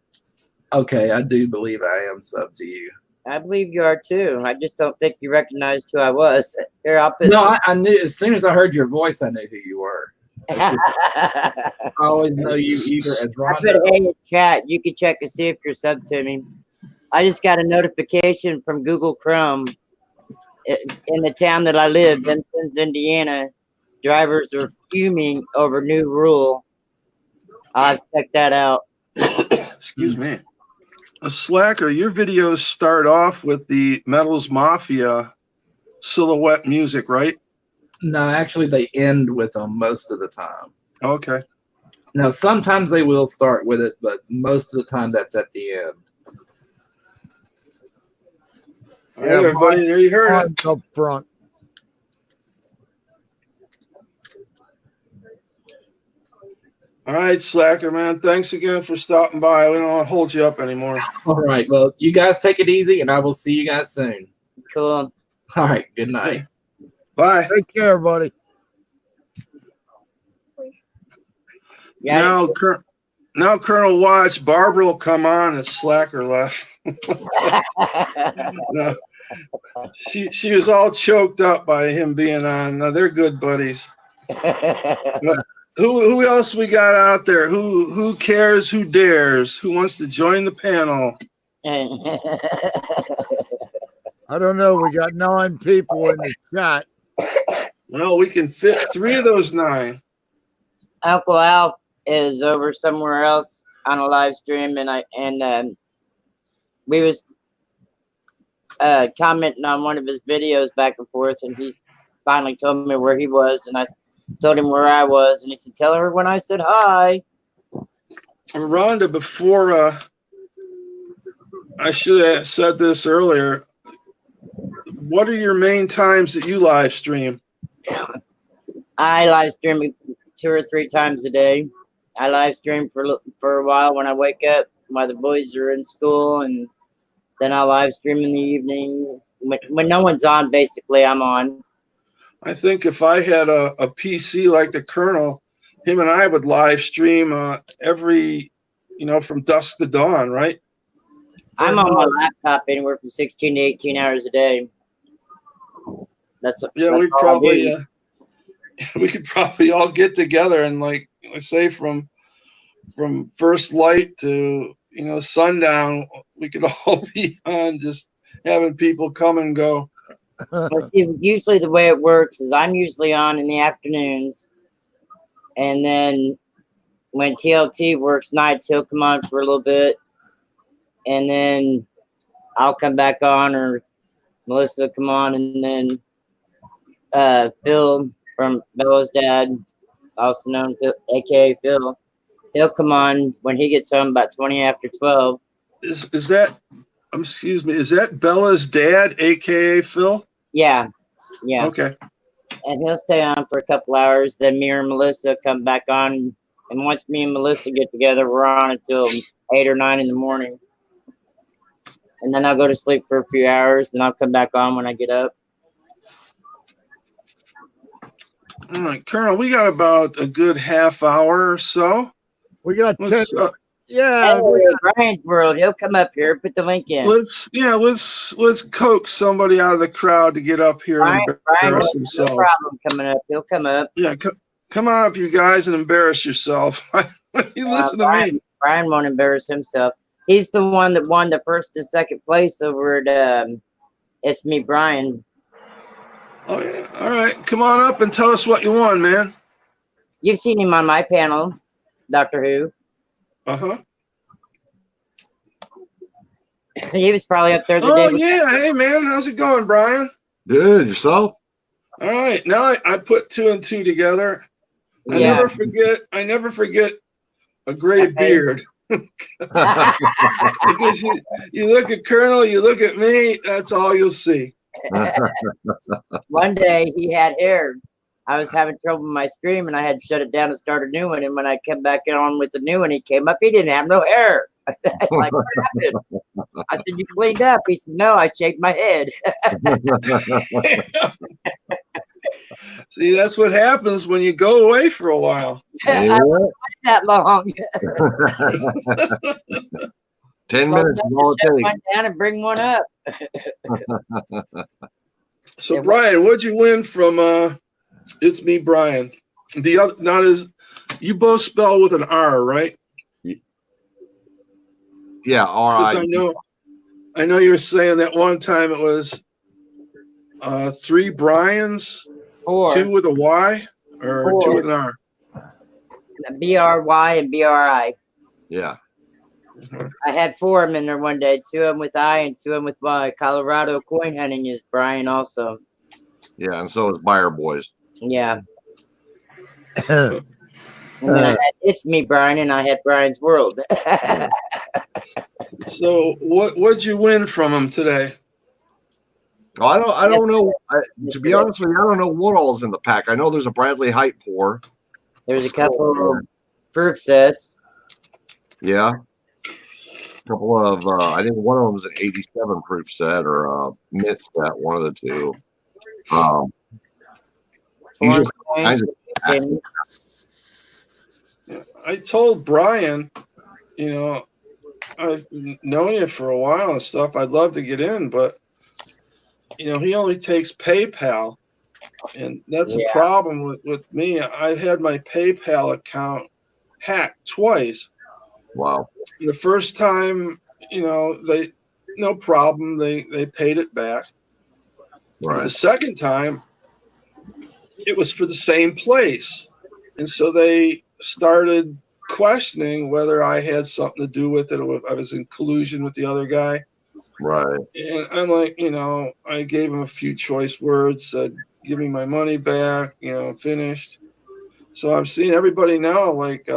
Okay, I do believe I am sub to you. I believe you are too. I just don't think you recognized who I was. Here, I'll put. No, I knew as soon as I heard your voice, I knew who you were. I always know you either as I Rhonda. put hey in chat. You can check to see if you're sub to me. I just got a notification from Google Chrome in the town that I live, Vincennes, Indiana. Drivers are fuming over new rule. I'll check that out. Excuse me. A Slacker, your videos start off with the Metals Mafia silhouette music, right? No, actually, they end with them most of the time. Okay. Now, sometimes they will start with it, but most of the time that's at the end. All right, everybody, there you heard it. Up front. All right, Slacker, man. Thanks again for stopping by. We don't want to hold you up anymore. All right. Well, you guys take it easy, and I will see you guys soon. Cool. All right. Good night. Bye. Take care, buddy. Yeah. Now, Colonel Watch, Barbara will come on and Slacker left. No, she was all choked up by him being on. No, they're good buddies. But who else we got out there? Who cares? Who dares? Who wants to join the panel? I don't know. We got 9 people in the chat. Well, we can fit 3 of those 9. Uncle Al is over somewhere else on a live stream, and we was commenting on one of his videos back and forth, and he finally told me where he was, and I told him where I was, and he said, "Tell her when I said hi." Rhonda, before I should have said this earlier. What are your main times that you live stream? I live stream 2 or 3 times a day. I live stream for a while when I wake up while the boys are in school, and then I'll live stream in the evening. When no one's on, basically, I'm on. I think if I had a PC like the Kernel, him and I would live stream every, from dusk to dawn, right? I'm on my laptop anywhere from 16 to 18 hours a day. That's Yeah, that's we all I do. probably we could probably all get together and like I say from first light to sundown, we could all be on just having people come and go. Well, see, usually the way it works is I'm usually on in the afternoons, and then when TLT works nights, he'll come on for a little bit, and then I'll come back on, or Melissa will come on, and then Phil from Bella's dad, also known aka Phil, he'll come on when he gets home about 20 after 12. Is that excuse me, is that Bella's dad, aka Phil? Yeah. Okay. And he'll stay on for a couple hours. Then me and Melissa come back on. And once me and Melissa get together, we're on until 8 or 9 in the morning. And then I'll go to sleep for a few hours. Then I'll come back on when I get up. All right, Colonel, we got about a good half hour or so. We got Let's 10. Yeah. Hey, Brian's World. He'll come up here. Put the link in. let's coax somebody out of the crowd to get up here and Brian embarrass no himself. problem coming up. He'll come up. Yeah, come on up, you guys, and embarrass yourself. You listen to me. Brian won't embarrass himself. He's the one that won the first and second place over at It's Me, Brian. Oh yeah. All right, come on up and tell us what you won, man. You've seen him on my panel, Doctor Who. Uh-huh. He was probably up there the Oh day. yeah. Hey man, how's it going, Brian? Good. Yourself? All right. Now I put 2 and 2 together. I Yeah. never forget a gray beard. Because you look at Kernel, you look at me, that's all you'll see. One day he had hair. I was having trouble with my stream and I had to shut it down and start a new one. And when I came back on with the new one, he came up, he didn't have no hair. Like, what happened? I said, you cleaned up. He said, no, I shaved my head. See, that's what happens when you go away for a while. I wasn't that long. 10 minutes is all it Shut takes. one down and bring one up. So Yeah. Brian, what'd you win from It's Me, Brian? The other, not as you both spell with an R, right? Yeah, all 'Cause right. I know you were saying that one time it was 3 Brians, 4. 2 with a Y, or 2 with an R. BRY and BRI. Yeah. I had 4 of them in there one day. 2 of them with I and 2 of them with Y. Colorado coin hunting is Brian also. Yeah, and so is Buyer Boys. Yeah. And then I had It's Me, Brian, and I had Brian's World. So what'd you win from him today? Oh, I don't know. To be honest with you, I don't know what all's in the pack. I know there's a Bradley height pour. There's a couple of proof sets. Yeah. A couple of, I think one of them is an 87 proof set or a mint set, one of the two. These are kinds of And I told Brian, I've known you for a while and stuff. I'd love to get in, but he only takes PayPal, and that's a problem with me. I had my PayPal account hacked twice. Wow. The first time, they no problem. They paid it back. Right. The second time, it was for the same place, and so they started questioning whether I had something to do with it or if I was in collusion with the other guy. Right. And I'm like, I gave him a few choice words, said, give me my money back, finished. So I'm seeing everybody now, like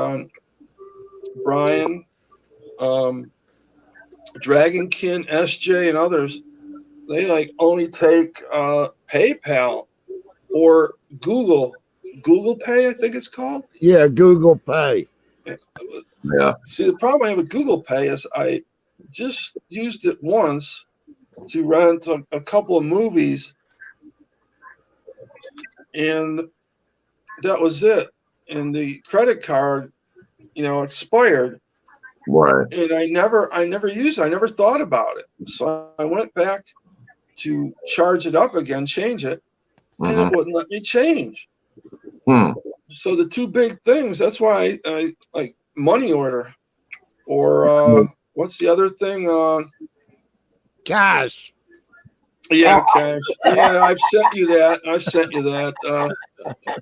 Brian, Dragonkin, SJ, and others, they like only take PayPal or Google Pay, I think it's called. Yeah, Google Pay. Yeah. See, the problem I have with Google Pay is I just used it once to rent a couple of movies, and that was it. And the credit card, expired. Right. And I never used it. I never thought about it. So I went back to charge it up again, change it, and it wouldn't let me change. Hmm. So the two big things, that's why I like money order, or what's the other thing? Cash. Yeah, cash. Yeah, I've sent you that.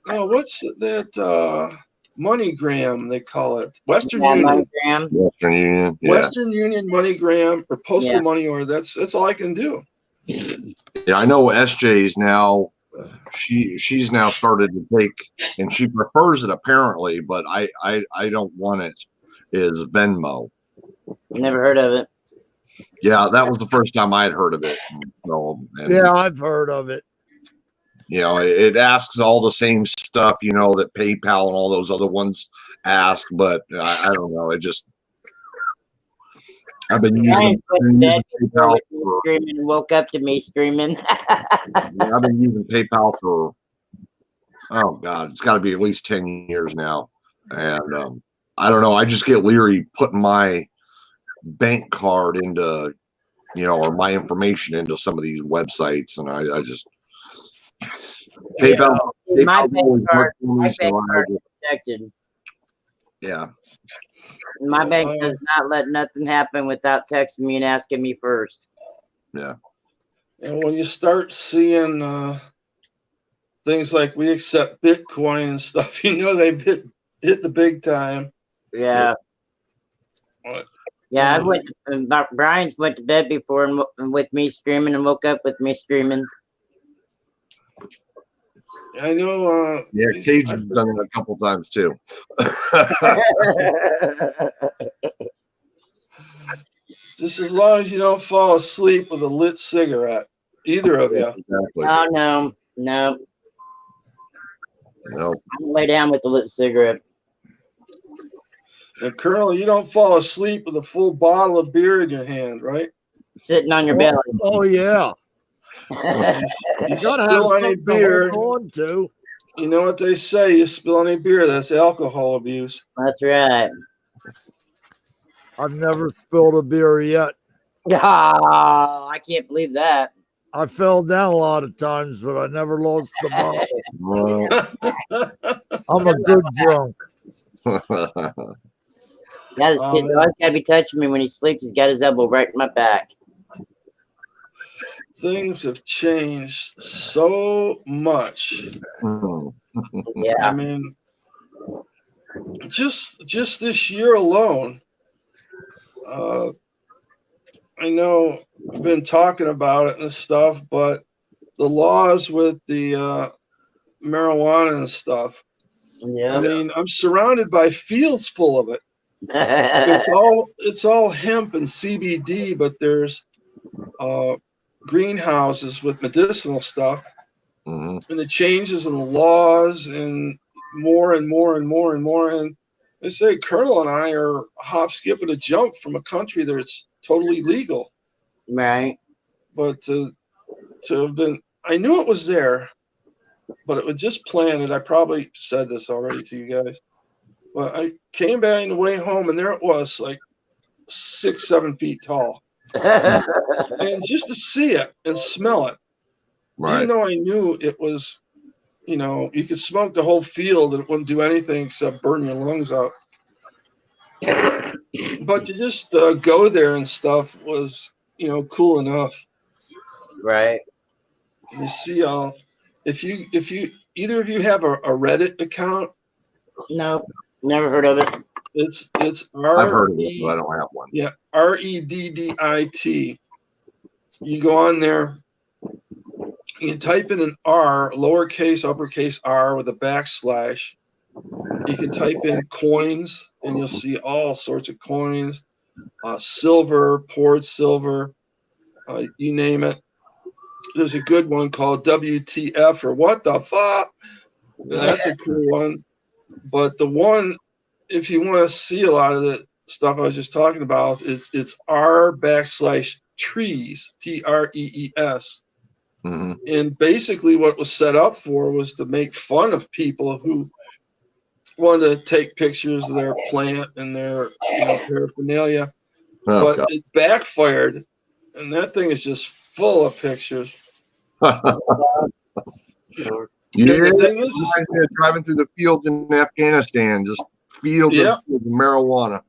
No, what's that? MoneyGram, they call it. Western Yeah, Union. MoneyGram. Western Union. Yeah. Western Union, MoneyGram, or postal Yeah. money order. That's all I can do. Yeah, I know SJ's now. She's now started to take, and she prefers it apparently, but I don't want it. Is Venmo. Never heard of it. Yeah, that was the first time I'd heard of it. So, and, Yeah, I've heard of it. you know, it asks all the same stuff, you know, that PayPal and all those other ones ask, but I don't know. It just I've been Brian using, went to bed before PayPal with me for, screaming and woke up to me screaming. I've been using PayPal for, oh God, it's got to be at least 10 years now. And I don't know. I just get leery putting my bank card into, you know, or my information into some of these websites. And I just, PayPal, my PayPal bank always card, worked for me, my so bank I card just, is protected. yeah. My bank does not let nothing happen without texting me and asking me first. Yeah. And when you start seeing things like we accept Bitcoin and stuff, you know they've hit the big time. Yeah. What? Yeah, I went. Brian's went to bed before and with me screaming and woke up with me screaming. I know. Yeah, Cage has done it a couple times too. Just as long as you don't fall asleep with a lit cigarette, either of you. Exactly. Oh no, no. No. I'm gonna lay down with the lit cigarette. And Kernel, you don't fall asleep with a full bottle of beer in your hand, right? Sitting on your belly. Oh yeah. You You gotta have spill any something beer. to hold on to. You know what they say? You spill any beer, that's alcohol abuse. That's right. I've never spilled a beer yet. Oh, I can't believe that. I fell down a lot of times, but I never lost the bottle. Well, I'm a good drunk. Yeah, this Oh, kid man. always gotta be touching me when he sleeps. He's got his elbow right in my back. Things have changed so much. Yeah. I mean, just this year alone, I know I've been talking about it and stuff, but the laws with the marijuana and stuff. Yeah. I mean, I'm surrounded by fields full of it. It's all hemp and CBD, but there's greenhouses with medicinal stuff, and the changes in the laws and more and more and more and more. And they say Kernel and I are hop, skip, and a jump from a country that's totally legal. Right. But to have been, I knew it was there, but it was just planted. I probably said this already to you guys, but I came back on the way home, and there it was, like 6-7 feet tall. And just to see it and smell it, right. even though I knew it was, you know, you could smoke the whole field and it wouldn't do anything except burn your lungs out. But to just go there and stuff was, you know, cool enough. Right. You see, if you either of you have a Reddit account, Nope. Never heard of it. it's I've heard of it, but I don't have one. Yeah, REDDIT. You go on there, you can type in an R, lowercase, uppercase R with a backslash. You can type in coins, and you'll see all sorts of coins, silver, poured silver, you name it. There's a good one called WTF or what the fuck. That's a cool one. But the one, if you want to see a lot of the stuff I was just talking about, it's R/trees, TREES. And basically what it was set up for was to make fun of people who wanted to take pictures of their plant and their paraphernalia, Oh, but God. it backfired, and that thing is just full of pictures. Yeah, And the thing is, reminds me of driving through the fields in Afghanistan, just fields Yeah. of marijuana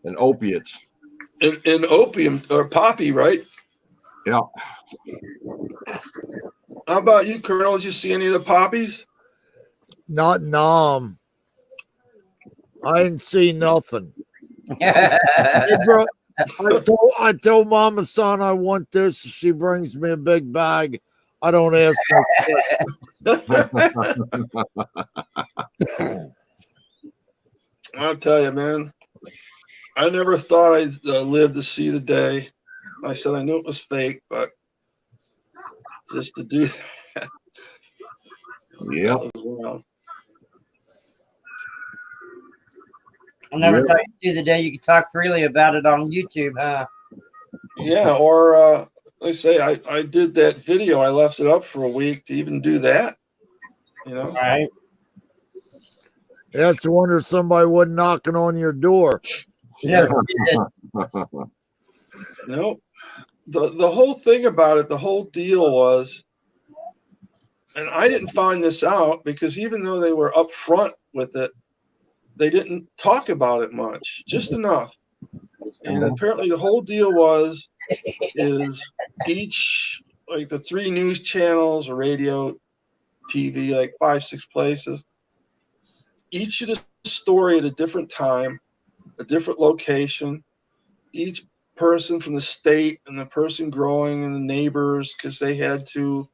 and opiates. and opium or poppy, right? Yeah. How about you, Kernel? Did you see any of the poppies? Not Nom. I didn't see nothing. Hey, bro, I told Mama Son I want this. She brings me a big bag. I don't ask her. I'll tell you, man. I never thought I'd live to see the day. I said I knew it was fake, but just to do that, Yeah. that was wild. I'll never Yeah. tell you the day you can talk freely about it on YouTube, huh? Yeah, or like I say, I did that video. I left it up for a week to even do that. You know, Right. Yeah, it's a wonder somebody wasn't knocking on your door. Yeah. no. The whole thing about it, the whole deal was, and I didn't find this out because even though they were upfront with it, they didn't talk about it much, just enough. And apparently the whole deal is each, like the 3 news channels or radio, TV, like 5, 6 places, each of the story at a different time, a different location, each person from the state and the person growing and the neighbors, because they had to,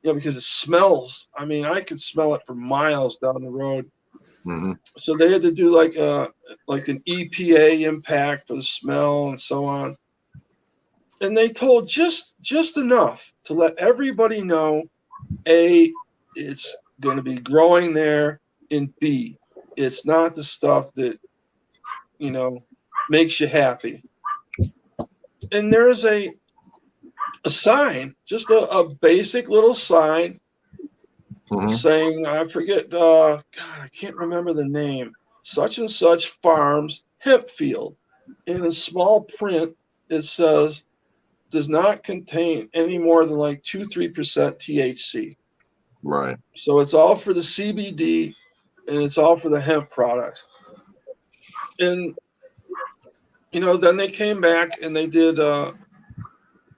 because it smells. I mean, I could smell it for miles down the road. Mhm. So they had to do like an EPA impact for the smell and so on. And they told just enough to let everybody know, A, it's going to be growing there, and B, it's not the stuff that, makes you happy. And there's a sign, just a basic little sign saying, I forget, God, I can't remember the name, such and such farms, hemp field. And in small print, it says, does not contain any more than like 2-3% THC. Right. So it's all for the CBD and it's all for the hemp products. And, then they came back and they did,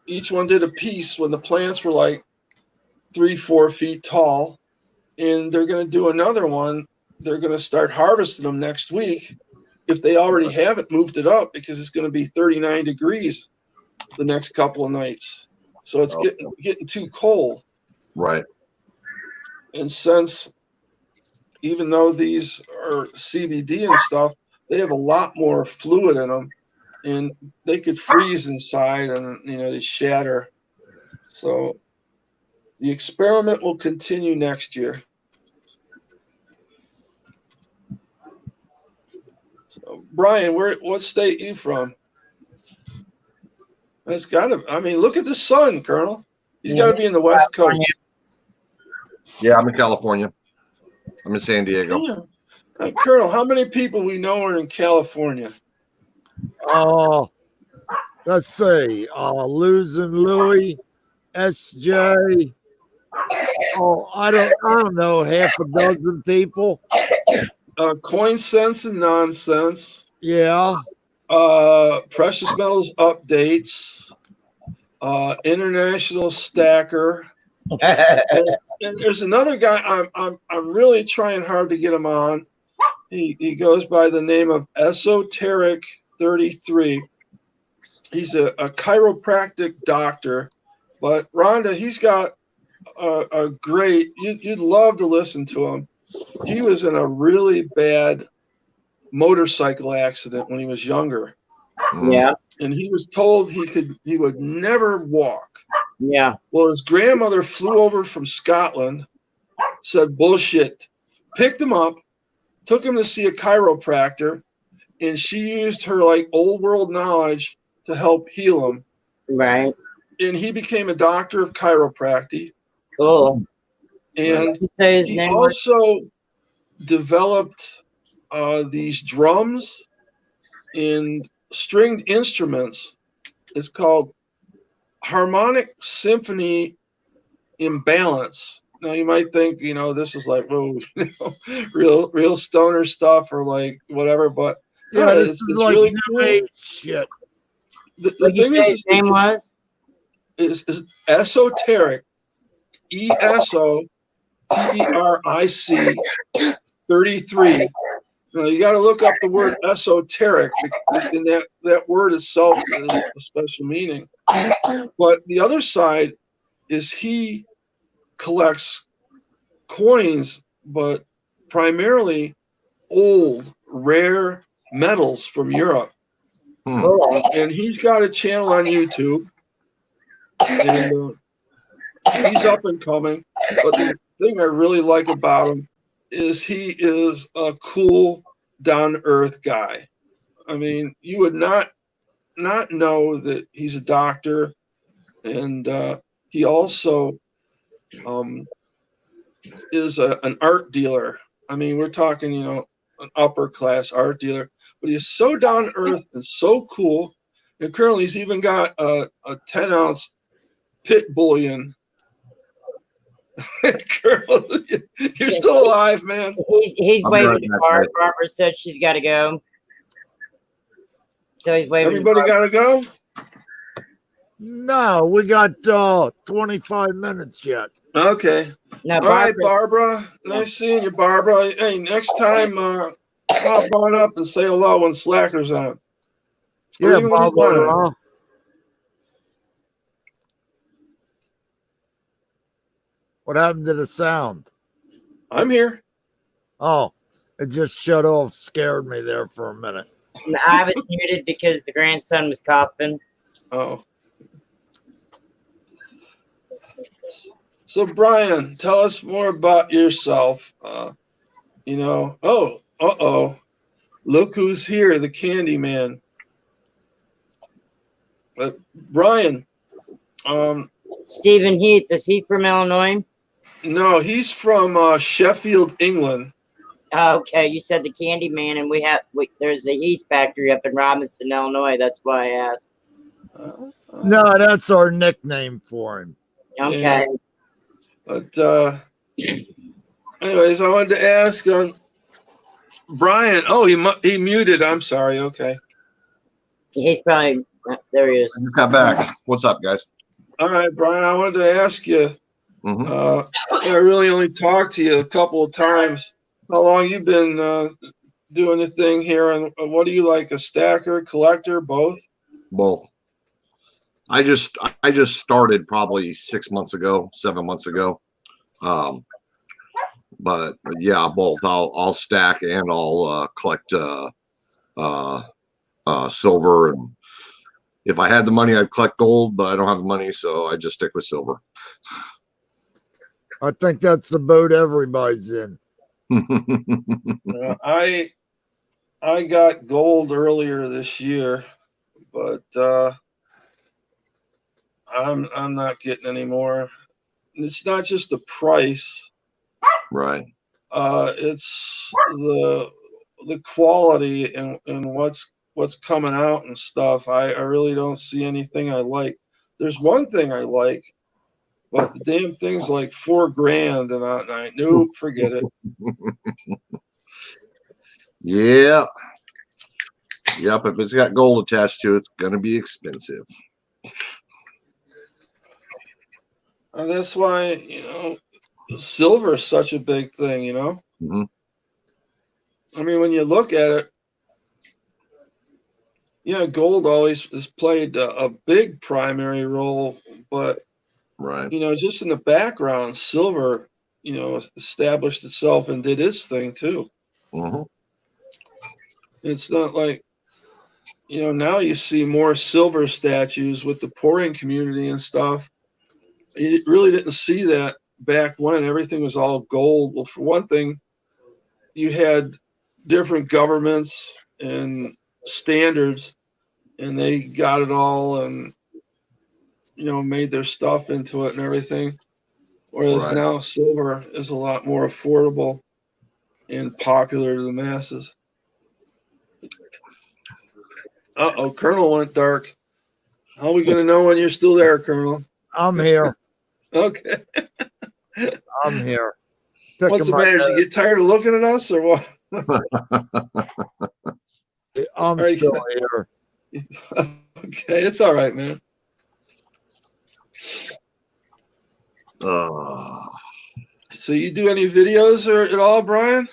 each one did a piece when the plants were like 3-4 feet tall. And they're going to do another one. They're going to start harvesting them next week if they already haven't moved it up, because it's going to be 39 degrees the next couple of nights. So it's getting too cold. Right. And since, even though these are CBD and stuff, they have a lot more fluid in them, and they could freeze inside and, they shatter. So the experiment will continue next year. So, Brian, what state you from? That's look at the sun, Colonel. He's got to be in the West Coast. Yeah, I'm in California. I'm in San Diego. Yeah. Colonel, how many people we know are in California? Let's see. Losing Louie, SJ. I don't know, half a dozen people. Coin Sense and Nonsense. Yeah. Precious Metals Updates. International Stacker. And there's another guy. I'm really trying hard to get him on. He goes by the name of Esoteric 33. He's a chiropractic doctor, but Rhonda, he's got a great. You'd love to listen to him. He was in a really bad motorcycle accident when he was younger. Yeah. And he was told he would never walk. Yeah. Well, his grandmother flew over from Scotland, said bullshit, picked him up, took him to see a chiropractor, and she used her like old world knowledge to help heal him. Right. And he became a doctor of chiropractic. Cool. And Did you say his he name also developed these drums and stringed instruments. It's called harmonic symphony imbalance. Now you might think, this is like, whoa, real stoner stuff or like whatever, but Yeah, this is it's like really new cool. age shit. The What you thing say his name was? is esoteric, ESOTERIC 33. Now you got to look up the word esoteric because in that word itself is a special meaning. But the other side is he collects coins, but primarily old, rare metals from Europe. Cool. And he's got a channel on YouTube, and he's up and coming. But the thing I really like about him is he is a cool, down-to-earth guy. I mean, you would not know that he's a doctor, and he also is an art dealer. I mean, we're talking, an upper class art dealer, but he's so down to earth and so cool. And currently, he's even got a 10-ounce pit bullion. Colonel, you're still alive, man. He's I'm waving right to back, Barbara. guys. Barbara said she's got to go. So he's waving. Everybody got to go? No, we got 25 minutes yet. Okay. No, All right, Barbara. Barbara. Nice seeing you, Barbara. Hey, next time, pop on up and say hello when Slacker's on. Or Yeah, even when he's Barbara. not on. What happened to the sound? I'm here. Oh, it just shut off. Scared me there for a minute. I was muted because the grandson was coughing. Oh. So, Brian, tell us more about yourself. Look who's here, the Candy Man. But, Brian, Stephen Heath, is he from Illinois? no, he's from Sheffield, England. Oh, okay, you said the Candy Man, and there's a Heath factory up in Robinson, Illinois. That's why I asked. No, that's our nickname for him. Okay. Yeah. But anyways, I wanted to ask Brian. Oh, he muted. I'm sorry. Okay. He's probably there. He is. I just got back. What's up, guys? All right, Brian. I wanted to ask you. Mhm. I really only talked to you a couple of times. How long you been doing the thing here, and what do you like? A stacker, collector, both? Both. I just started probably 6 months ago, 7 months ago. But yeah, both. I'll stack and I'll collect silver, and if I had the money, I'd collect gold, but I don't have the money, so I just stick with silver. I think that's the boat everybody's in. I got gold earlier this year, but I'm not getting any more. It's not just the price, Right. it's the quality and what's coming out and stuff. I really don't see anything I like. There's one thing I like, but the damn thing's like $4,000, and I nope, forget it. Yeah. Yep. If it's got gold attached to it, it's gonna be expensive. That's why silver is such a big thing. Mhm. I mean, when you look at it, yeah, gold always has played a big primary role, but Right. just in the background, silver, established itself and did its thing too. Mhm. It's not like, now you see more silver statues with the pouring community and stuff. You really didn't see that back when everything was all gold. Well, for one thing, you had different governments and standards, and they got it all and made their stuff into it and everything. Whereas Right. now silver is a lot more affordable. and popular to the masses. Uh-oh, Kernel went dark. How are we going to know when you're still there, Kernel? I'm here. Okay. I'm here. What's the my matter? Did you get tired of looking at us or what? I'm Are you- still here. Okay, it's all right, man. So you do any videos or at all, Brian?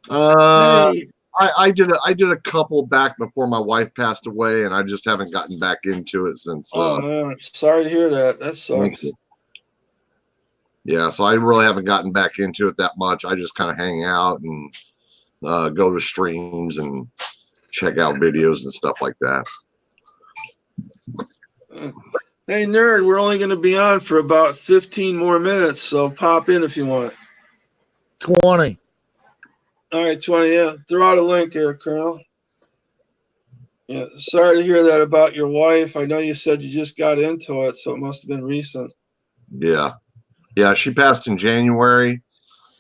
Hey. I did a couple back before my wife passed away, and I just haven't gotten back into it since. Oh man, sorry to hear that. That sucks. Yeah, so I really haven't gotten back into it that much. I just kind of hang out and go to streams and check out videos and stuff like that. Hey, nerd, we're only going to be on for about 15 more minutes, so pop in if you want. 20. All right, 20, yeah. Throw out a link here, Colonel. Yeah, sorry to hear that about your wife. I know you said you just got into it, so it must have been recent. Yeah. Yeah, she passed in January,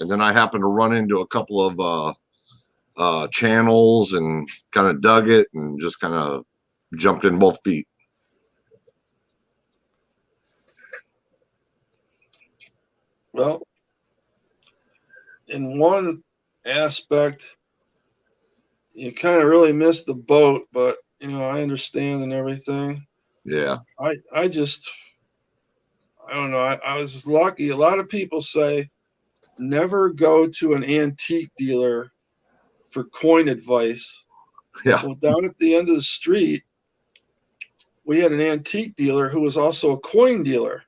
and then I happened to run into a couple of channels and kind of dug it and just kind of jumped in both feet. Well, in one aspect, you kind of really missed the boat, but you know, I understand and everything. Yeah. I don't know. I was lucky. A lot of people say never go to an antique dealer for coin advice. Yeah. Well, down at the end of the street, we had an antique dealer who was also a coin dealer.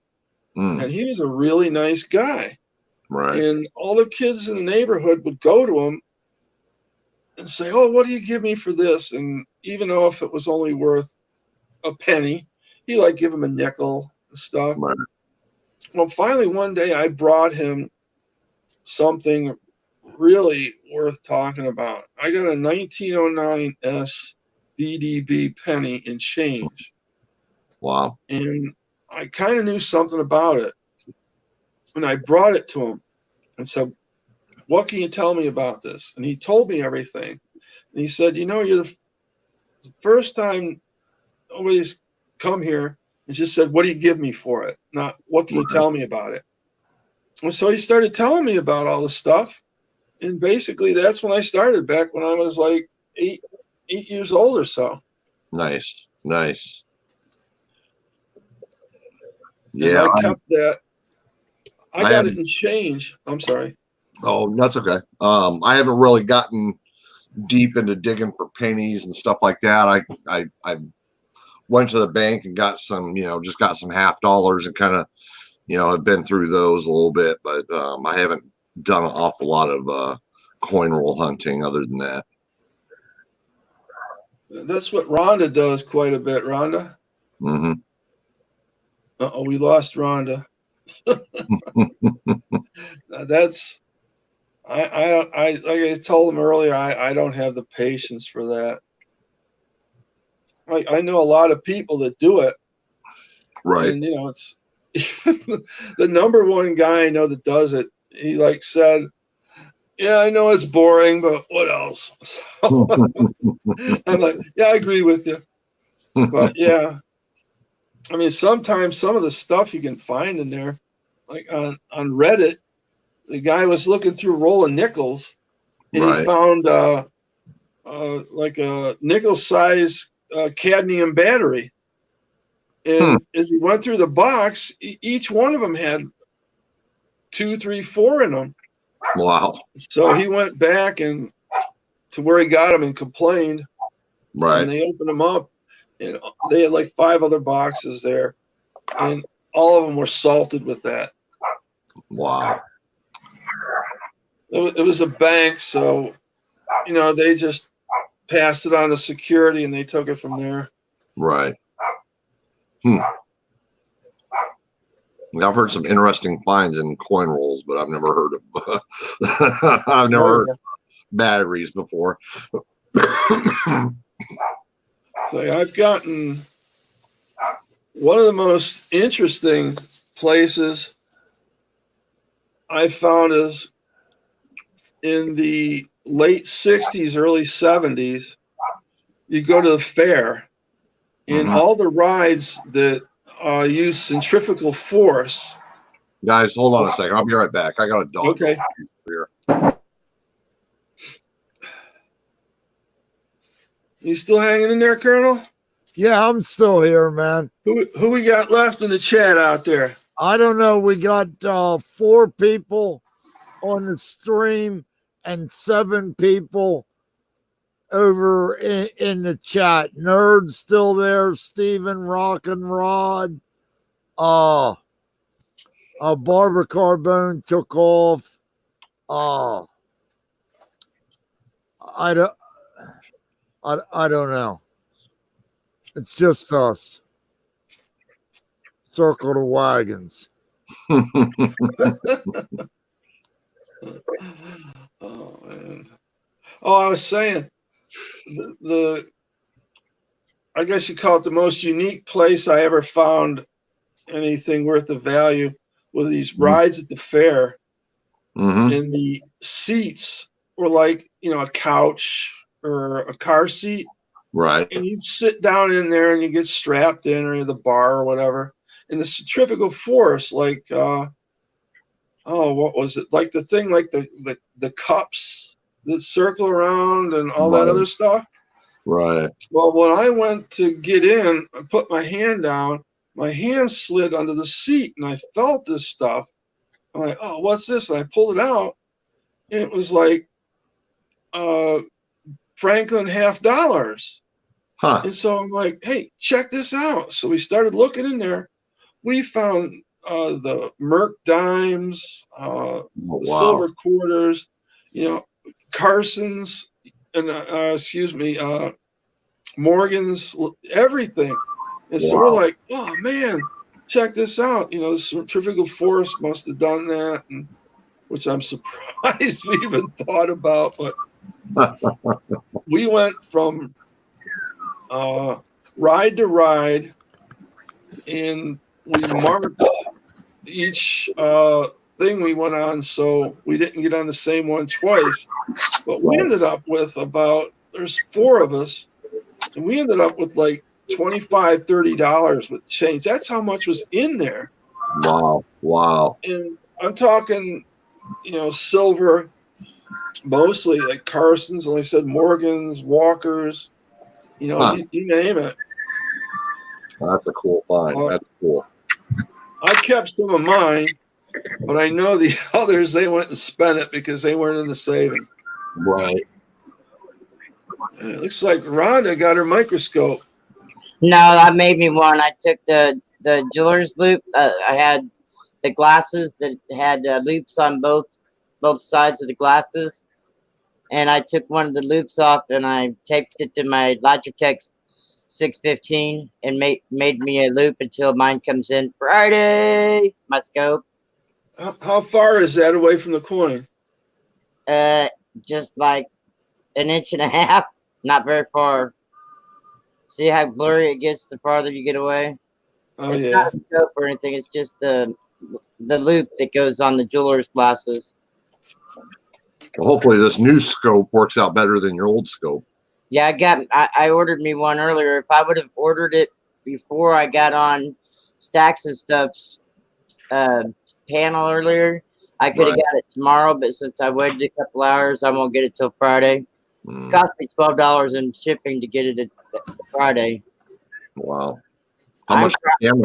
And he was a really nice guy. Right. And all the kids in the neighborhood would go to him and say, "Oh, what do you give me for this?" And even though if it was only worth a penny, he like give him a nickel and stuff. Right. Well, finally one day I brought him something really worth talking about. I got a 1909 S BDB penny in change. Wow. And I kind of knew something about it. And I brought it to him and said, "What can you tell me about this?" And he told me everything. And he said, "You know, you're the first time nobody's come here and just said, 'What do you give me for it?' Not, 'What can you tell me about it?'" And so he started telling me about all this stuff. And basically that's when I started, back when I was like eight years old or so. Nice. Nice. And Yeah. I kept that. I got it in change. I'm sorry. Oh, that's okay. I haven't really gotten deep into digging for pennies and stuff like that. I went to the bank and got some, just got some half dollars and kind of, have been through those a little bit, but I haven't done an awful lot of coin roll hunting other than that. That's what Rhonda does quite a bit. Rhonda. Mm-hmm. Uh-oh, we lost Rhonda. That's I like I told him earlier, I don't have the patience for that. I know a lot of people that do it. Right. And it's the number one guy I know that does it. He like said, "Yeah, I know it's boring, but what else?" I'm like, "Yeah, I agree with you." But yeah, I mean, sometimes some of the stuff you can find in there, like on Reddit, the guy was looking through a roll of nickels, and he found like a nickel size cadmium battery. And as he went through the box, each one of them had 2, 3, 4 in them. Wow. So he went back and to where he got them and complained. Right. And they opened them up, and they had like 5 other boxes there, and all of them were salted with that. Wow. It was a bank, so they just passed it on to security and they took it from there. Right. I've heard some interesting finds in coin rolls, but I've never heard of heard of batteries before. So I've gotten one of the most interesting places I found is in the late 60s, early 70s, you go to the fair, and all the rides that use centrifugal force. Guys, hold on a second. I'll be right back. I got a dog. Okay. Here. You still hanging in there, Colonel? Yeah, I'm still here, man. Who we got left in the chat out there? I don't know. We got 4 people on the stream and 7 people over in the chat. Nerd's still there. Steven, Rock and Rod. Barbara Carbone took off. I don't know. It's just us. Circle the wagons. Oh man. Oh, I was saying the I guess you call it the most unique place I ever found anything worth the value were these rides at the fair. And the seats were like, a couch or a car seat. Right. And you'd sit down in there and you get strapped in, or the bar or whatever. And the centrifugal force, like what was it? Like the thing, like the cups that circle around and all that other stuff. Right. Well, when I went to get in, I put my hand down, my hand slid under the seat and I felt this stuff. I'm like, oh, what's this? And I pulled it out, and it was like Franklin $50. Huh. And so I'm like, hey, check this out. So we started looking in there. We found the Merc dimes, silver quarters, Carson's, and Morgan's, everything. And so we're like, oh man, check this out. The centrifugal force must have done that, which I'm surprised we even thought about. But we went from ride to ride, and we marked each thing we went on, so we didn't get on the same one twice. But we ended up with there's 4 of us, and we ended up with like $25-30 with change. That's how much was in there. Wow. And I'm talking, silver, mostly like Carson's, and like I said, Morgan's, Walker's, you name it. That's a cool find. That's cool. I kept some of mine, but I know the others, they went and spent it because they weren't in the saving. Right. It looks like Rhonda got her microscope. No, I made me one. I took the jeweler's loop. I had the glasses that had loops on both sides of the glasses, and I took one of the loops off and I taped it to my Logitech 615 and made me a loop until mine comes in Friday. My scope. How far is that away from the coin? Just like 1.5 inches. Not very far. See how blurry it gets the farther you get away? Oh, it's yeah. not a scope or anything. It's just the loop that goes on the jeweler's glasses. Well, hopefully this new scope works out better than your old scope. Yeah, I ordered me one earlier. If I would have ordered it before I got on Stacks and Stuff's panel earlier, I could have got it tomorrow. But since I waited a couple hours, I won't get it till Friday. It cost me $12 in shipping to get it at Friday. Wow. How much I'm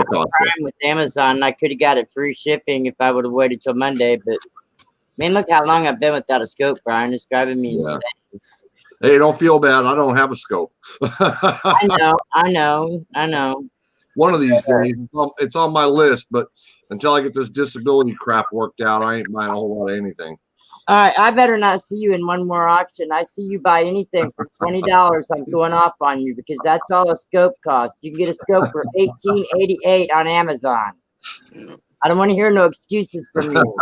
with Amazon. I could have got it free shipping if I would have waited till Monday. But man, look how long I've been without a scope, Brian. It's driving me insane. Hey, don't feel bad. I don't have a scope. I know. One of these days, it's on my list, but until I get this disability crap worked out, I ain't buying a whole lot of anything. All right, I better not see you in one more auction. I see you buy anything for $20, I'm going off on you because that's all a scope costs. You can get a scope for $18.88 on Amazon. I don't want to hear no excuses from you.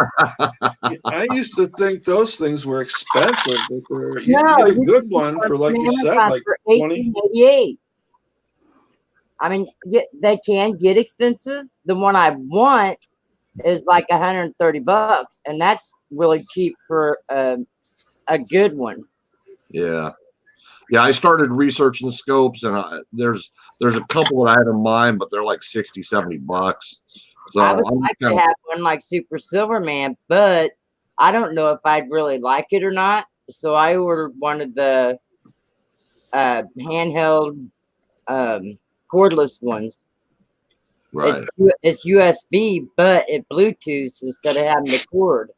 I used to think those things were expensive, but you can get a good one for, like you said, like $18.88. I mean, they can get expensive. The one I want is like $130, and that's really cheap for a good one. Yeah. Yeah, I started researching scopes, and there's a couple that I had in mind, but they're like $60-$70. So I would I'm like to kind of, have one like Super Silverman, but I don't know if I'd really like it or not. So I ordered one of the handheld cordless ones. right. It's USB, but it Bluetooth instead of having the cord.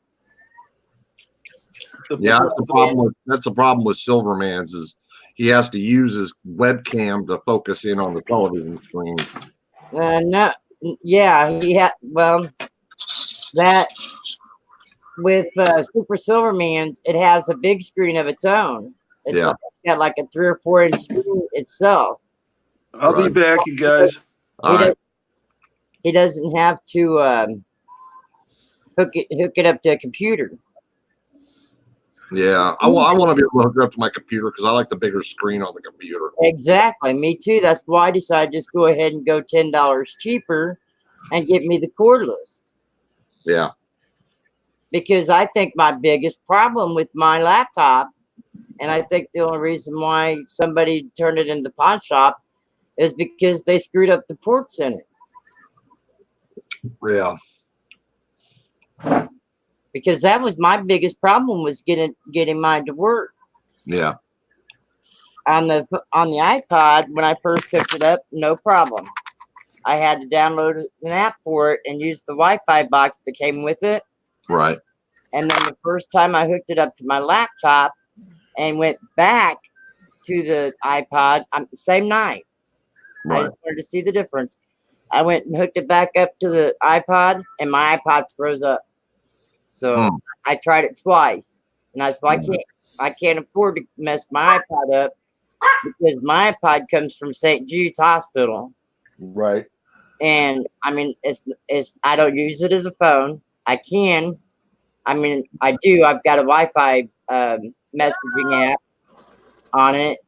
Yeah, that's the problem with Silverman's is he has to use his webcam to focus in on the television screen. No, yeah, he had. Well, that with Super Silverman's, it has a big screen of its own. It's Yeah. got like a 3 or 4 inch screen itself. I'll be Right. back, you guys. All right. He doesn't have to hook it up to a computer. Yeah, I want to be able to hook it up to my computer because I like the bigger screen on the computer. Exactly, me too. That's why I decided just go ahead and go $10 cheaper and get me the cordless. Yeah. Because I think my biggest problem with my laptop, and I think the only reason why somebody turned it into the pawn shop, is because they screwed up the ports in it. Yeah. Because that was my biggest problem, was getting mine to work. Yeah. On the iPod, when I first hooked it up, no problem. I had to download an app for it and use the Wi-Fi box that came with it. Right. And then the first time I hooked it up to my laptop and went back to the iPod, the same night. I Right. just wanted to see the difference. I went and hooked it back up to the iPod, and my iPod froze up. So I tried it twice, and I said, I can't afford to mess my iPod up because my iPod comes from St. Jude's Hospital. Right. And I mean, it's I don't use it as a phone. I can. I mean, I do. I've got a Wi-Fi messaging app on it,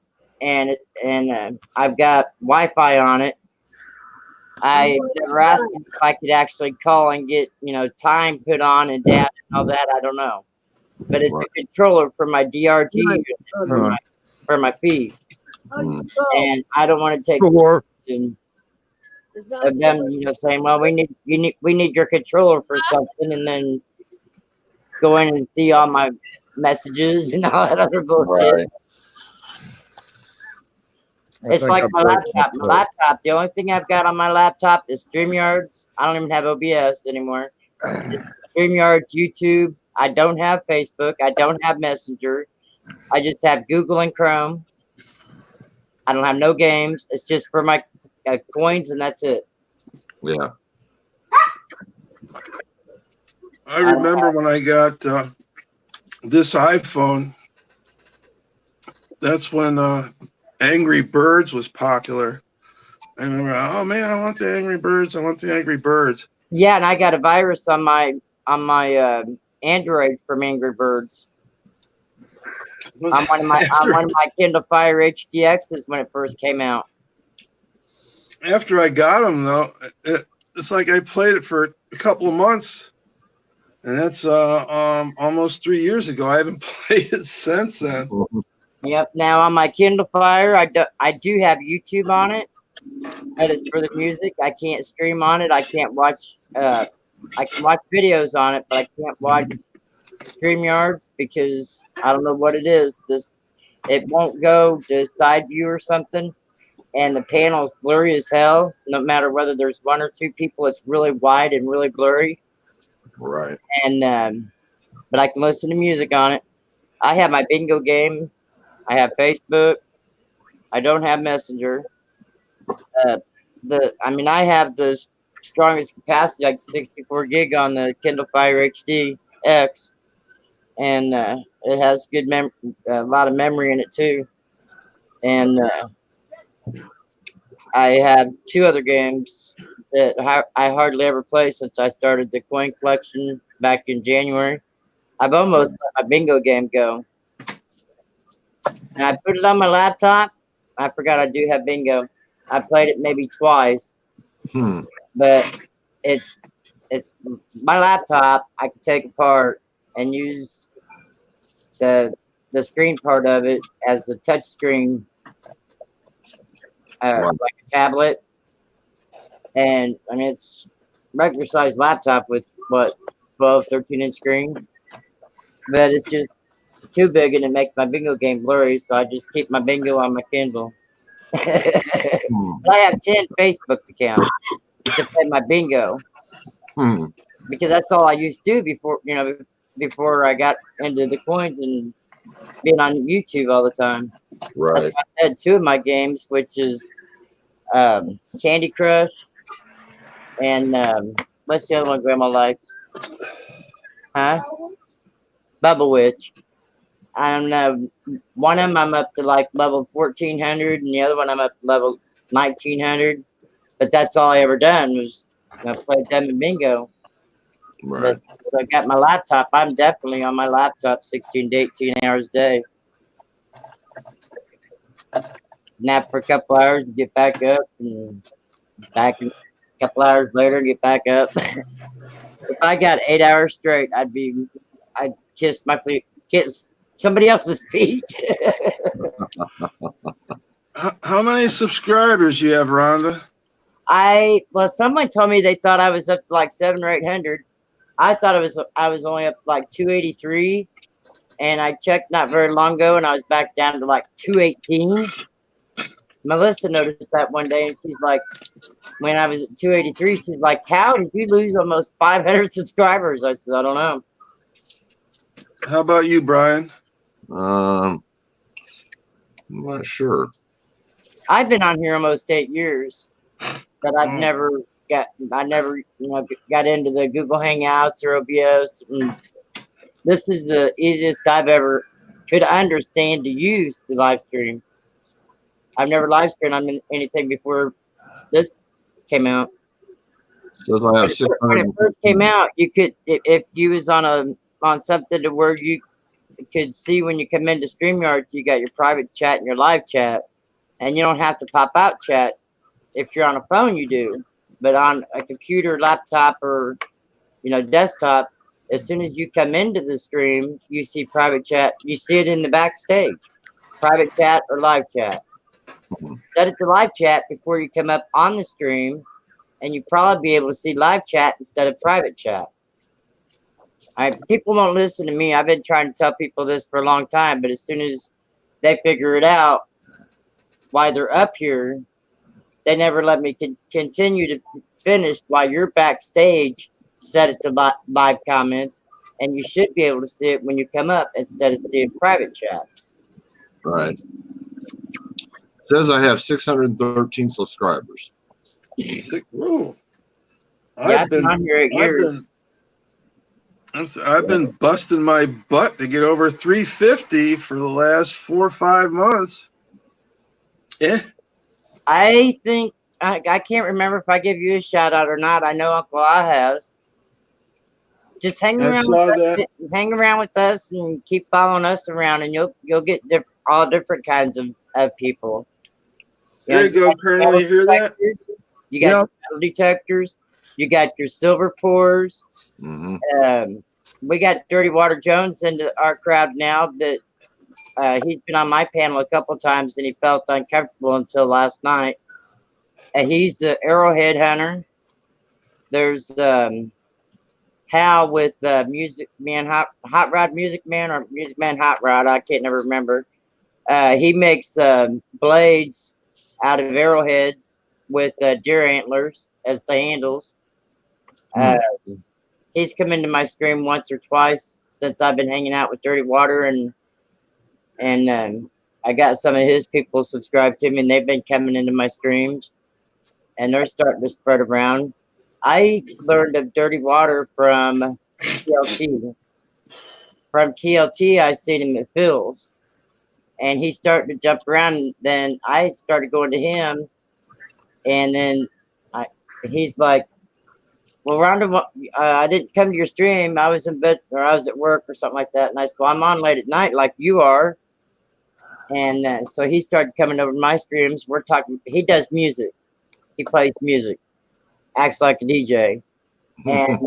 and I've got Wi-Fi on it. I never asked him if I could actually call and get time put on and data and all that. I don't know, but it's a controller for my DRG unit for my feed, and I don't want to take of them, saying, "Well, we need your controller for something," and then go in and see all my messages and all that other bullshit. Right. It's like my laptop. My laptop, the only thing I've got on my laptop is StreamYards. I don't even have OBS anymore. StreamYards, YouTube. I don't have Facebook. I don't have Messenger. I just have Google and Chrome. I don't have no games. It's just for my coins, and that's it. Yeah. I remember when I got this iPhone, that's when Angry Birds was popular. I remember, oh man, I want the Angry Birds. I want the Angry Birds. Yeah, and I got a virus on my Android from Angry Birds. On one of my Kindle Fire HDXs when it first came out. After I got them, though, it's like I played it for a couple of months, and that's almost 3 years ago. I haven't played it since then. Yep. Now on my Kindle Fire, I do have YouTube on it. That is for the music. I can't stream on it. I can't watch. I can watch videos on it, but I can't watch StreamYards because I don't know what it is. It won't go to side view or something, and the panel is blurry as hell. No matter whether there's 1 or 2 people, it's really wide and really blurry. Right. And but I can listen to music on it. I have my bingo game. I have Facebook. I don't have Messenger. I have the strongest capacity, like 64 gig on the Kindle Fire HD X, and it has good a lot of memory in it too. And I have 2 other games that I hardly ever play since I started the coin collection back in January. I've almost let my bingo game go. And I put it on my laptop. I forgot I do have bingo. I played it maybe twice. But it's my laptop I can take apart and use the the screen part of it as a touch screen, Right. like a tablet. And I mean, it's regular sized laptop with what, 12, 13-inch screen. But it's just too big and it makes my bingo game blurry. So I just keep my bingo on my Kindle. Hmm. I have 10 Facebook accounts to play my bingo Hmm. because that's all I used to do before I got into the coins and being on YouTube all the time. Right. That's why I had 2 of my games, which is Candy Crush and what's the other one Grandma likes? Huh? Bubble Witch. And one of them I'm up to like level 1400, and the other one I'm up to level 1900. But that's all I ever done was play them in bingo. Right. So I got my laptop. I'm definitely on my laptop 16 to 18 hours a day. Nap for a couple hours and get back up, and back a couple hours later get back up. If I got 8 hours straight, I'd kiss somebody else's feet. How many subscribers you have, Rhonda? Someone told me they thought I was up to like 700 or 800. I thought I was only up to like 283, and I checked not very long ago, and I was back down to like 218. Melissa noticed that one day, and she's like, when I was at 283, she's like, "How did you lose almost 500 subscribers?" I said, "I don't know." How about you, Brian? I'm not sure. I've been on here almost 8 years, but I never got into the Google Hangouts or OBS. And this is the easiest I've ever could understand to use the live stream. I've never live streamed on anything before this came out. Says I have When it 600. first came out, you could if you was on something to where you could see when you come into StreamYard, you got your private chat and your live chat, and you don't have to pop out chat. If you're on a phone, you do, but on a computer, laptop, or desktop, as soon as you come into the stream, you see private chat. You see it in the backstage, private chat or live chat. Set it to live chat before you come up on the stream, and you probably be able to see live chat instead of private chat. People won't listen to me. I've been trying to tell people this for a long time, but as soon as they figure it out, why they're up here, they never let me continue to finish while you're backstage. Set it to live comments, and you should be able to see it when you come up instead of seeing private chat. Right. Says I have 613 subscribers. Whoa. Yeah, I've been on here 8 years. I've been busting my butt to get over 350 for the last 4 or 5 months. Yeah. I think I can't remember if I give you a shout out or not. I know Uncle I has. Just hang around with us and keep following us around, and you'll get all different kinds of people. There you go, Kernel. You hear that? You got your metal detectors. You got your silver pours. Mm-hmm. We got Dirty Water Jones into our crowd now. That he's been on my panel a couple times, and he felt uncomfortable until last night. He's the Arrowhead Hunter. There's Hal with Music Man Hot Rod Music Man or Music Man Hot Rod. I can't never remember. He makes blades out of arrowheads with deer antlers as the handles. He's come into my stream once or twice since I've been hanging out with Dirty Water, and I got some of his people subscribed to me, and they've been coming into my streams, and they're starting to spread around. I learned of Dirty Water from TLT. From TLT, I seen him at Phil's, and he started to jump around. And then I started going to him, and then he's like, "Well, Rhonda, I didn't come to your stream. I was in bed, or I was at work, or something like that." And I said, "Well, I'm on late at night, like you are." And so he started coming over to my streams. We're talking. He does music. He plays music. Acts like a DJ. And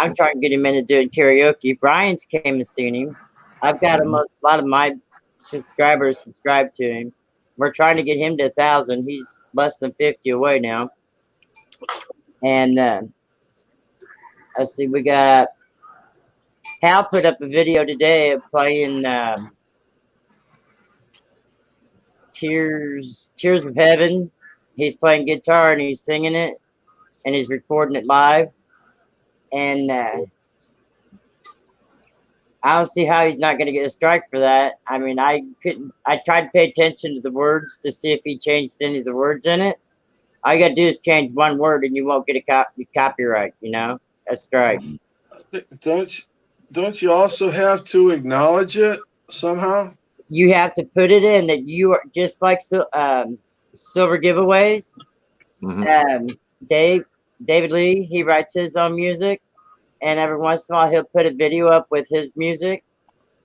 I'm trying to get him into doing karaoke. Brian's came and seen him. I've got a lot of my subscribers subscribed to him. We're trying to get him to 1,000. He's less than 50 away now. And let's see, we got Hal put up a video today of playing Tears of Heaven. He's playing guitar and he's singing it and he's recording it live. And I don't see how he's not going to get a strike for that. I mean, I tried to pay attention to the words to see if he changed any of the words in it. All you got to do is change one word and you won't get a copyright, you know, a strike. Don't you also have to acknowledge it somehow? You have to put it in that you are just like silver giveaways. David Lee, he writes his own music, and every once in a while he'll put a video up with his music,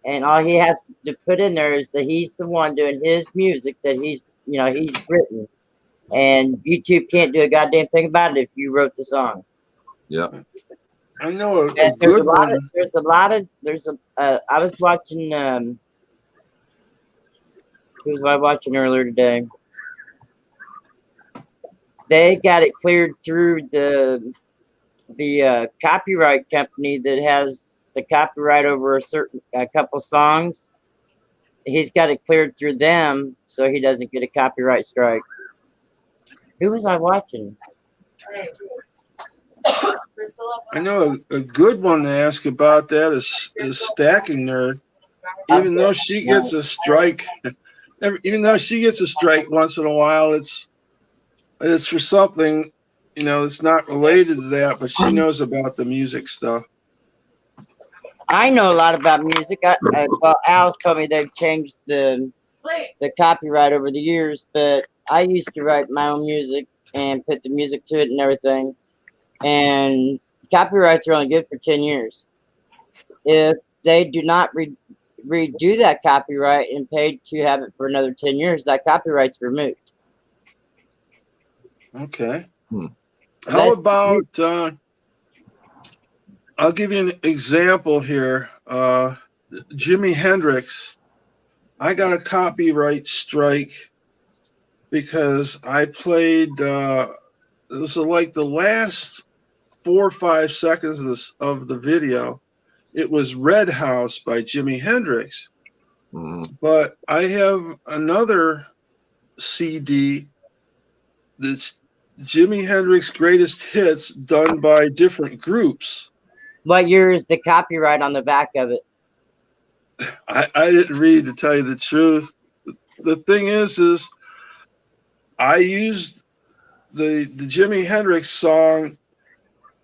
and all he has to put in there is that he's the one doing his music that he's written, and YouTube can't do a goddamn thing about it if you wrote the song. Yeah. I know a There's good a lot one. I was watching who was I watching earlier today? They got it cleared through the copyright company that has the copyright over a couple songs. He's got it cleared through them, so he doesn't get a copyright strike. Who was I watching? I know a good one to ask about that is Stacking Nerd. Even though she gets a strike, once in a while, it's for something, it's not related to that, but she knows about the music stuff. I know a lot about music. Well, Alice told me they've changed the copyright over the years, but I used to write my own music and put the music to it and everything. And copyrights are only good for 10 years. If they do not redo that copyright and paid to have it for another 10 years, that copyright's removed. Okay. How about, I'll give you an example here. Jimi Hendrix, I got a copyright strike because I played, this is like the last 4 or 5 seconds of the video. It was Red House by Jimi Hendrix. But I have another CD that's Jimi Hendrix Greatest Hits done by different groups. What year is the copyright on the back of it? I didn't read, to tell you the truth. The thing is I used the Jimi Hendrix song,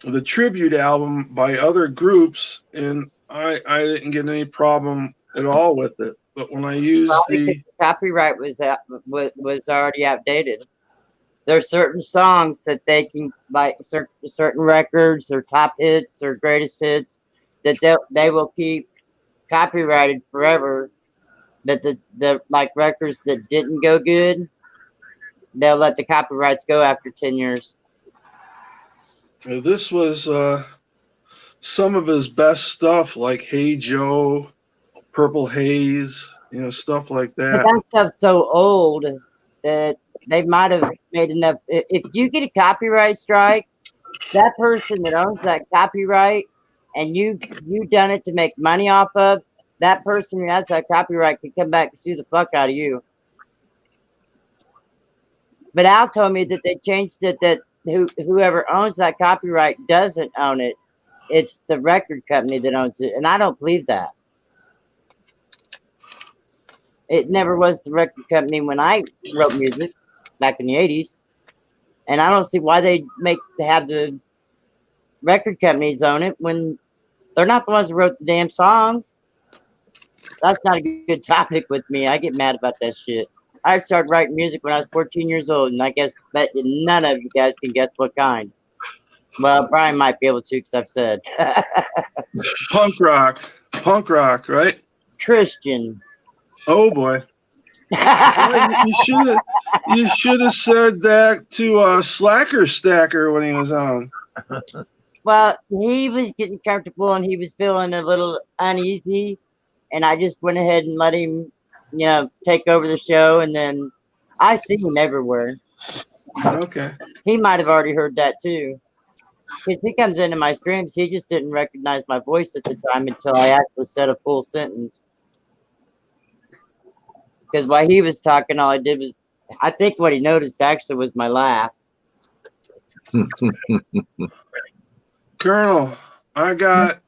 the tribute album by other groups, and I didn't get any problem at all with it. But when I used the copyright was already outdated. There are certain songs that they can, like certain records or top hits or greatest hits, that they will keep copyrighted forever. But the like records that didn't go good, they'll let the copyrights go after 10 years. This was some of his best stuff, like Hey Joe, Purple Haze, stuff like that. But that stuff's so old that they might have made enough. If you get a copyright strike, that person that owns that copyright and you done it to make money off of, that person who has that copyright can come back and sue the fuck out of you. But Al told me that they changed it, that whoever owns that copyright doesn't own it. It's the record company that owns it. And I don't believe that. It never was the record company when I wrote music back in the 80s. And I don't see why they have the record companies own it when they're not the ones who wrote the damn songs. That's not a good topic with me. I get mad about that shit. I started writing music when I was 14 years old, and I guess that none of you guys can guess what kind. Well, Brian might be able to, because I've said. Punk rock, right? Christian. Oh boy. You should have said that to Slacker Stacker when he was on. Well, he was getting comfortable and he was feeling a little uneasy, and I just went ahead and let him, take over the show. And then I see him everywhere. Okay. He might have already heard that too. Because he comes into my streams, he just didn't recognize my voice at the time until I actually said a full sentence. Because while he was talking, all I did was, I think what he noticed actually was my laugh. Colonel, I got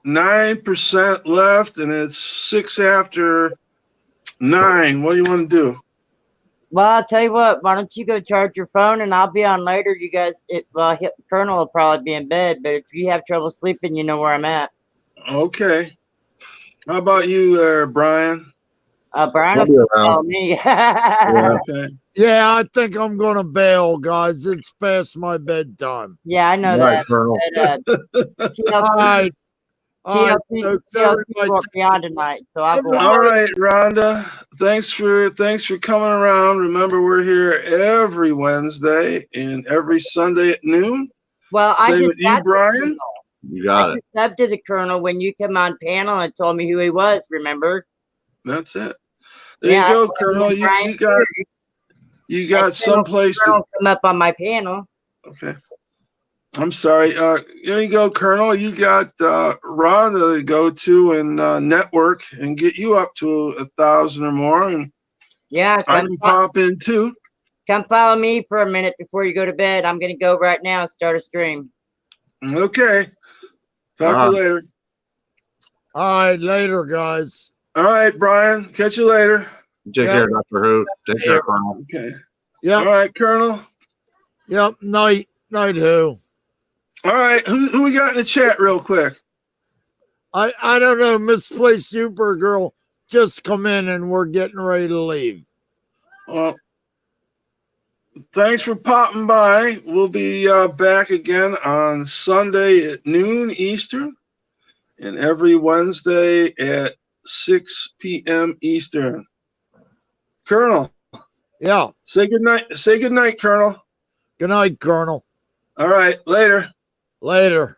9% left, and it's 6 after 9. What do you want to do? Well, I'll tell you what, why don't you go charge your phone and I'll be on later. You guys, Colonel will probably be in bed, but if you have trouble sleeping, you know where I'm at. Okay. How about you, Brian? Brian I'll be will around. call me. Okay. Yeah, I think I'm gonna bail, guys. It's past my bedtime. Yeah, I know All right, that. Colonel. But, All right. All right, TLC, folks, TLC everybody won't be on tonight, so I'll go on. All right, Rhonda. Thanks for coming around. Remember, we're here every Wednesday and every Sunday at noon. Well, I Same just with you, got the Brian. Colonel. You got I it. just subbed to the Colonel when you come on panel and told me who he was, remember? That's it. There Yeah, you go, I Colonel. told You Brian got too. someplace to. Colonel come up on my panel. Okay. I'm sorry. There you go, Colonel. You got Rhonda to go to and network and get you up to 1,000 or more, and Yeah, I can pop in too. come follow me for a minute before you go to bed. I'm gonna go right now and start a stream. Okay. Talk to you later. All right, later, guys. All right, Brian. Catch you later. Take care, Dr. Who. Take care, Colonel. Okay. Yep. All right, Colonel. Yep. Night. Night. Who? All right. Who we got in the chat, real quick? I don't know. Misplaced Supergirl just come in and we're getting ready to leave. Well, thanks for popping by. We'll be back again on Sunday at noon Eastern, and every Wednesday at 6 p.m. Eastern. Colonel, Yeah. say good night. Say good night, Colonel. Good night, Colonel. All right, later. Later.